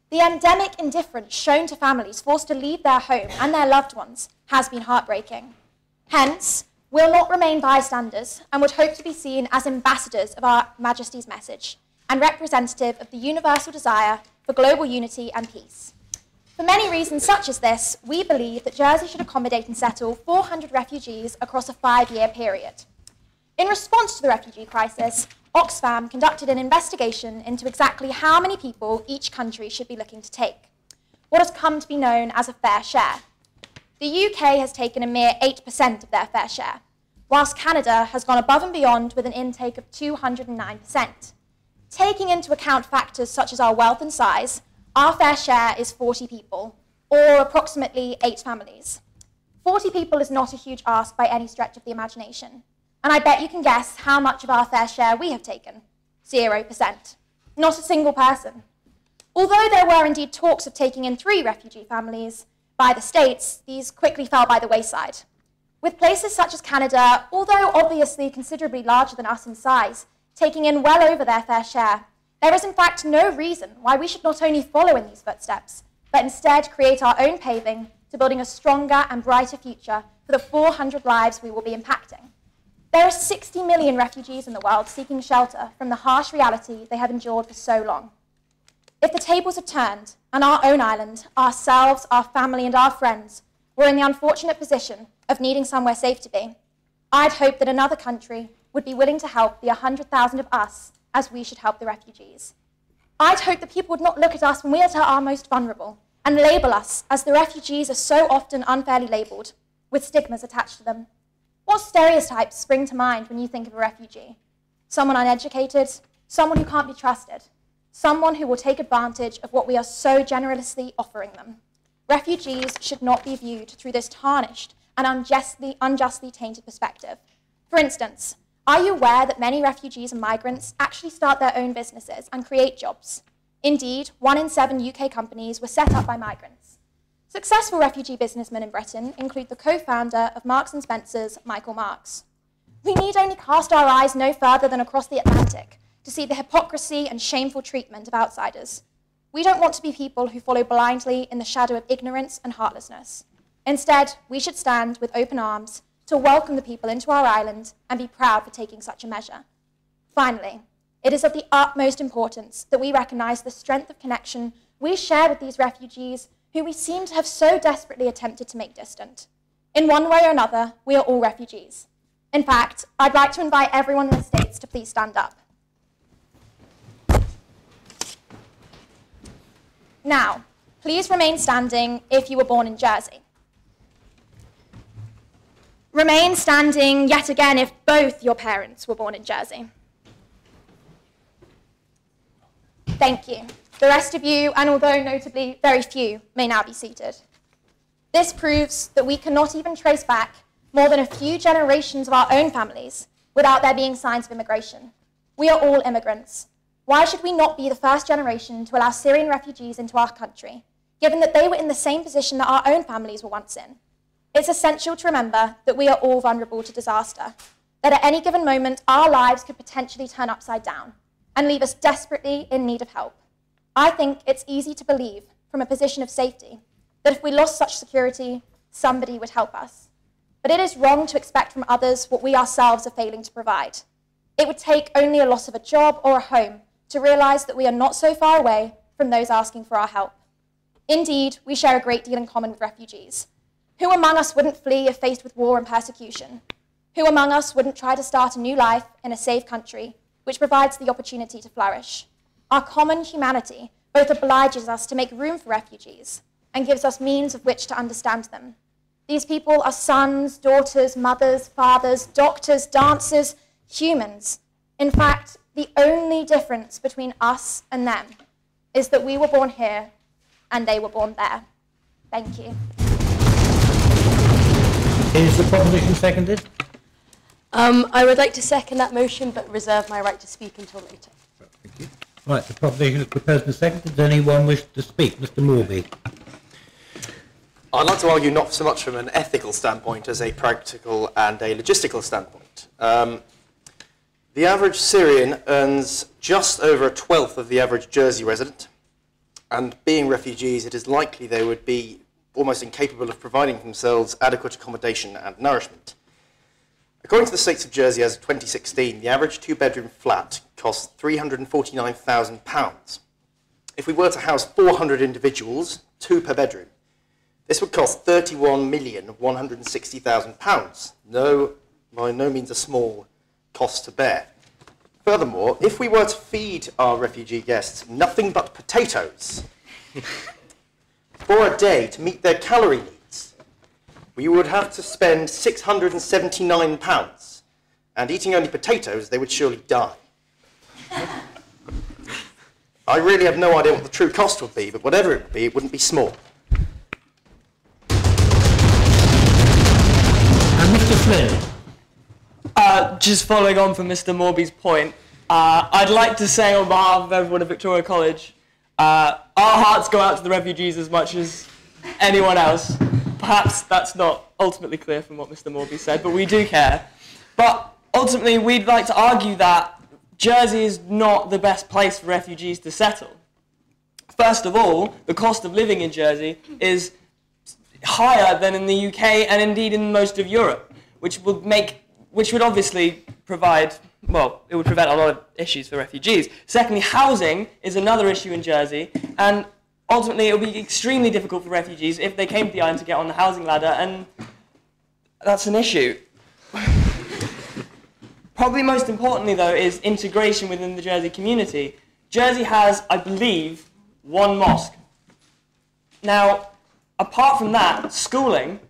The endemic indifference shown to families forced to leave their home and their loved ones has been heartbreaking. Hence, we'll not remain bystanders and would hope to be seen as ambassadors of our Majesty's message and representative of the universal desire for global unity and peace. For many reasons such as this, we believe that Jersey should accommodate and settle 400 refugees across a 5-year period. In response to the refugee crisis, Oxfam conducted an investigation into exactly how many people each country should be looking to take, what has come to be known as a fair share. The UK has taken a mere 8% of their fair share, whilst Canada has gone above and beyond with an intake of 209%. Taking into account factors such as our wealth and size, our fair share is 40 people, or approximately 8 families. 40 people is not a huge ask by any stretch of the imagination, and I bet you can guess how much of our fair share we have taken. 0%. Not a single person. Although there were indeed talks of taking in 3 refugee families by the states, these quickly fell by the wayside. With places such as Canada, although obviously considerably larger than us in size, taking in well over their fair share, there is in fact no reason why we should not only follow in these footsteps, but instead create our own paving to building a stronger and brighter future for the 400 lives we will be impacting. There are 60 million refugees in the world seeking shelter from the harsh reality they have endured for so long. If the tables have turned and our own island, ourselves, our family and our friends were in the unfortunate position of needing somewhere safe to be, I'd hope that another country would be willing to help the 100,000 of us as we should help the refugees. I'd hope that people would not look at us when we are at our most vulnerable and label us, as the refugees are so often unfairly labelled, with stigmas attached to them. What stereotypes spring to mind when you think of a refugee? Someone uneducated, someone who can't be trusted, someone who will take advantage of what we are so generously offering them. Refugees should not be viewed through this tarnished and unjustly tainted perspective. For instance, are you aware that many refugees and migrants actually start their own businesses and create jobs? Indeed, 1 in 7 UK companies were set up by migrants. Successful refugee businessmen in Britain include the co-founder of Marks & Spencer's, Michael Marks. We need only cast our eyes no further than across the Atlantic to see the hypocrisy and shameful treatment of outsiders. We don't want to be people who follow blindly in the shadow of ignorance and heartlessness. Instead, we should stand with open arms to welcome the people into our island and be proud for taking such a measure. Finally, it is of the utmost importance that we recognise the strength of connection we share with these refugees who we seem to have so desperately attempted to make distant. In one way or another, we are all refugees. In fact, I'd like to invite everyone in the States to please stand up. Now, please remain standing if you were born in Jersey. Remain standing yet again if both your parents were born in Jersey. Thank you. The rest of you, and although notably very few, may now be seated. This proves that we cannot even trace back more than a few generations of our own families without there being signs of immigration. We are all immigrants. Why should we not be the first generation to allow Syrian refugees into our country, given that they were in the same position that our own families were once in? It's essential to remember that we are all vulnerable to disaster, that at any given moment our lives could potentially turn upside down and leave us desperately in need of help. I think it's easy to believe, from a position of safety, that if we lost such security, somebody would help us. But it is wrong to expect from others what we ourselves are failing to provide. It would take only a loss of a job or a home to realise that we are not so far away from those asking for our help. Indeed, we share a great deal in common with refugees, Who among us wouldn't flee if faced with war and persecution? Who among us wouldn't try to start a new life in a safe country, which provides the opportunity to flourish? Our common humanity both obliges us to make room for refugees and gives us means of which to understand them. These people are sons, daughters, mothers, fathers, doctors, dancers, humans. In fact, the only difference between us and them is that we were born here and they were born there. Thank you. Is the proposition seconded? I would like to second that motion, but reserve my right to speak until later. Thank you. Right, the proposition is proposed and seconded. Does anyone wish to speak? Mr. Morby. I'd like to argue not so much from an ethical standpoint as a practical and a logistical standpoint. The average Syrian earns just over a 12th of the average Jersey resident, and being refugees, it is likely they would be almost incapable of providing themselves adequate accommodation and nourishment. According to the States of Jersey as of 2016, the average two-bedroom flat costs £349,000. If we were to house 400 individuals, 2 per bedroom, this would cost £31,160,000. No, by no means a small cost to bear. Furthermore, if we were to feed our refugee guests nothing but potatoes for a day to meet their calorie needs, we would have to spend £679, and eating only potatoes, they would surely die. I really have no idea what the true cost would be, but whatever it would be, it wouldn't be small. And Mr. Flynn. Just following on from Mr. Morby's point, I'd like to say on behalf of everyone at Victoria College, our hearts go out to the refugees as much as anyone else. Perhaps that's not ultimately clear from what Mr. Morby said, but we do care. But ultimately, we'd like to argue that Jersey is not the best place for refugees to settle. First of all, the cost of living in Jersey is higher than in the UK and indeed in most of Europe, which would obviously provide, well, it would prevent a lot of issues for refugees. Secondly, housing is another issue in Jersey, and ultimately it would be extremely difficult for refugees if they came to the island to get on the housing ladder, and that's an issue. Probably most importantly, though, is integration within the Jersey community. Jersey has, I believe, 1 mosque. Now, apart from that, schooling,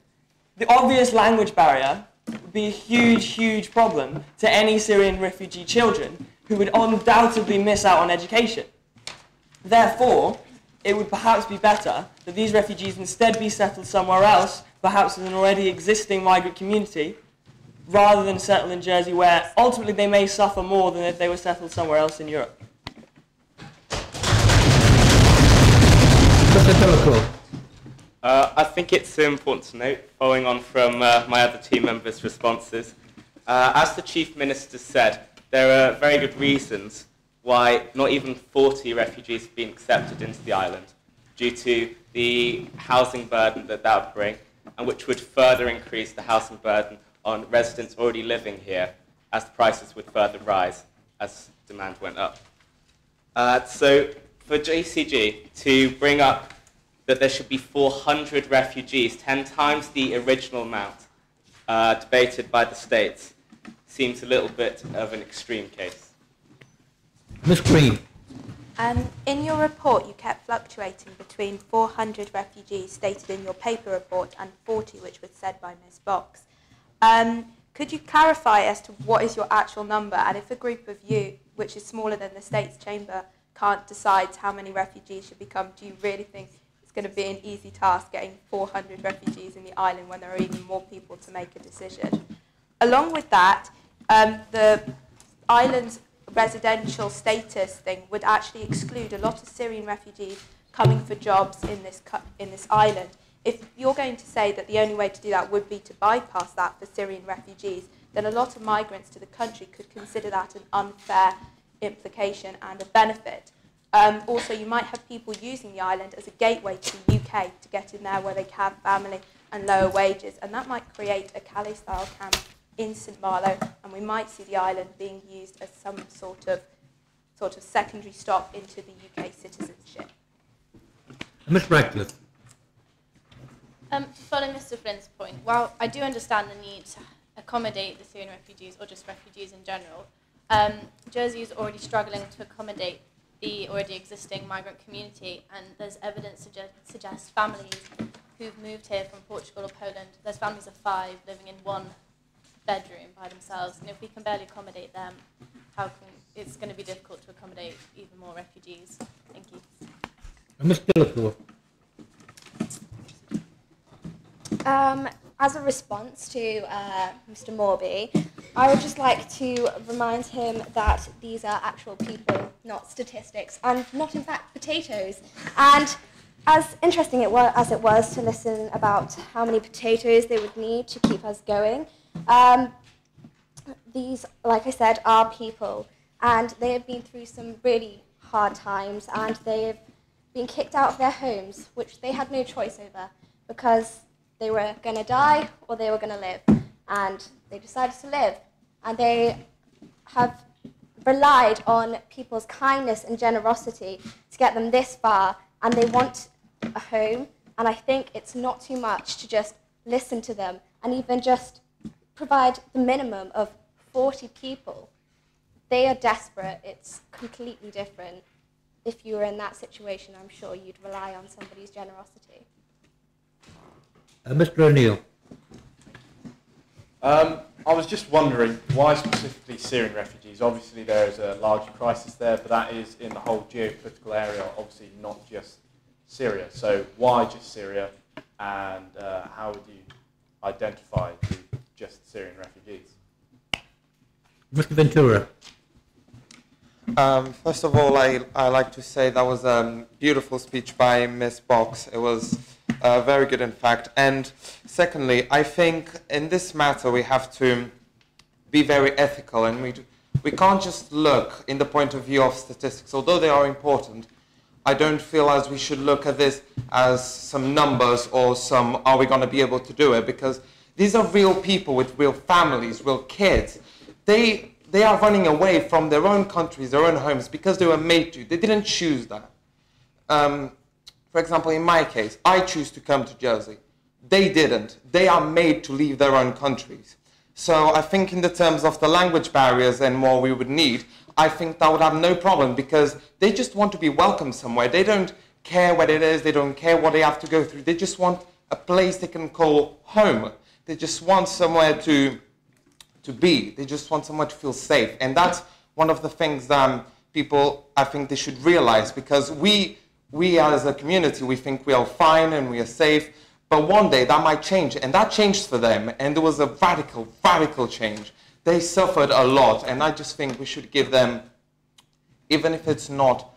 the obvious language barrier would be a huge, huge problem to any Syrian refugee children who would undoubtedly miss out on education. Therefore, it would perhaps be better that these refugees instead be settled somewhere else, perhaps in an already existing migrant community, rather than settle in Jersey, where ultimately they may suffer more than if they were settled somewhere else in Europe. I think it's important to note, following on from my other team members' responses, as the Chief Minister said, there are very good reasons why not even 40 refugees have been accepted into the island, due to the housing burden that that would bring, and which would further increase the housing burden on residents already living here, as the prices would further rise as demand went up. So for JCG to bring up that there should be 400 refugees, 10 times the original amount debated by the states, seems a little bit of an extreme case. Ms. Green. In your report, you kept fluctuating between 400 refugees stated in your paper report and 40, which was said by Ms. Box. Could you clarify as to what is your actual number, and if a group of you, which is smaller than the States Chamber, can't decide how many refugees should become, do you really think it's going to be an easy task getting 400 refugees in the island when there are even more people to make a decision? Along with that, the island's residential status thing would actually exclude a lot of Syrian refugees coming for jobs in this island. If you're going to say that the only way to do that would be to bypass that for Syrian refugees, then a lot of migrants to the country could consider that an unfair implication and a benefit. Also, you might have people using the island as a gateway to the UK to get in there where they have family and lower wages, and that might create a Calais-style camp in St Malo, and we might see the island being used as some sort of secondary stop into the UK citizenship. Ms. Radcliffe. To follow Mr. Flynn's point, while I do understand the need to accommodate the Syrian refugees, or just refugees in general, Jersey is already struggling to accommodate the already existing migrant community, and there's evidence to suggest families who've moved here from Portugal or Poland, there's families of 5 living in 1 bedroom by themselves, and if we can barely accommodate them, it's going to be difficult to accommodate even more refugees. Thank you. Ms. Delacour. As a response to Mr. Morby, I would just like to remind him that these are actual people, not statistics, and not in fact potatoes. And as interesting as it was to listen about how many potatoes they would need to keep us going, these, like I said, are people, and they have been through some really hard times, and they've been kicked out of their homes, which they had no choice over, because they were going to die or they were going to live, and they decided to live, and they have relied on people's kindness and generosity to get them this far, and they want a home, and I think it's not too much to just listen to them and even just provide the minimum of 40 people. They are desperate. It's completely different. If you were in that situation, I'm sure you'd rely on somebody's generosity. Mr. O'Neill. I was just wondering, why specifically Syrian refugees? Obviously there is a larger crisis there, but that is in the whole geopolitical area, obviously not just Syria. So why just Syria, and how would you identify the just Syrian refugees? Mr. Ventura. First of all, I like to say that was a beautiful speech by Ms. Box. It was very good, in fact. And secondly, I think in this matter we have to be very ethical, and we can't just look in the point of view of statistics. Although they are important, I don't feel as we should look at this as some numbers or some, are we going to be able to do it? Because these are real people with real families, real kids. They are running away from their own countries, their own homes, because they were made to. They didn't choose that. For example, in my case, I choose to come to Jersey. They didn't. They are made to leave their own countries. So I think in the terms of the language barriers and what we would need, I think that would have no problem, because they just want to be welcome somewhere. They don't care what it is. They don't care what they have to go through. They just want a place they can call home. They just want somewhere to be. They just want somewhere to feel safe. And that's one of the things that people, I think they should realize, because we as a community, we think we are fine and we are safe, but one day that might change, and that changed for them, and there was a radical change. They suffered a lot, and I just think we should give them, even if it's not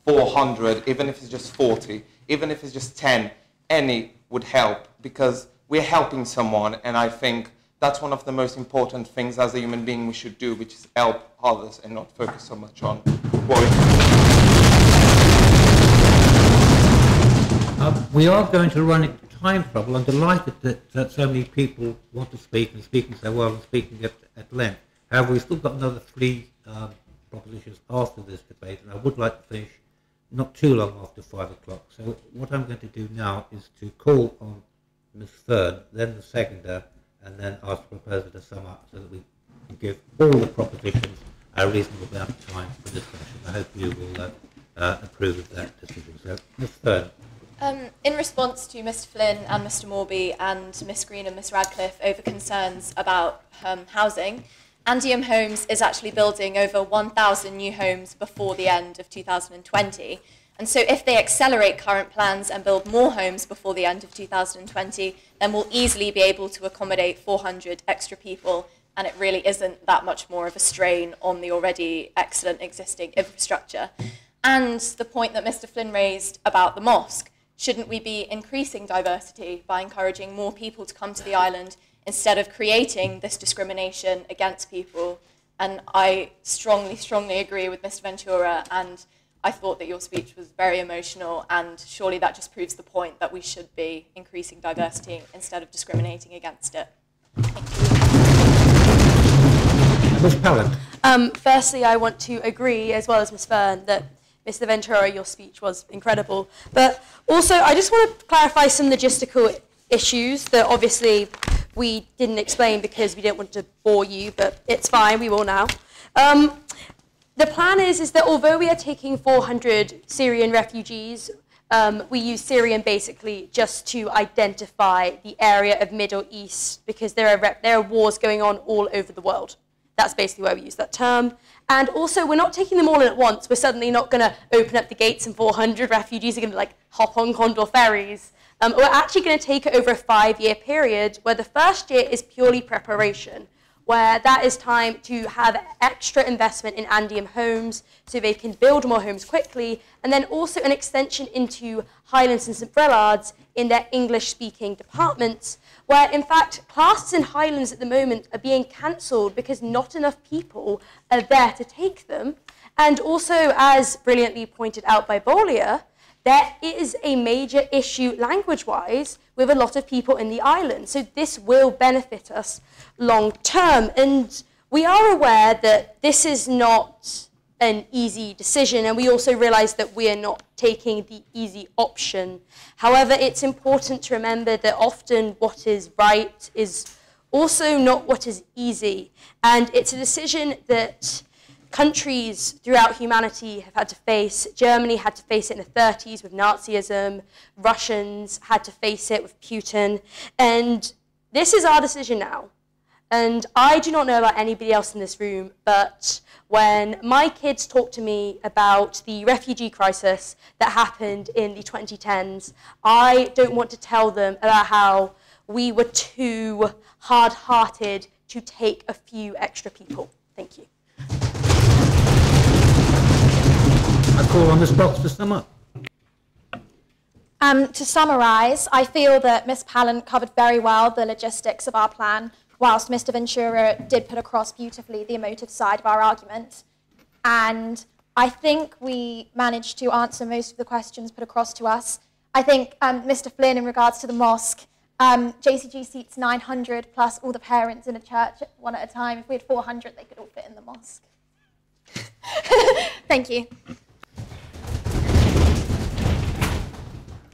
400, even if it's just 40, even if it's just 10, any would help, because we're helping someone, and I think that's one of the most important things as a human being we should do, which is help others and not focus so much on worry. We are going to run into time trouble. I'm delighted that so many people want to speak, and speaking so well and speaking at length. However, we've still got another 3 propositions after this debate, and I would like to finish not too long after 5 o'clock. So what I'm going to do now is to call on Ms. Fern, then the seconder, and then ask the proposer to sum up so that we can give all the propositions a reasonable amount of time for discussion. I hope you will approve of that decision. So, Ms. Fern. In response to Mr. Flynn and Mr. Morby and Miss Green and Miss Radcliffe over concerns about housing, Andium Homes is actually building over 1,000 new homes before the end of 2020. And so if they accelerate current plans and build more homes before the end of 2020, then we'll easily be able to accommodate 400 extra people, and it really isn't that much more of a strain on the already excellent existing infrastructure. And the point that Mr. Flynn raised about the mosque, shouldn't we be increasing diversity by encouraging more people to come to the island instead of creating this discrimination against people? And I strongly agree with Mr. Ventura, and I thought that your speech was very emotional, and surely that just proves the point that we should be increasing diversity instead of discriminating against it. Ms. Pallant. Firstly, I want to agree, as well as Ms. Fern, that Mr. Ventura, your speech was incredible. But also, I just want to clarify some logistical issues that obviously we didn't explain because we didn't want to bore you, but it's fine, we will now. The plan is that although we are taking 400 Syrian refugees, we use Syrian basically just to identify the area of Middle East because there are wars going on all over the world. That's basically why we use that term. And also, we're not taking them all in at once. We're suddenly not going to open up the gates and 400 refugees are going to like hop on Condor ferries. We're actually going to take it over a 5-year period where the first year is purely preparation, where that is time to have extra investment in Andean homes so they can build more homes quickly, and then also an extension into Highlands and St Brelade's in their English-speaking departments, where in fact classes in Highlands at the moment are being cancelled because not enough people are there to take them. And also, as brilliantly pointed out by Bolia, there is a major issue language-wise with a lot of people in the island. So this will benefit us long term. And we are aware that this is not an easy decision, and we also realize that we are not taking the easy option. However, it's important to remember that often what is right is also not what is easy. And it's a decision that countries throughout humanity have had to face. Germany had to face it in the 30s with Nazism. Russians had to face it with Putin. And this is our decision now. And I do not know about anybody else in this room, but when my kids talk to me about the refugee crisis that happened in the 2010s, I don't want to tell them about how we were too hard-hearted to take a few extra people. Thank you. I call on Ms. Box to sum up. To summarise, I feel that Ms. Pallant covered very well the logistics of our plan, whilst Mr. Ventura did put across beautifully the emotive side of our argument. And I think we managed to answer most of the questions put across to us. I think Mr. Flynn, in regards to the mosque, JCG seats 900 plus all the parents in a church one at a time. If we had 400, they could all fit in the mosque. Thank you.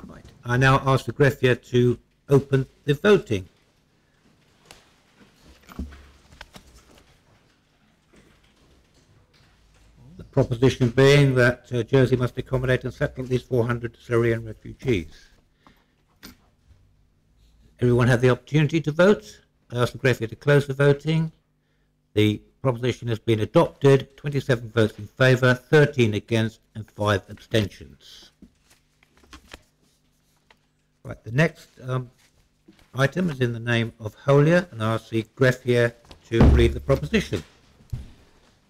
Right. I now ask the greffier to open the voting. The proposition being that Jersey must accommodate and settle at least 400 Syrian refugees. Everyone had the opportunity to vote. I ask the greffier to close the voting. The proposition has been adopted. 27 votes in favour, 13 against and 5 abstentions. Right, the next item is in the name of Holier, and I ask the greffier to read the proposition.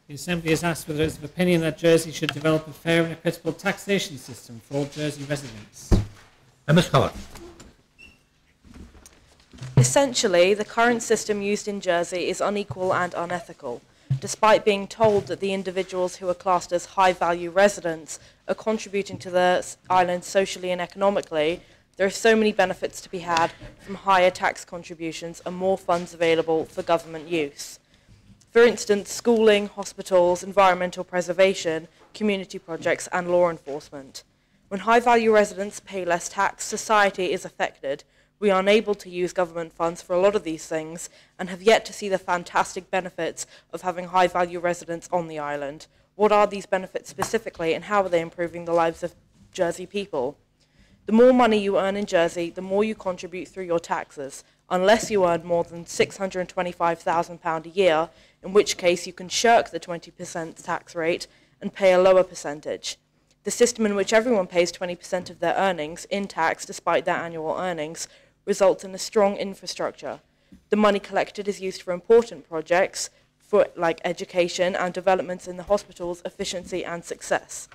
The Assembly has asked whether it is of opinion that Jersey should develop a fair and equitable taxation system for all Jersey residents. Ms. Hart. Essentially, the current system used in Jersey is unequal and unethical. Despite being told that the individuals who are classed as high-value residents are contributing to the island socially and economically, there are so many benefits to be had from higher tax contributions and more funds available for government use. For instance, schooling, hospitals, environmental preservation, community projects, and law enforcement. When high-value residents pay less tax, society is affected. We are unable to use government funds for a lot of these things and have yet to see the fantastic benefits of having high-value residents on the island. What are these benefits specifically, and how are they improving the lives of Jersey people? The more money you earn in Jersey, the more you contribute through your taxes, unless you earn more than £625,000 a year, in which case you can shirk the 20% tax rate and pay a lower percentage. The system in which everyone pays 20% of their earnings in tax despite their annual earnings results in a strong infrastructure. The money collected is used for important projects, like education and developments in the hospital's efficiency and success.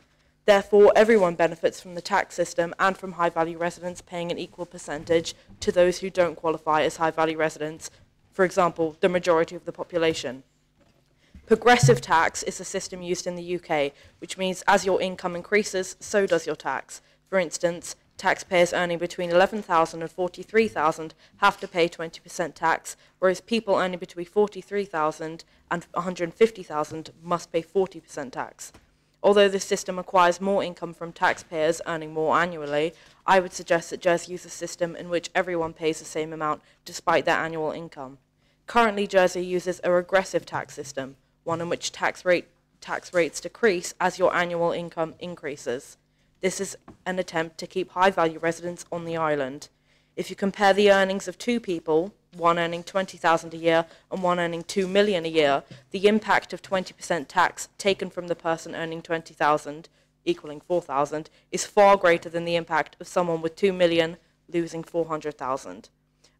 Therefore, everyone benefits from the tax system and from high-value residents paying an equal percentage to those who don't qualify as high-value residents, for example, the majority of the population. Progressive tax is a system used in the UK, which means as your income increases, so does your tax. For instance, taxpayers earning between £11,000 and £43,000 have to pay 20% tax, whereas people earning between £43,000 and £150,000 must pay 40% tax. Although this system acquires more income from taxpayers earning more annually, I would suggest that Jersey use a system in which everyone pays the same amount despite their annual income. Currently, Jersey uses a regressive tax system, one in which tax rates decrease as your annual income increases. This is an attempt to keep high-value residents on the island. If you compare the earnings of two people, one earning $20,000 a year and one earning $2 million a year, the impact of 20% tax taken from the person earning $20,000, equaling $4,000, is far greater than the impact of someone with $2 million losing $400,000.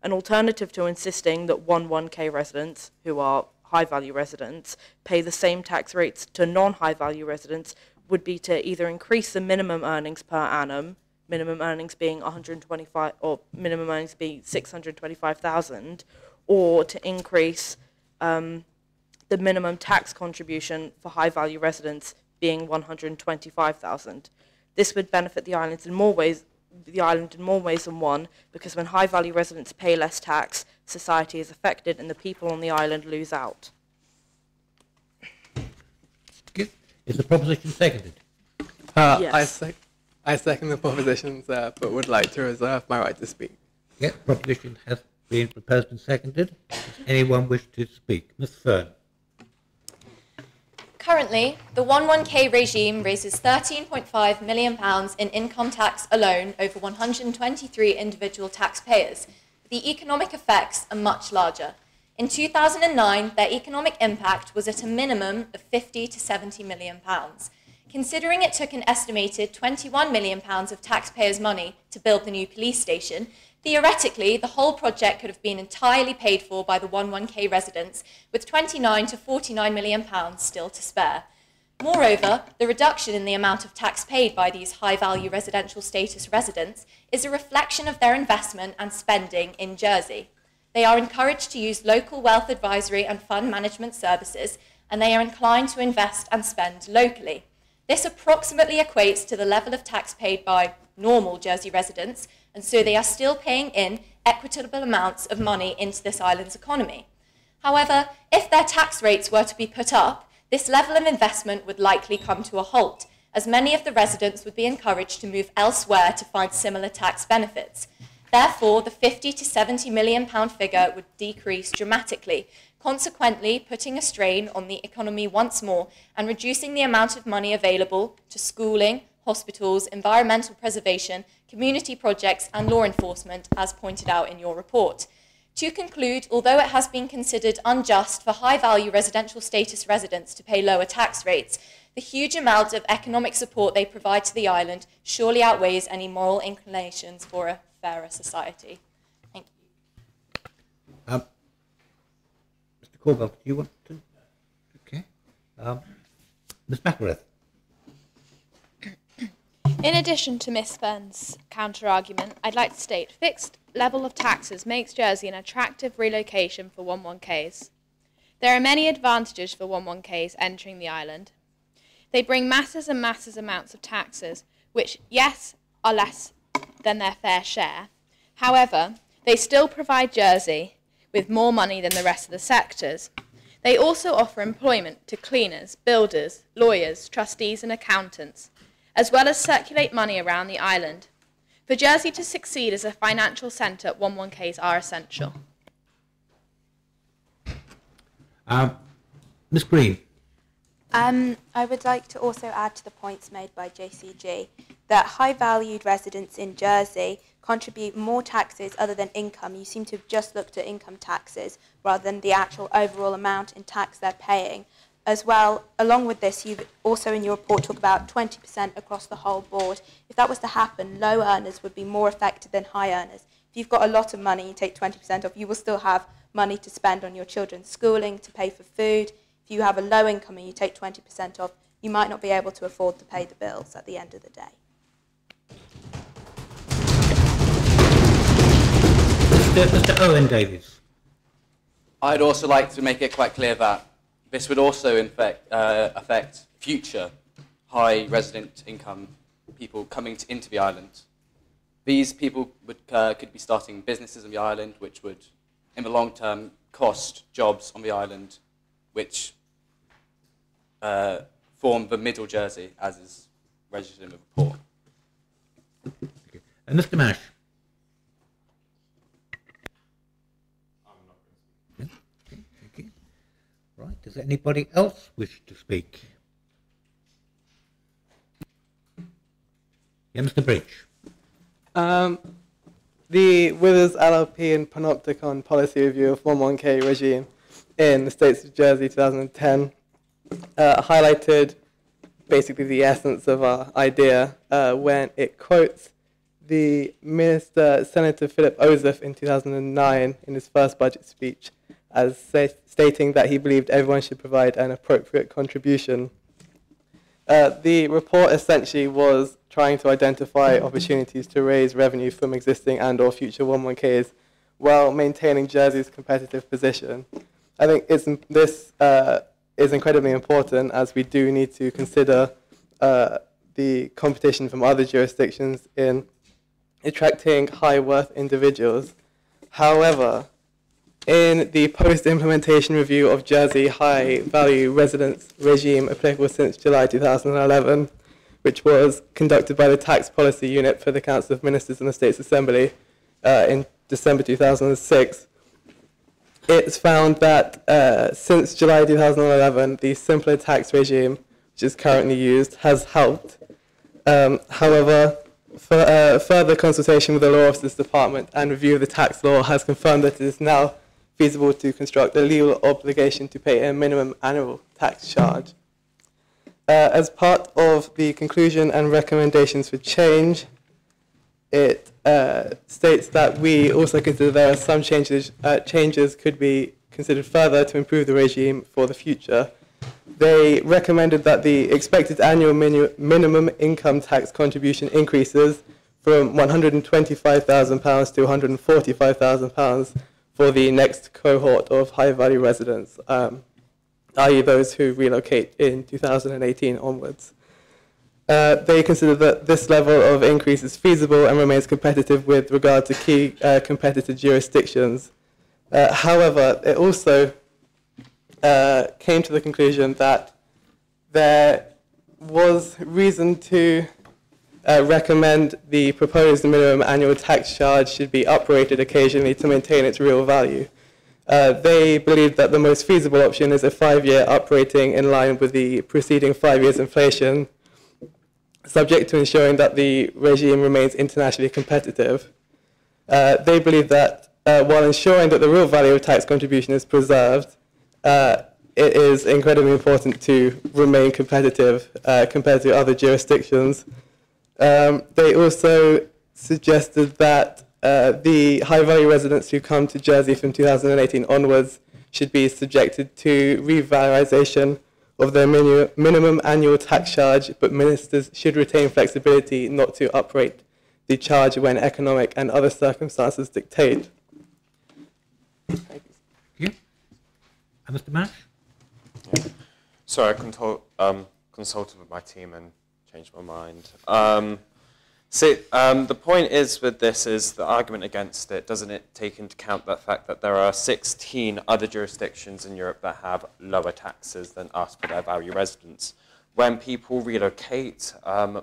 An alternative to insisting that 1K residents, who are high-value residents, pay the same tax rates to non-high-value residents would be to either increase the minimum earnings per annum, minimum earnings being 125 or minimum earnings being 625,000, or to increase the minimum tax contribution for high-value residents being 125,000. This would benefit the island in more ways than one, because when high-value residents pay less tax, society is affected and the people on the island lose out. Is the proposition seconded? Yes. I second the propositions, but would like to reserve my right to speak. Yeah, proposition has been proposed and seconded. Does anyone wish to speak? Ms. Fern. Currently, the 1K regime raises £13.5 million in income tax alone over 123 individual taxpayers. The economic effects are much larger. In 2009, their economic impact was at a minimum of £50 to £70 million. Considering it took an estimated £21 million of taxpayers' money to build the new police station, theoretically, the whole project could have been entirely paid for by the 1K residents, with £29 to £49 million still to spare. Moreover, the reduction in the amount of tax paid by these high-value residential status residents is a reflection of their investment and spending in Jersey. They are encouraged to use local wealth advisory and fund management services, and they are inclined to invest and spend locally. This approximately equates to the level of tax paid by normal Jersey residents, and so they are still paying in equitable amounts of money into this island's economy. However, if their tax rates were to be put up, this level of investment would likely come to a halt, as many of the residents would be encouraged to move elsewhere to find similar tax benefits. Therefore, the £50 to £70 million figure would decrease dramatically, consequently putting a strain on the economy once more and reducing the amount of money available to schooling, hospitals, environmental preservation, community projects and law enforcement, as pointed out in your report. To conclude, although it has been considered unjust for high-value residential status residents to pay lower tax rates, the huge amount of economic support they provide to the island surely outweighs any moral inclinations for a fairer society. Thank you. Mr. Corbell, do you want to? Okay. Ms. McElrath. In addition to Miss Fern's counter-argument, I'd like to state fixed level of taxes makes Jersey an attractive relocation for 1Ks. There are many advantages for 1Ks entering the island. They bring masses and masses amounts of taxes, which, yes, are less than their fair share. However, they still provide Jersey with more money than the rest of the sectors. They also offer employment to cleaners, builders, lawyers, trustees and accountants, as well as circulate money around the island. For Jersey to succeed as a financial centre, 1Ks are essential. Ms. Green. I would like to also add to the points made by JCG that high-valued residents in Jersey contribute more taxes other than income. You seem to have just looked at income taxes rather than the actual overall amount in tax they're paying. As well, along with this, you've also in your report talk about 20% across the whole board. If that was to happen, low earners would be more affected than high earners. If you've got a lot of money, you take 20% off, you will still have money to spend on your children's schooling, to pay for food. If you have a low income and you take 20% off, you might not be able to afford to pay the bills at the end of the day. Mr. Owen Davies. I'd also like to make it quite clear that this would also affect future high resident income people coming into the island. These people could be starting businesses on the island, which would, in the long term, cost jobs on the island, which form the middle Jersey, as is registered in the report. And Mr. Mash. Yeah, okay, thank you. Right, does anybody else wish to speak? Yeah, Mr. Bridge. The Withers LLP and Panopticon policy review of 11K regime in the states of Jersey 2010 highlighted basically the essence of our idea when it quotes the Minister, Senator Philip Ossoff in 2009 in his first budget speech as stating that he believed everyone should provide an appropriate contribution. The report essentially was trying to identify opportunities to raise revenue from existing and or future 11Ks while maintaining Jersey's competitive position. I think this is incredibly important as we do need to consider the competition from other jurisdictions in attracting high-worth individuals. However, in the post-implementation review of Jersey high-value residence regime applicable since July 2011, which was conducted by the Tax Policy Unit for the Council of Ministers in the States Assembly in December 2006, it's found that since July 2011, the simpler tax regime, which is currently used, has helped. However, further consultation with the Law Officers Department and review of the tax law has confirmed that it is now feasible to construct a legal obligation to pay a minimum annual tax charge. As part of the conclusion and recommendations for change, it states that we also consider there are some changes could be considered further to improve the regime for the future. They recommended that the expected annual minimum income tax contribution increases from £125,000 to £145,000 for the next cohort of high-value residents, i.e. those who relocate in 2018 onwards. They consider that this level of increase is feasible and remains competitive with regard to key competitor jurisdictions. However, it also came to the conclusion that there was reason to recommend the proposed minimum annual tax charge should be uprated occasionally to maintain its real value. They believe that the most feasible option is a 5-year uprating in line with the preceding 5 years' inflation, subject to ensuring that the regime remains internationally competitive. They believe that while ensuring that the real value of tax contribution is preserved, it is incredibly important to remain competitive compared to other jurisdictions. They also suggested that the high-value residents who come to Jersey from 2018 onwards should be subjected to revalorization of their minimum annual tax charge, but ministers should retain flexibility not to uprate the charge when economic and other circumstances dictate. Thank you. And Mr. Mash? Yeah. Sorry, I consulted with my team and changed my mind. The point is with this is the argument against it, doesn't it take into account the fact that there are 16 other jurisdictions in Europe that have lower taxes than us for their value residents. When people relocate,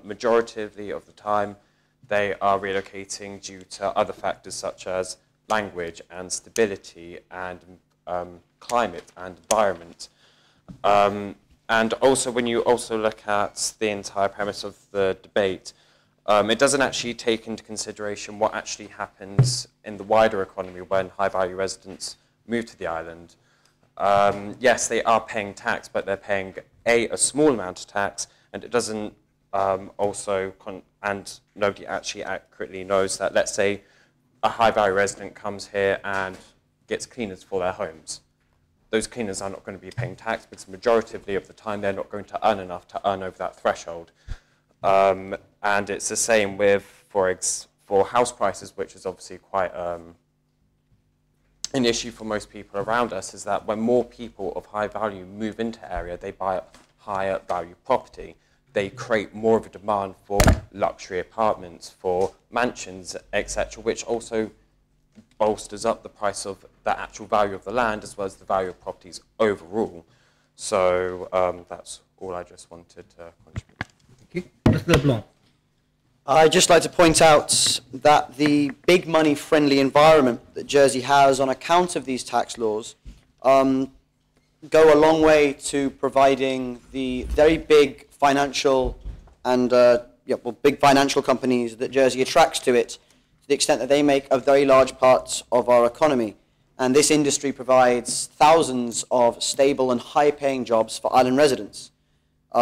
majority of the time, they are relocating due to other factors such as language and stability and climate and environment. And also when you also look at the entire premise of the debate, it doesn't actually take into consideration what actually happens in the wider economy when high-value residents move to the island. Yes, they are paying tax, but they're paying a small amount of tax, and it doesn't and nobody actually accurately knows that, let's say, a high-value resident comes here and gets cleaners for their homes. Those cleaners are not going to be paying tax because majority of the time they're not going to earn enough to earn over that threshold. And it's the same with, for house prices, which is obviously quite an issue for most people around us, is that when more people of high value move into area, they buy higher value property. They create more of a demand for luxury apartments, for mansions, etc., which also bolsters up the price of the actual value of the land as well as the value of properties overall. So that's all I just wanted to contribute. Thank you. Mr. LeBlanc. I'd just like to point out that the big money friendly environment that Jersey has on account of these tax laws go a long way to providing the very big financial and big financial companies that Jersey attracts to it, to the extent that they make a very large part of our economy. And this industry provides thousands of stable and high-paying jobs for island residents,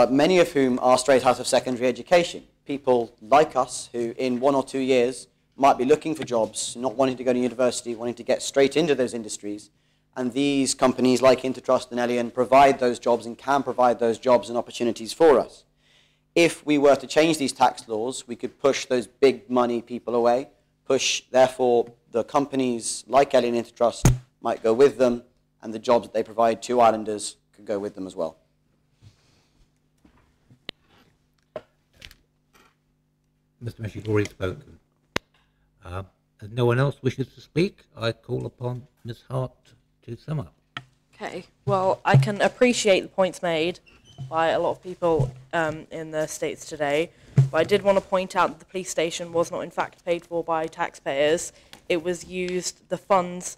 many of whom are straight out of secondary education. People like us who in 1 or 2 years might be looking for jobs, not wanting to go to university, wanting to get straight into those industries. And these companies like Intertrust and Elian provide those jobs and can provide those jobs and opportunities for us. If we were to change these tax laws, we could push those big money people away, therefore the companies like Elian and Intertrust might go with them, and the jobs that they provide to islanders could go with them as well. Mr. Mesh, you've already spoken. As no one else wishes to speak, I call upon Ms. Hart to sum up. Okay, well, I can appreciate the points made by a lot of people in the States today, but I did want to point out that the police station was not in fact paid for by taxpayers. It was used, the funds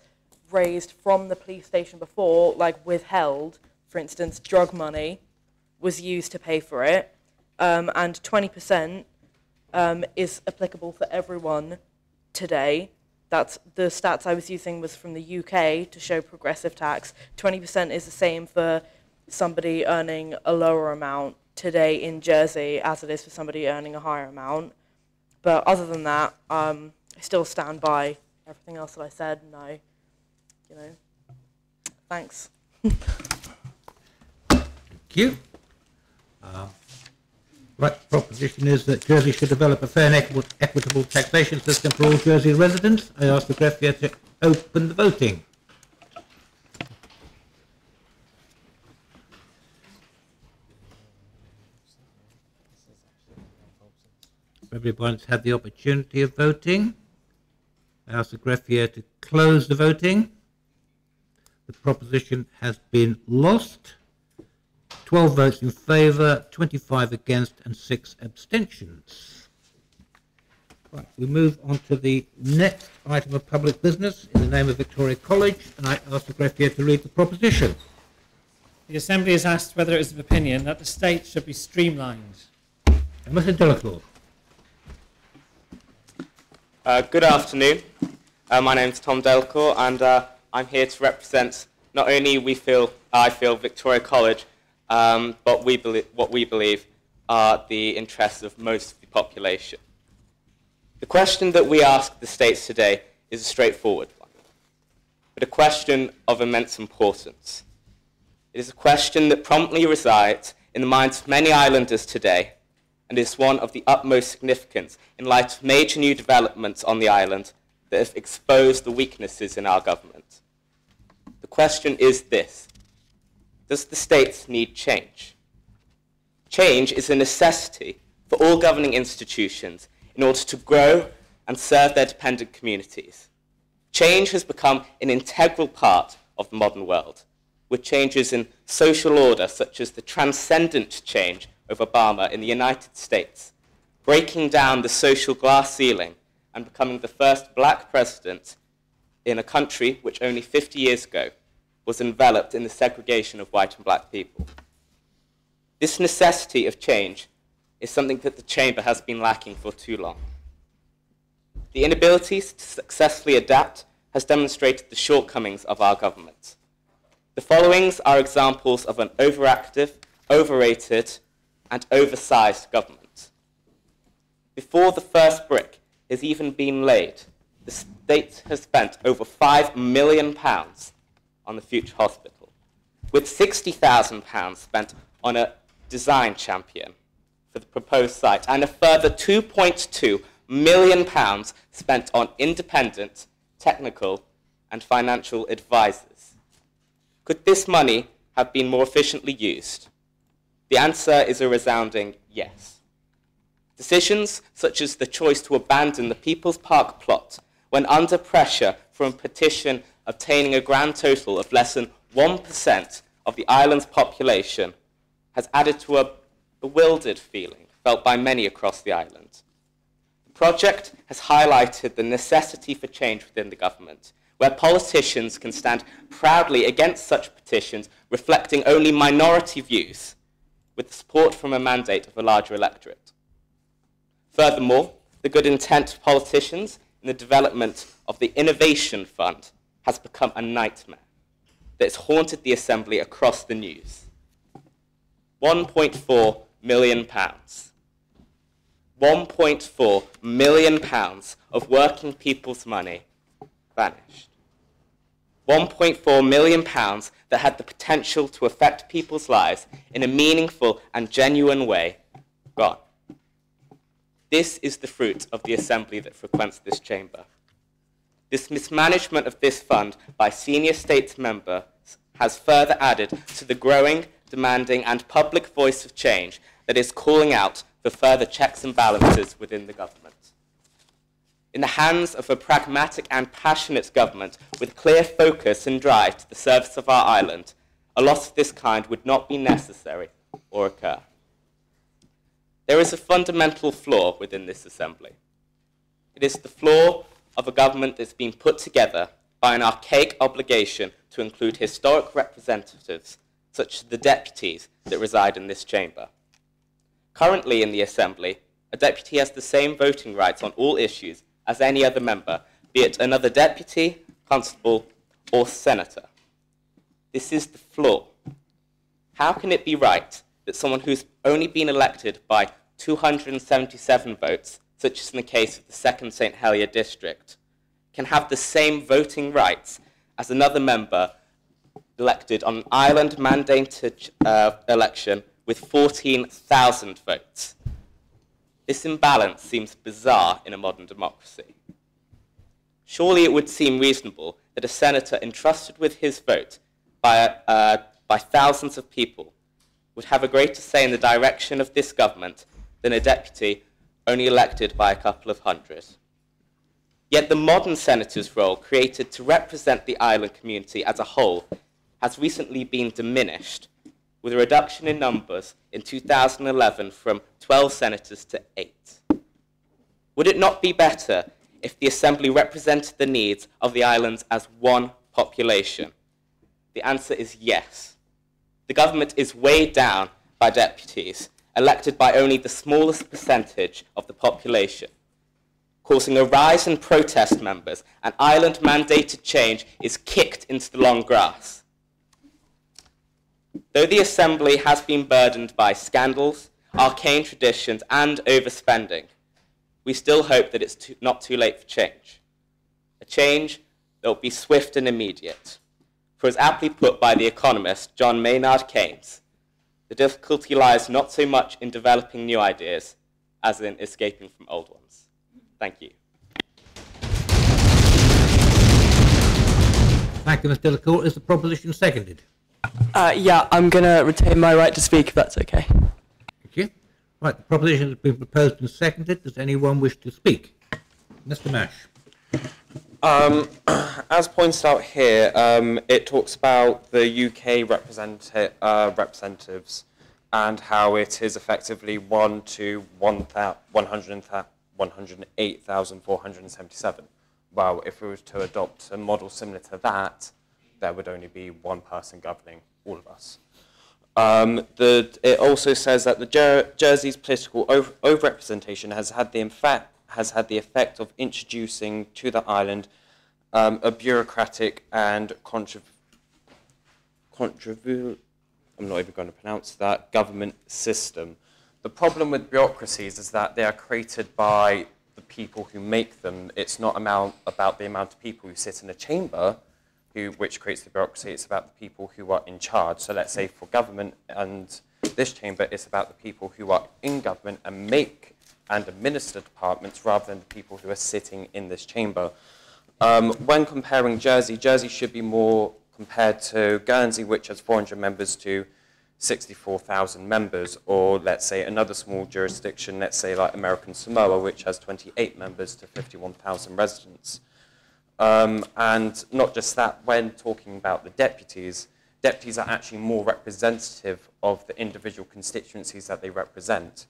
raised from the police station before, like withheld, for instance, drug money, was used to pay for it, and 20% is applicable for everyone today. That's the stats I was using was from the UK to show progressive tax. 20% is the same for somebody earning a lower amount today in Jersey as it is for somebody earning a higher amount. But other than that, I still stand by everything else that I said, and thanks. Thank you. Right, the proposition is that Jersey should develop a fair and equitable taxation system for all Jersey residents. I ask the greffier to open the voting. Everyone's had the opportunity of voting. I ask the greffier to close the voting. The proposition has been lost. 12 votes in favour, 25 against and 6 abstentions. Right, we move on to the next item of public business in the name of Victoria College, and I ask the greffier to read the proposition. The Assembly is asked whether it is of opinion that the state should be streamlined. And Mr. Delacour. Good afternoon. My name is Tom Delacour, and I'm here to represent not only I feel Victoria College, but what we believe are the interests of most of the population. The question that we ask the states today is a straightforward one, but a question of immense importance. It is a question that promptly resides in the minds of many islanders today, and is one of the utmost significance in light of major new developments on the island that have exposed the weaknesses in our government. The question is this: does the state need change? Change is a necessity for all governing institutions in order to grow and serve their dependent communities. Change has become an integral part of the modern world, with changes in social order such as the transcendent change of Obama in the United States, breaking down the social glass ceiling and becoming the first black president in a country which only 50 years ago was enveloped in the segregation of white and black people. This necessity of change is something that the Chamber has been lacking for too long. The inability to successfully adapt has demonstrated the shortcomings of our government. The followings are examples of an overactive, overrated, and oversized government. Before the first brick has even been laid, the state has spent over £5 million on the future hospital, with £60,000 spent on a design champion for the proposed site, and a further £2.2 million spent on independent, technical, and financial advisors. Could this money have been more efficiently used? The answer is a resounding yes. Decisions such as the choice to abandon the People's Park plot when under pressure from a petition obtaining a grand total of less than 1% of the island's population has added to a bewildered feeling felt by many across the island. The project has highlighted the necessity for change within the government, where politicians can stand proudly against such petitions reflecting only minority views, with the support from a mandate of a larger electorate. Furthermore, the good intent of politicians in the development of the Innovation Fund has become a nightmare that has haunted the Assembly across the news. £1.4 million. £1.4 million of working people's money vanished. £1.4 million that had the potential to affect people's lives in a meaningful and genuine way, gone. This is the fruit of the Assembly that frequents this chamber. This mismanagement of this fund by senior states members has further added to the growing, demanding and public voice of change that is calling out for further checks and balances within the government. In the hands of a pragmatic and passionate government with clear focus and drive to the service of our island, a loss of this kind would not be necessary or occur. There is a fundamental flaw within this Assembly. It is the flaw of a government that's been put together by an archaic obligation to include historic representatives, such as the deputies that reside in this chamber. Currently in the Assembly, a deputy has the same voting rights on all issues as any other member, be it another deputy, constable, or senator. This is the flaw. How can it be right that someone who's only been elected by 277 votes, such as in the case of the 2nd St. Helier district, can have the same voting rights as another member elected on an island-mandated election with 14,000 votes? This imbalance seems bizarre in a modern democracy. Surely it would seem reasonable that a senator entrusted with his vote by thousands of people would have a greater say in the direction of this government than a deputy only elected by a couple of hundred. Yet the modern senator's role, created to represent the island community as a whole, has recently been diminished, with a reduction in numbers in 2011 from 12 senators to 8. Would it not be better if the Assembly represented the needs of the islands as one population? The answer is yes. The government is weighed down by deputies, elected by only the smallest percentage of the population, causing a rise in protest members, and island-mandated change is kicked into the long grass. Though the Assembly has been burdened by scandals, arcane traditions, and overspending, we still hope that it's not too late for change. A change that will be swift and immediate. For as aptly put by the economist John Maynard Keynes, the difficulty lies not so much in developing new ideas as in escaping from old ones. Thank you. Thank you, Mr. Delacourt. Is the proposition seconded? Yeah, I'm going to retain my right to speak if that's okay. Thank you. Right, the proposition has been proposed and seconded. Does anyone wish to speak? Mr. Mash. As pointed out here, it talks about the UK representatives and how it is effectively 1 to 108,477. Well, if we were to adopt a model similar to that, there would only be one person governing all of us. It also says that the Jersey's political overrepresentation has had the effect of introducing to the island a bureaucratic and I'm not even going to pronounce that, government system. The problem with bureaucracies is that they are created by the people who make them. It's not about the amount of people who sit in a chamber which creates the bureaucracy. It's about the people who are in charge. So let's say for government and this chamber, it's about the people who are in government and make and administer departments rather than the people who are sitting in this chamber. When comparing Jersey, Jersey should be more compared to Guernsey, which has 400 members to 64,000 members, or let's say another small jurisdiction, let's say like American Samoa, which has 28 members to 51,000 residents. And not just that, when talking about the deputies, deputies are actually more representative of the individual constituencies that they represent.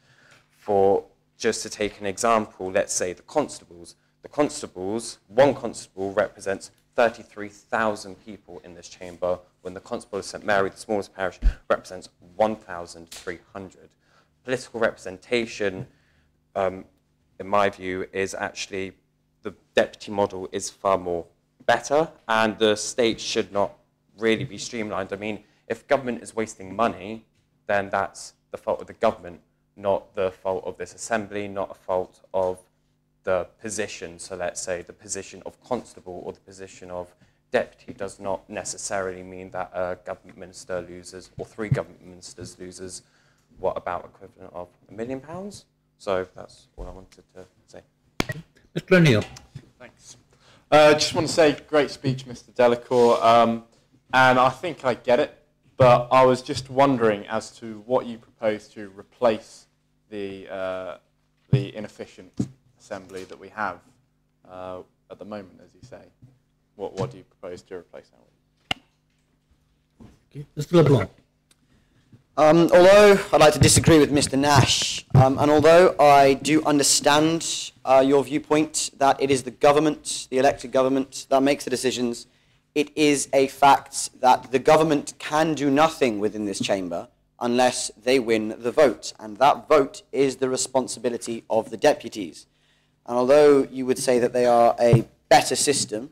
For just to take an example, let's say the constables. The constables, one constable represents 33,000 people in this chamber, when the constable of St Mary, the smallest parish, represents 1,300. Political representation, in my view, is actually the deputy model is far more better, and the state should not really be streamlined. I mean, if government is wasting money, then that's the fault of the government, not the fault of this assembly, not a fault of the position. So let's say the position of constable or the position of deputy does not necessarily mean that a government minister loses, or 3 government ministers loses, what about equivalent of £1 million? So that's all I wanted to say. Mr. O'Neill. Thanks. Just want to say, great speech, Mr. Delacour, and I think I get it, but I was just wondering as to what you propose to replace the inefficient assembly that we have at the moment, as you say. What do you propose to replace that with? Okay. Mr. LeBlanc. Although I'd like to disagree with Mr. Nash, and although I do understand your viewpoint that it is the government, the elected government, that makes the decisions, it is a fact that the government can do nothing within this chamber unless they win the vote, and that vote is the responsibility of the deputies. And although you would say that they are a better system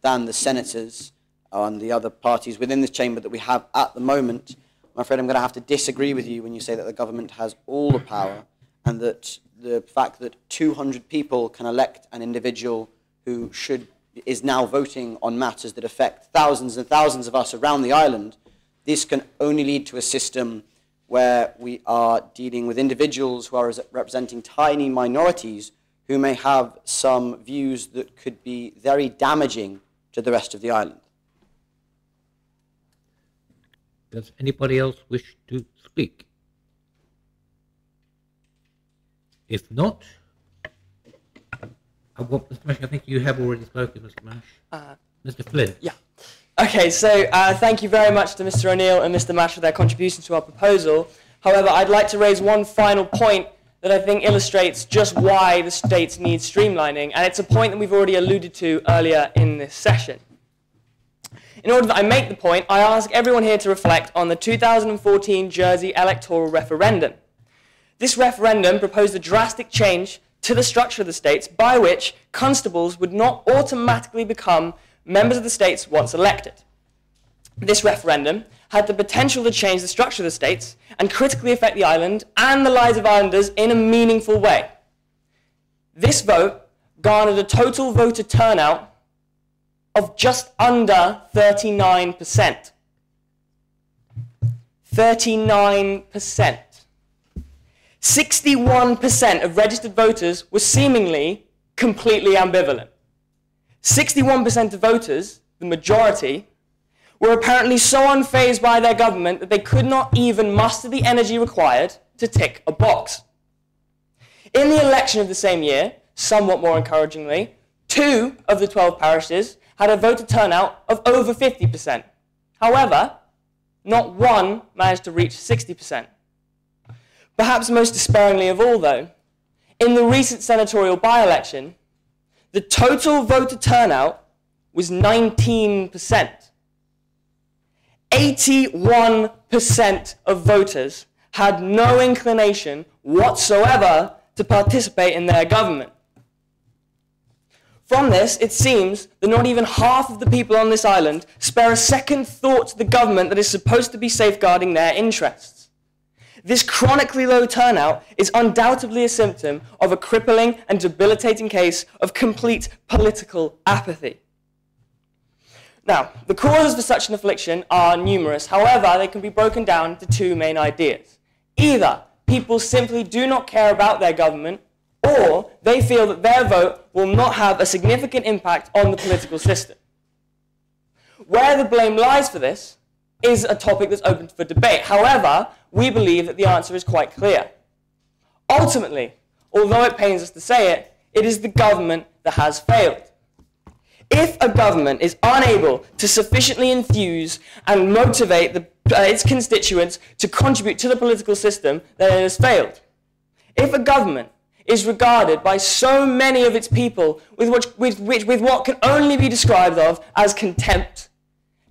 than the senators and the other parties within this chamber that we have at the moment, I'm afraid I'm going to have to disagree with you when you say that the government has all the power, and that the fact that 200 people can elect an individual who is now voting on matters that affect thousands and thousands of us around the island, this can only lead to a system where we are dealing with individuals who are representing tiny minorities who may have some views that could be very damaging to the rest of the island. Does anybody else wish to speak? If not, Mr. Mash, I think you have already spoken, Mr. Mash. Mr. Flynn. Yeah. Okay, so thank you very much to Mr. O'Neill and Mr. Mash for their contribution to our proposal. However, I'd like to raise one final point that I think illustrates just why the states need streamlining, and it's a point that we've already alluded to earlier in this session. In order that I make the point, I ask everyone here to reflect on the 2014 Jersey electoral referendum. This referendum proposed a drastic change to the structure of the states by which constables would not automatically become members of the states once elected. This referendum had the potential to change the structure of the states and critically affect the island and the lives of islanders in a meaningful way. This vote garnered a total voter turnout of just under 39%. 39%. 61% of registered voters were seemingly completely ambivalent. 61% of voters, the majority, were apparently so unfazed by their government that they could not even muster the energy required to tick a box. In the election of the same year, somewhat more encouragingly, 2 of the 12 parishes had a voter turnout of over 50%. However, not one managed to reach 60%. Perhaps most despairingly of all, though, in the recent senatorial by-election, the total voter turnout was 19%. 81% of voters had no inclination whatsoever to participate in their government. From this, it seems that not even half of the people on this island spare a second thought to the government that is supposed to be safeguarding their interests. This chronically low turnout is undoubtedly a symptom of a crippling and debilitating case of complete political apathy. Now, the causes for such an affliction are numerous. However, they can be broken down into 2 main ideas. Either people simply do not care about their government, or they feel that their vote will not have a significant impact on the political system. Where the blame lies for this is a topic that's open for debate. However, we believe that the answer is quite clear. Ultimately, although it pains us to say it, it is the government that has failed. If a government is unable to sufficiently enthuse and motivate its constituents to contribute to the political system, then it has failed. If a government is regarded by so many of its people with what can only be described as contempt,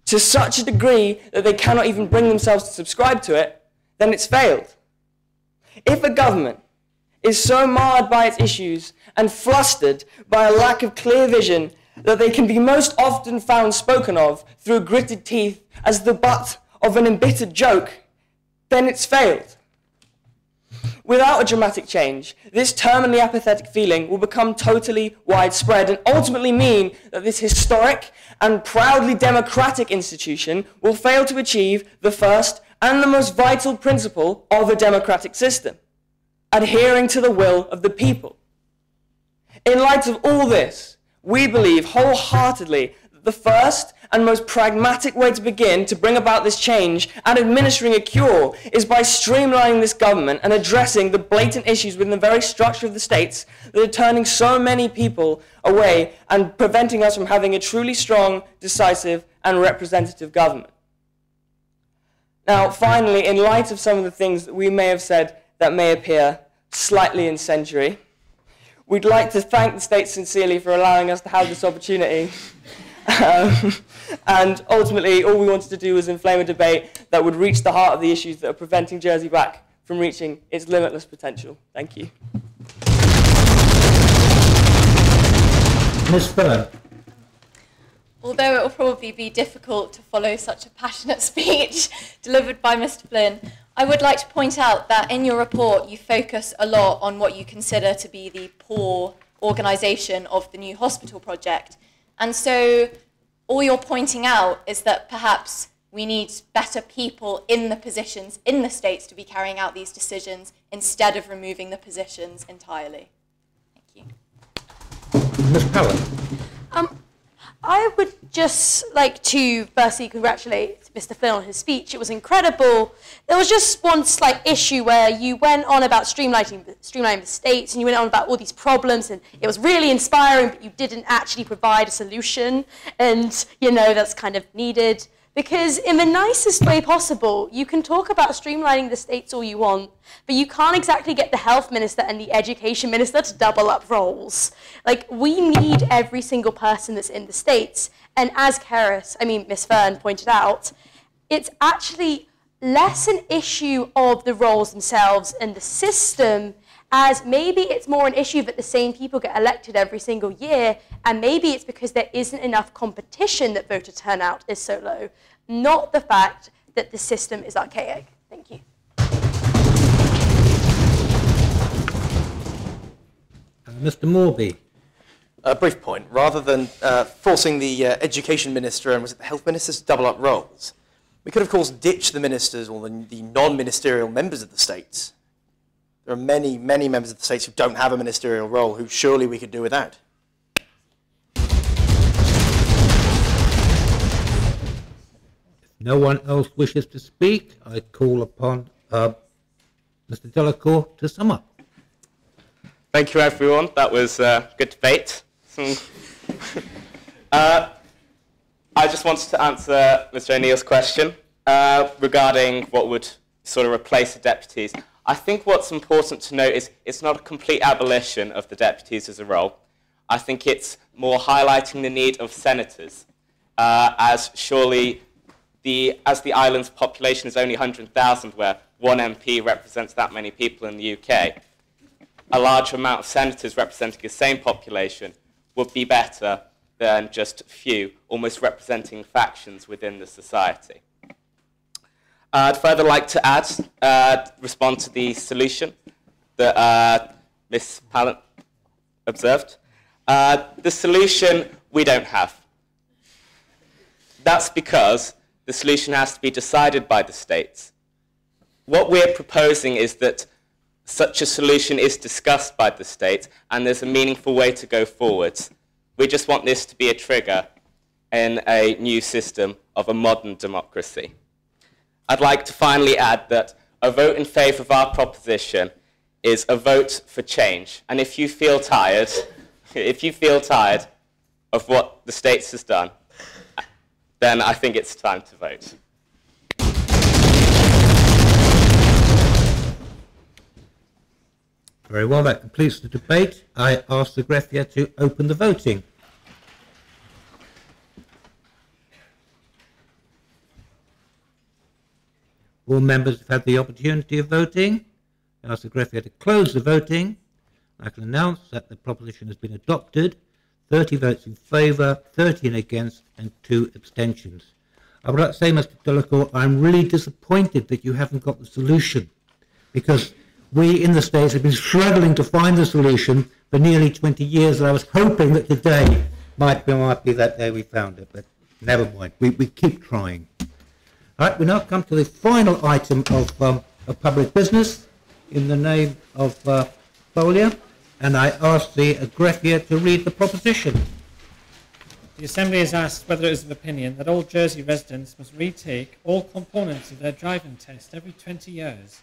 to such a degree that they cannot even bring themselves to subscribe to it, then it's failed. If a government is so marred by its issues and flustered by a lack of clear vision that they can be most often found spoken of through gritted teeth as the butt of an embittered joke, then it's failed. Without a dramatic change, this terminally apathetic feeling will become totally widespread and ultimately mean that this historic and proudly democratic institution will fail to achieve the first and the most vital principle of a democratic system: adhering to the will of the people. In light of all this, we believe wholeheartedly that the first and most pragmatic way to begin to bring about this change and administering a cure is by streamlining this government and addressing the blatant issues within the very structure of the states that are turning so many people away and preventing us from having a truly strong, decisive, and representative government. Now, finally, in light of some of the things that we may have said that may appear slightly incendiary, we'd like to thank the state sincerely for allowing us to have this opportunity. And ultimately, all we wanted to do was inflame a debate that would reach the heart of the issues that are preventing Jersey back from reaching its limitless potential. Thank you. Ms. Fern. Although it will probably be difficult to follow such a passionate speech delivered by Mr. Flynn, I would like to point out that in your report you focus a lot on what you consider to be the poor organisation of the new hospital project. And so all you're pointing out is that perhaps we need better people in the positions in the states to be carrying out these decisions instead of removing the positions entirely. Thank you. Ms. Powell. I would just like to firstly congratulate Mr. Flynn on his speech. It was incredible. There was just one slight issue where you went on about streamlining the states, and you went on about all these problems, and it was really inspiring, but you didn't actually provide a solution. And, you know, that's kind of needed. Because in the nicest way possible, you can talk about streamlining the states all you want, but you can't exactly get the health minister and the education minister to double up roles. Like, we need every single person that's in the states. And as Miss Fern pointed out, it's actually less an issue of the roles themselves and the system, as maybe it's more an issue that the same people get elected every single year, and maybe it's because there isn't enough competition that voter turnout is so low, not the fact that the system is archaic. Thank you. Mr. Morby. A brief point. Rather than forcing the education minister and was it the health minister to double up roles, we could, of course, ditch the ministers or the non-ministerial members of the states. There are many, many members of the states who don't have a ministerial role, who surely we could do without. If no one else wishes to speak, I call upon Mr. Delacour to sum up. Thank you, everyone. That was a good debate. I just wanted to answer Mr. O'Neill's question regarding what would sort of replace the deputies. I think what's important to note is it's not a complete abolition of the deputies as a role. I think it's more highlighting the need of senators, as surely as the island's population is only 100,000, where one MP represents that many people in the UK, a large amount of senators representing the same population would be better than just a few, almost representing factions within the society. I'd further like to respond to the solution that Ms. Pallant observed. The solution we don't have. That's because the solution has to be decided by the states. What we're proposing is that such a solution is discussed by the states and there's a meaningful way to go forwards. We just want this to be a trigger in a new system of a modern democracy. I'd like to finally add that a vote in favour of our proposition is a vote for change. And if you feel tired, of what the States has done, then I think it's time to vote. Very well, that completes the debate. I ask the greffier to open the voting. All members have had the opportunity of voting. I ask the greffier to close the voting. I can announce that the proposition has been adopted. 30 votes in favour, 13 against, and 2 abstentions. I would like to say, Mr. Delacour, I'm really disappointed that you haven't got the solution, because we in the States have been struggling to find the solution for nearly 20 years, and I was hoping that today might be that day we found it, but never mind. We keep trying. All right, we now come to the final item of public business in the name of Folia, and I ask the greffier to read the proposition. The Assembly has asked whether it is of opinion that all Jersey residents must retake all components of their driving test every 20 years,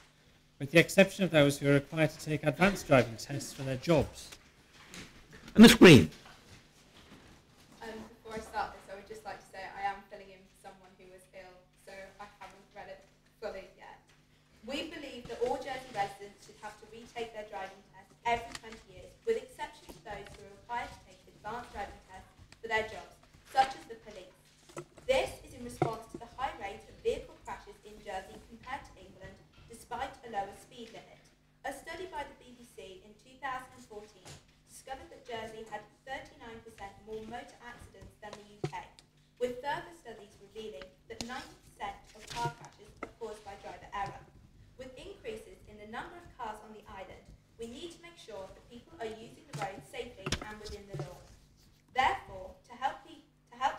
with the exception of those who are required to take advanced driving tests for their jobs. And Ms. Green. Before I start this, I would just like to say I am filling in for someone who was ill, so I haven't read it fully yet. We believe that all Jersey residents should have to retake their driving test every 20 years, with exception to those who are required to take advanced driving tests for their jobs, such as the police. This is in response to the high rate of vehicle crashes in Jersey compared to England, despite a lower speed limit. A study by the BBC in 2014 discovered that Jersey had 39% more motor accidents than the UK, with further studies revealing that 90% of car crashes are caused by driver error. With increases in the number of cars on the island, we need to make sure that people are using the roads safely and within the law. Therefore, to help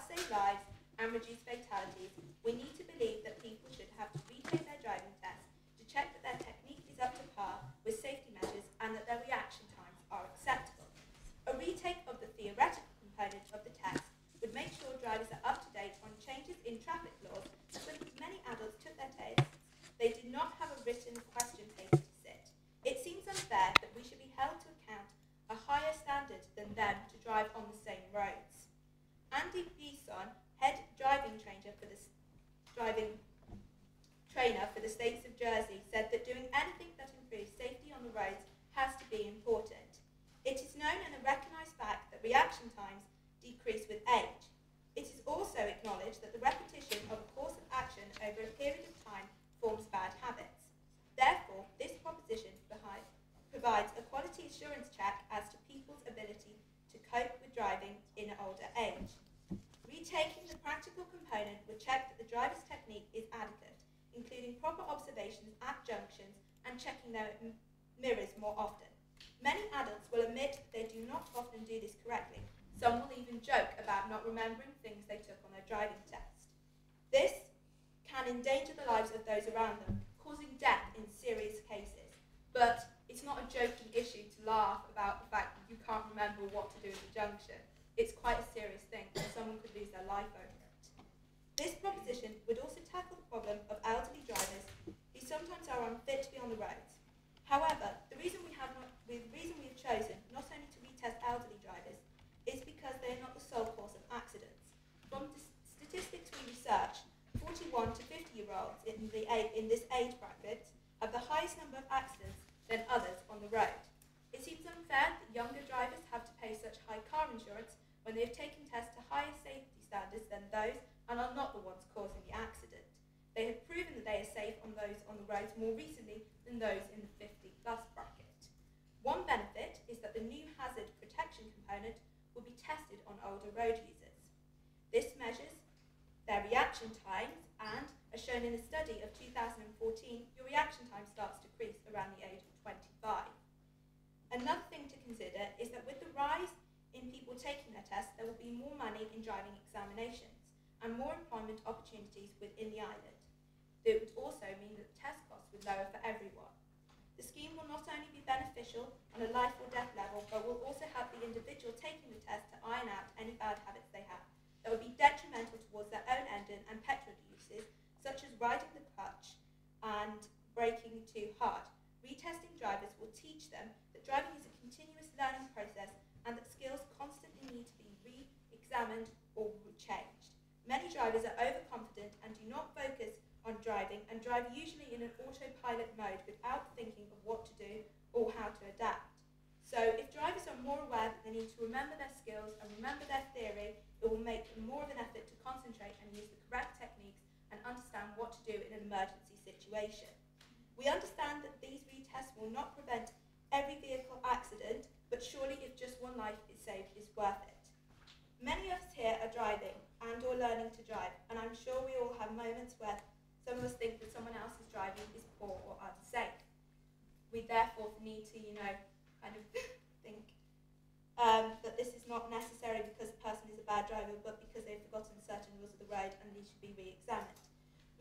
save lives and reduce fatalities, we need to believe that people should have to retake their driving tests to check that their technique is up to par with safety measures and that their reaction times are acceptable. A retake of the theoretical component of the test would make sure drivers are up to date on changes in traffic laws, as when many adults took their tests, they did not have a written question paper to sit. It seems unfair that we should be held to account a higher standard than them to drive on the same roads. Andy Beeson, head driving trainer for the States of Jersey, said that doing anything that improves safety on the roads has to be important. It is known and a recognised fact that reaction times decrease with age. It is also acknowledged that the repetition of a course of action over a period of time forms bad habits. Therefore, this proposition provides a quality assurance check as to people's ability to cope with driving in an older age. Retaking the practical component would check that the driver's technique is adequate, including proper observations at junctions and checking their mirrors more often. Many adults will admit that they do not often do this correctly. Some will even joke about not remembering things they took on their driving test. This can endanger the lives of those around them, causing death in serious cases. But it's not a joking issue to laugh about the fact that you can't remember what to do at the junction. It's quite a serious thing, and someone could lose their life over it. This proposition would also tackle the problem of elderly drivers who sometimes are unfit to be on the roads. However, the reason we have chosen not only to retest elderly drivers is because they are not the sole cause of accidents. From the statistics we researched, 41 to 50-year-olds in this age bracket have the highest number of accidents than others on the road. It seems unfair that younger drivers have to pay such high car insurance when they have taken tests to higher safety standards than those and are not the ones causing the accident. They have proven that they are safe on those on the roads more recently than those in the 50-plus bracket. One benefit is that the new hazard protection component will be tested on older road users. This measures their reaction times, and as shown in a study of 2014, your reaction time starts to decrease around the age of 25. Another thing to consider is that with the rise in people taking their tests, there will be more money in driving examinations and more employment opportunities within the island. It would also mean that the test costs would lower for everyone. The scheme will not only be beneficial on a life or death level, but will also help the individual taking the test to iron out any bad habits they have that would be detrimental towards their own engine and petrol uses, such as riding the clutch and braking too hard. Retesting drivers will teach them that driving is a continuous learning process and that skills constantly need to be driving and drive usually in an autopilot mode without thinking of what to do or how to adapt. So if drivers are more aware that they need to remember their skills and remember their theory, it will make them more of an effort to concentrate and use the correct techniques and understand what to do in an emergency situation. We understand that these retests will not prevent every vehicle accident, but surely if just one life is saved is worth it. Many of us here are driving and or learning to drive, and I'm sure we all have moments where some of us think that someone else's driving is poor or unsafe. We therefore need to, kind of think that this is not necessary because the person is a bad driver, but because they've forgotten certain rules of the road and these should be re-examined.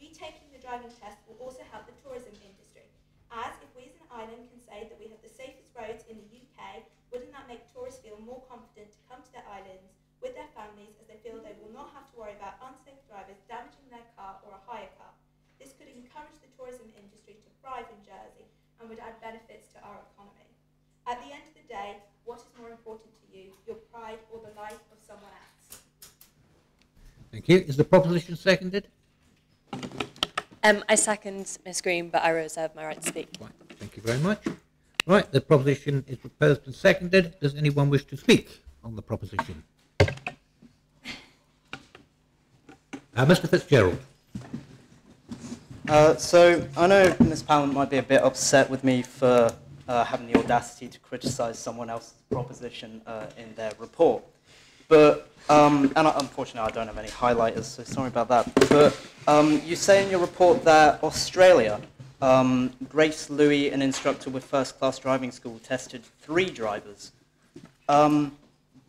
Retaking the driving test will also help the tourism industry, as if we as an island can say that we have the safest roads in the UK, wouldn't that make tourists feel more confident to come to their islands with their families as they feel they will not have to worry about unsafe drivers damaging their car or a hire car? This could encourage the tourism industry to thrive in Jersey and would add benefits to our economy. At the end of the day, what is more important to you, your pride or the life of someone else? Thank you. Is the proposition seconded? I second Ms Green, but I reserve my right to speak. Right. Thank you very much. Right, the proposition is proposed and seconded. Does anyone wish to speak on the proposition? Mr Fitzgerald. So I know Ms Pallant might be a bit upset with me for having the audacity to criticise someone else's proposition in their report. But, unfortunately I don't have any highlighters, so sorry about that. But you say in your report that Australia, Grace Louis, an instructor with first-class driving school, tested 3 drivers.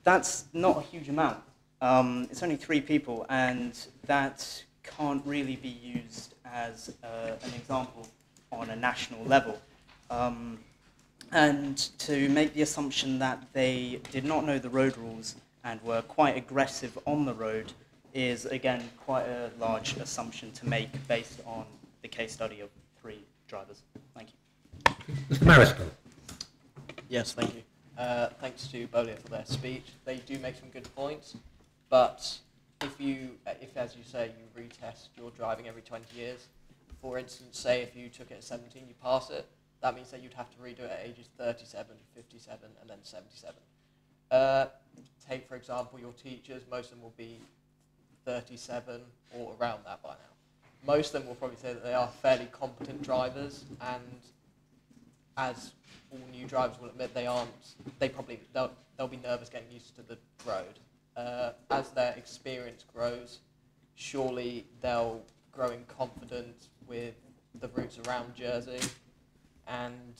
That's not a huge amount. It's only 3 people, and that can't really be used as an example on a national level. And to make the assumption that they did not know the road rules and were quite aggressive on the road is, again, quite a large assumption to make based on the case study of 3 drivers. Thank you. Mr Marisco. Yes, thank you. Thanks to Bollier for their speech. They do make some good points, but if as you say, you retest your driving every 20 years, for instance, say if you took it at 17, you pass it, that means that you'd have to redo it at ages 37, 57, and then 77. Take, for example, your teachers, most of them will be 37 or around that by now. Most of them will probably say that they are fairly competent drivers, and as all new drivers will admit, they'll be nervous getting used to the road. As their experience grows, surely they'll grow in confidence with the routes around Jersey and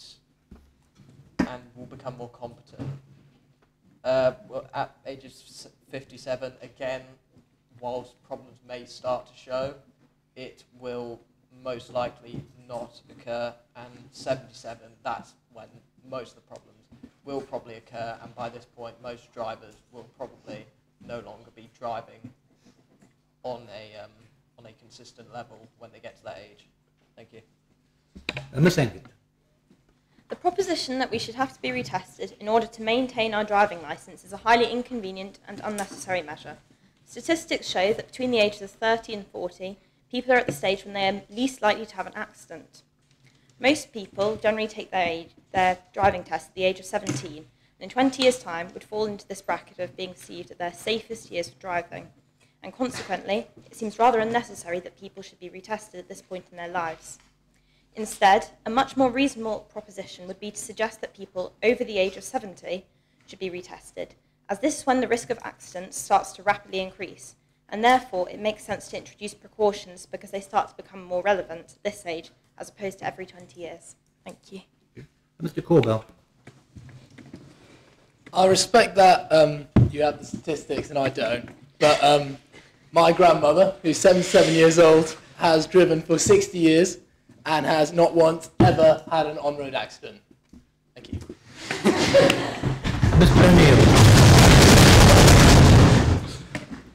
will become more competent. Well, at ages 57, again, whilst problems may start to show, it will most likely not occur, and 77, that's when most of the problems will probably occur, and by this point most drivers will probably no longer be driving on a consistent level when they get to that age. Thank you. Ms England. The proposition that we should have to be retested in order to maintain our driving licence is a highly inconvenient and unnecessary measure. Statistics show that between the ages of 30 and 40, people are at the stage when they are least likely to have an accident. Most people generally take their driving test at the age of 17, and in 20 years' time would fall into this bracket of being perceived at their safest years of driving. And consequently, it seems rather unnecessary that people should be retested at this point in their lives. Instead, a much more reasonable proposition would be to suggest that people over the age of 70 should be retested, as this is when the risk of accidents starts to rapidly increase, and therefore it makes sense to introduce precautions because they start to become more relevant at this age as opposed to every 20 years. Thank you. Mr Corbell. I respect that you have the statistics and I don't, but my grandmother, who's 77 years old, has driven for 60 years and has not once ever had an on-road accident. Thank you. Mr O'Neill.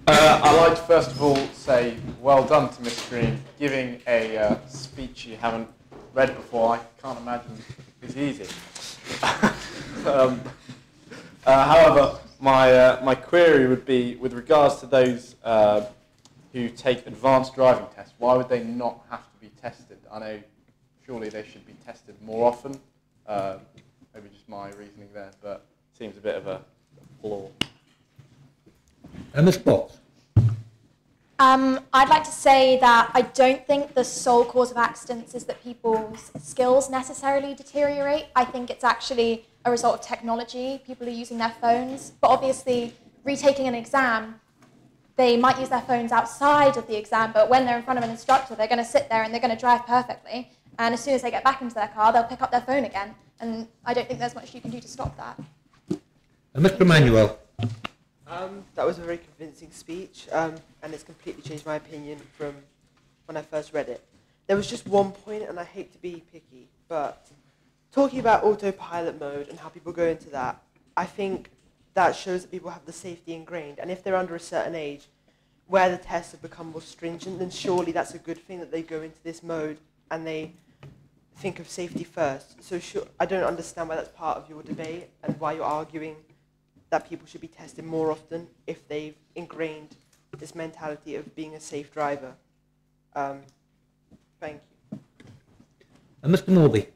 I'd like to first of all say well done to Miss Green, giving a speech you haven't read before. I can't imagine it's easy. However, my query would be with regards to those who who take advanced driving tests, why would they not have to be tested? I know surely they should be tested more often. Maybe just my reasoning there, but it seems a bit of a flaw. Ms. Box. I'd like to say that I don't think the sole cause of accidents is that people's skills necessarily deteriorate. I think it's actually a result of technology. People are using their phones, but obviously retaking an exam, they might use their phones outside of the exam, but when they're in front of an instructor, they're going to sit there and they're going to drive perfectly. And as soon as they get back into their car, they'll pick up their phone again. And I don't think there's much you can do to stop that. Mr. Emmanuel. That was a very convincing speech, and it's completely changed my opinion from when I first read it. There was just one point, and I hate to be picky, but talking about autopilot mode and how people go into that, I think that shows that people have the safety ingrained, and if they're under a certain age where the tests have become more stringent, then surely that's a good thing that they go into this mode and they think of safety first. So I don't understand why that's part of your debate and why you're arguing that people should be tested more often if they've ingrained this mentality of being a safe driver. Thank you. Mr. Morby.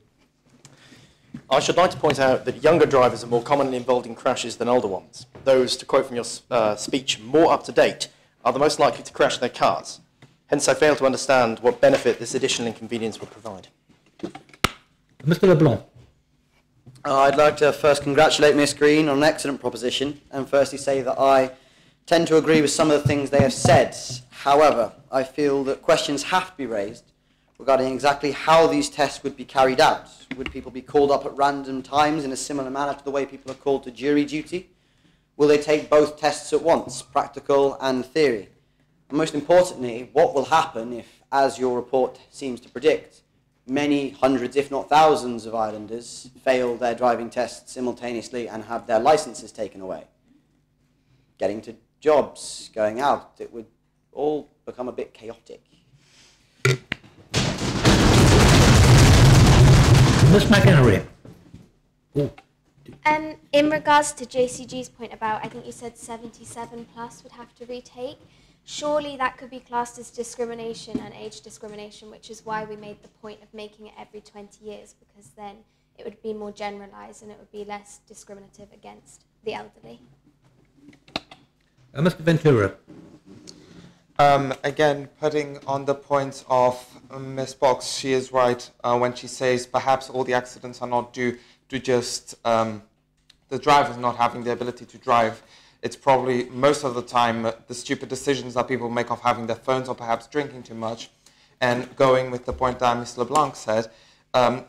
I should like to point out that younger drivers are more commonly involved in crashes than older ones. Those, to quote from your speech, more up to date, are the most likely to crash their cars. Hence, I fail to understand what benefit this additional inconvenience would provide. Mr. LeBlanc. I'd like to first congratulate Ms. Green on an excellent proposition, and firstly say that I tend to agree with some of the things they have said. However, I feel that questions have to be raised regarding exactly how these tests would be carried out. Would people be called up at random times in a similar manner to the way people are called to jury duty? Will they take both tests at once, practical and theory? And most importantly, what will happen if, as your report seems to predict, many hundreds, if not thousands, of islanders fail their driving tests simultaneously and have their licenses taken away? Getting to jobs, going out, it would all become a bit chaotic. Ms. McInerney. In regards to JCG's point about, I think you said 77 plus would have to retake, surely that could be classed as discrimination and age discrimination, which is why we made the point of making it every 20 years, because then it would be more generalised and it would be less discriminative against the elderly. Mr. Ventura. Again, putting on the points of Ms. Box, she is right when she says perhaps all the accidents are not due to just the drivers not having the ability to drive. It's probably most of the time the stupid decisions that people make of having their phones or perhaps drinking too much. And going with the point that Ms. LeBlanc said,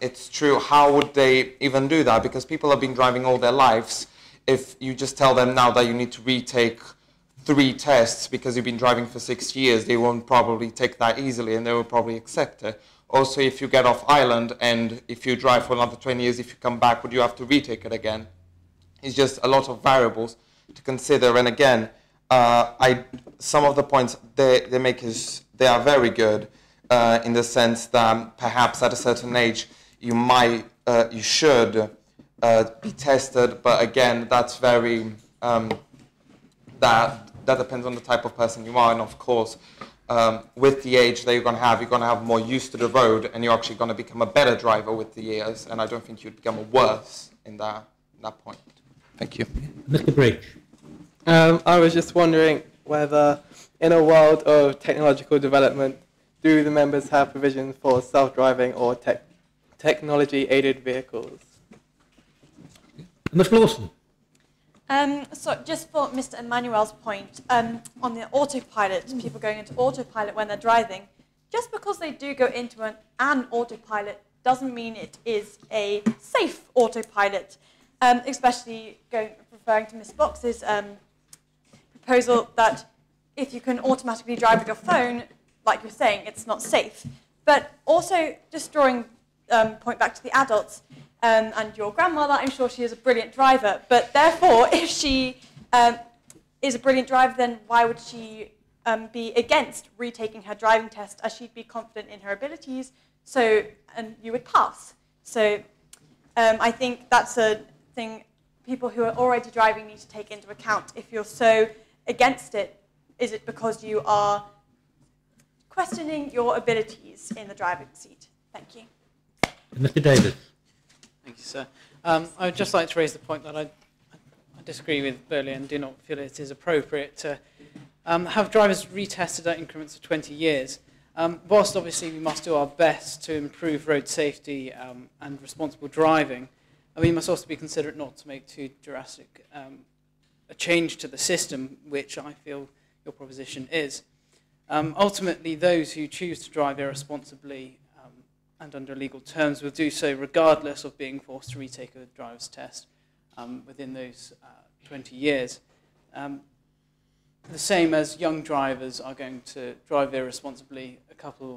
it's true, how would they even do that? Because people have been driving all their lives. If you just tell them now that you need to retake 3 tests because you've been driving for 6 years, they won't probably take that easily and they will probably accept it. Also, if you get off island and if you drive for another 20 years, if you come back, would you have to retake it again? It's just a lot of variables to consider. And again, some of the points they make is they are very good in the sense that perhaps at a certain age you might you should be tested, but again that's very that depends on the type of person you are, and of course with the age that you're going to have more use to the road, and you're actually going to become a better driver with the years, and I don't think you'd become worse in that point. Thank you. Mr. Bridge. I was just wondering whether, in a world of technological development, do the members have provisions for self-driving or technology-aided vehicles? Ms. Lawson. So just for Mr. Emmanuel's point, on the autopilot, people going into autopilot when they're driving, just because they do go into an autopilot doesn't mean it is a safe autopilot, especially referring to Ms. Box's proposal that if you can automatically drive with your phone, like you're saying, it's not safe. But also, just drawing point back to the adults, and your grandmother, I'm sure she is a brilliant driver, but therefore, if she is a brilliant driver, then why would she be against retaking her driving test, as she'd be confident in her abilities, and you would pass. So I think that's a thing people who are already driving need to take into account. If you're so against it, is it because you are questioning your abilities in the driving seat. Thank you. Mr. Davis. Thank you, sir. I would just like to raise the point that I disagree with Burley and do not feel it is appropriate to have drivers retested at increments of 20 years. Whilst obviously we must do our best to improve road safety and responsible driving, we must also be considerate not to make too drastic a change to the system, which I feel your proposition is. Ultimately, those who choose to drive irresponsibly and under legal terms will do so regardless of being forced to retake a driver's test within those 20 years. The same as young drivers are going to drive irresponsibly a couple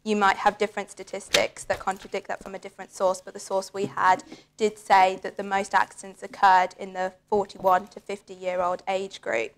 you might have different statistics that contradict that from a different source, but the source we had did say that the most accidents occurred in the 41 to 50-year-old age group.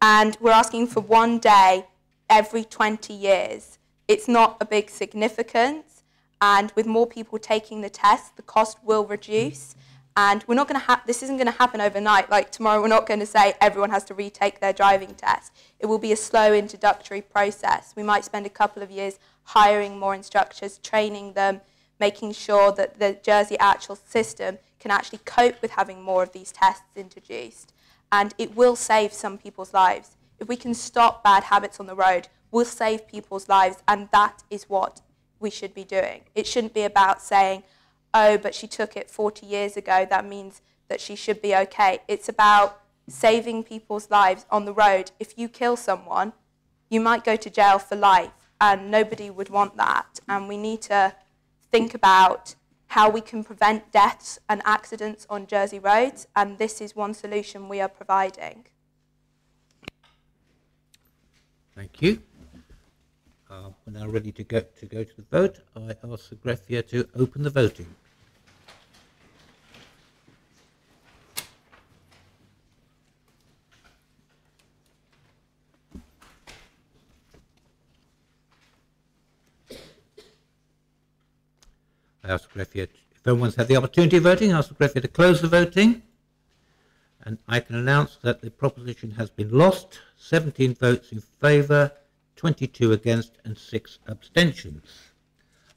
And we're asking for 1 day every 20 years. It's not a big significance, and with more people taking the test, the cost will reduce. And we're not going to this isn't going to happen overnight. Like tomorrow, we're not going to say everyone has to retake their driving test. It will be a slow introductory process. We might spend a couple of years hiring more instructors, training them, making sure that the Jersey actual system can actually cope with having more of these tests introduced. And it will save some people's lives. If we can stop bad habits on the road, we'll save people's lives, and that is what we should be doing. It shouldn't be about saying, oh, but she took it 40 years ago, that means that she should be okay. It's about saving people's lives on the road. If you kill someone, you might go to jail for life, and nobody would want that. And we need to think about how we can prevent deaths and accidents on Jersey roads, and this is one solution we are providing. Thank you. We're now ready to go to the vote. I ask the greffier to open the voting. I ask the greffier, if everyone's had the opportunity of voting, I ask the greffier to close the voting. And I can announce that the proposition has been lost. 17 votes in favour, 22 against and 6 abstentions.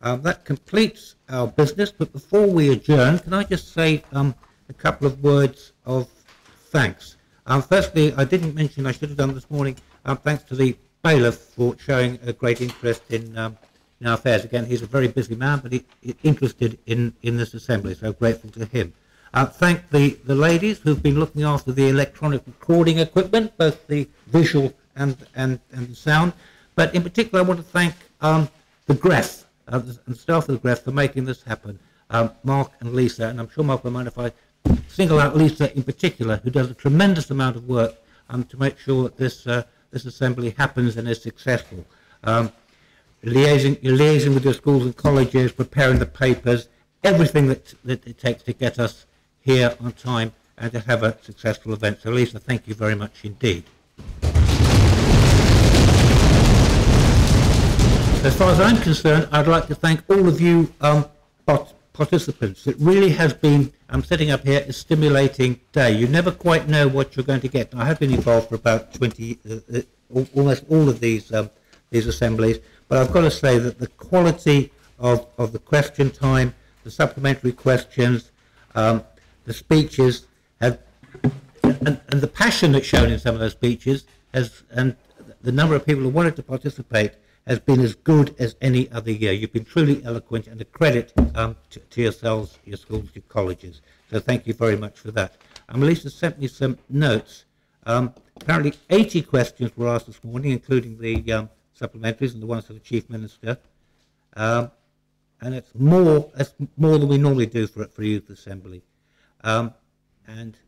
That completes our business, but before we adjourn, can I just say a couple of words of thanks. Firstly, I didn't mention, I should have done this morning, thanks to the bailiff for showing a great interest in our affairs. Again, he's a very busy man, but he's interested in this assembly, so grateful to him. Thank the ladies who've been looking after the electronic recording equipment, both the visual and the sound. But in particular, I want to thank the Gref and staff of the Gref for making this happen. Mark and Lisa, and I'm sure Mark will mind if I single out Lisa in particular, who does a tremendous amount of work to make sure that this assembly happens and is successful. Liaising with your schools and colleges, preparing the papers, everything that it takes to get us here on time and to have a successful event. So Lisa, thank you very much indeed. As far as I'm concerned, I'd like to thank all of you participants. It really has been, setting up here a stimulating day. You never quite know what you're going to get. I have been involved for about 20, almost all of these assemblies, but I've got to say that the quality of the question time, the supplementary questions, the speeches have, and the passion that's shown in some of those speeches, and the number of people who wanted to participate has been as good as any other year. You've been truly eloquent, and a credit to yourselves, your schools, your colleges. So thank you very much for that. Melissa sent me some notes. Apparently 80 questions were asked this morning, including the supplementaries and the ones for the Chief Minister. And it's more than we normally do for a youth assembly. And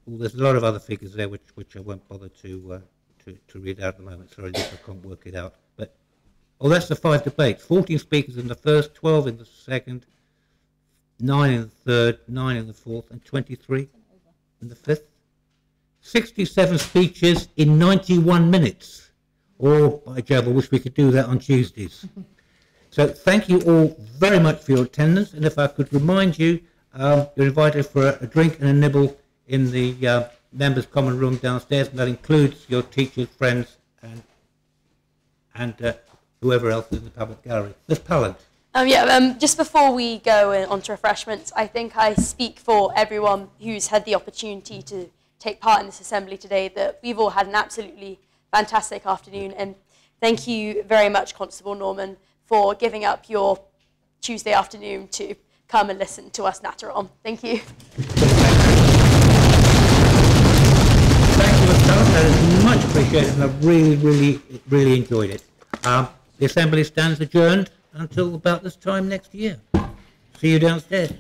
there's a lot of other figures there which I won't bother to read out at the moment. Sorry, I can't work it out. But that's the 5 debates. 14 speakers in the first, 12 in the second, 9 in the third, 9 in the fourth, and 23 in the fifth. 67 speeches in 91 minutes. Or, by Jove, I wish we could do that on Tuesdays. So thank you all very much for your attendance, and if I could remind you, you're invited for a drink and a nibble in the members' common room downstairs, and that includes your teachers, friends, and whoever else is in the public gallery. Ms. Pallant. Just before we go on to refreshments, I think I speak for everyone who's had the opportunity to take part in this assembly today, that we've all had an absolutely fantastic afternoon, and thank you very much, Constable Norman, for giving up your Tuesday afternoon to come and listen to us natter on. Thank you. Thank you, Ms. Pallant. That is much appreciated, and I've really enjoyed it. The assembly stands adjourned until about this time next year. See you downstairs.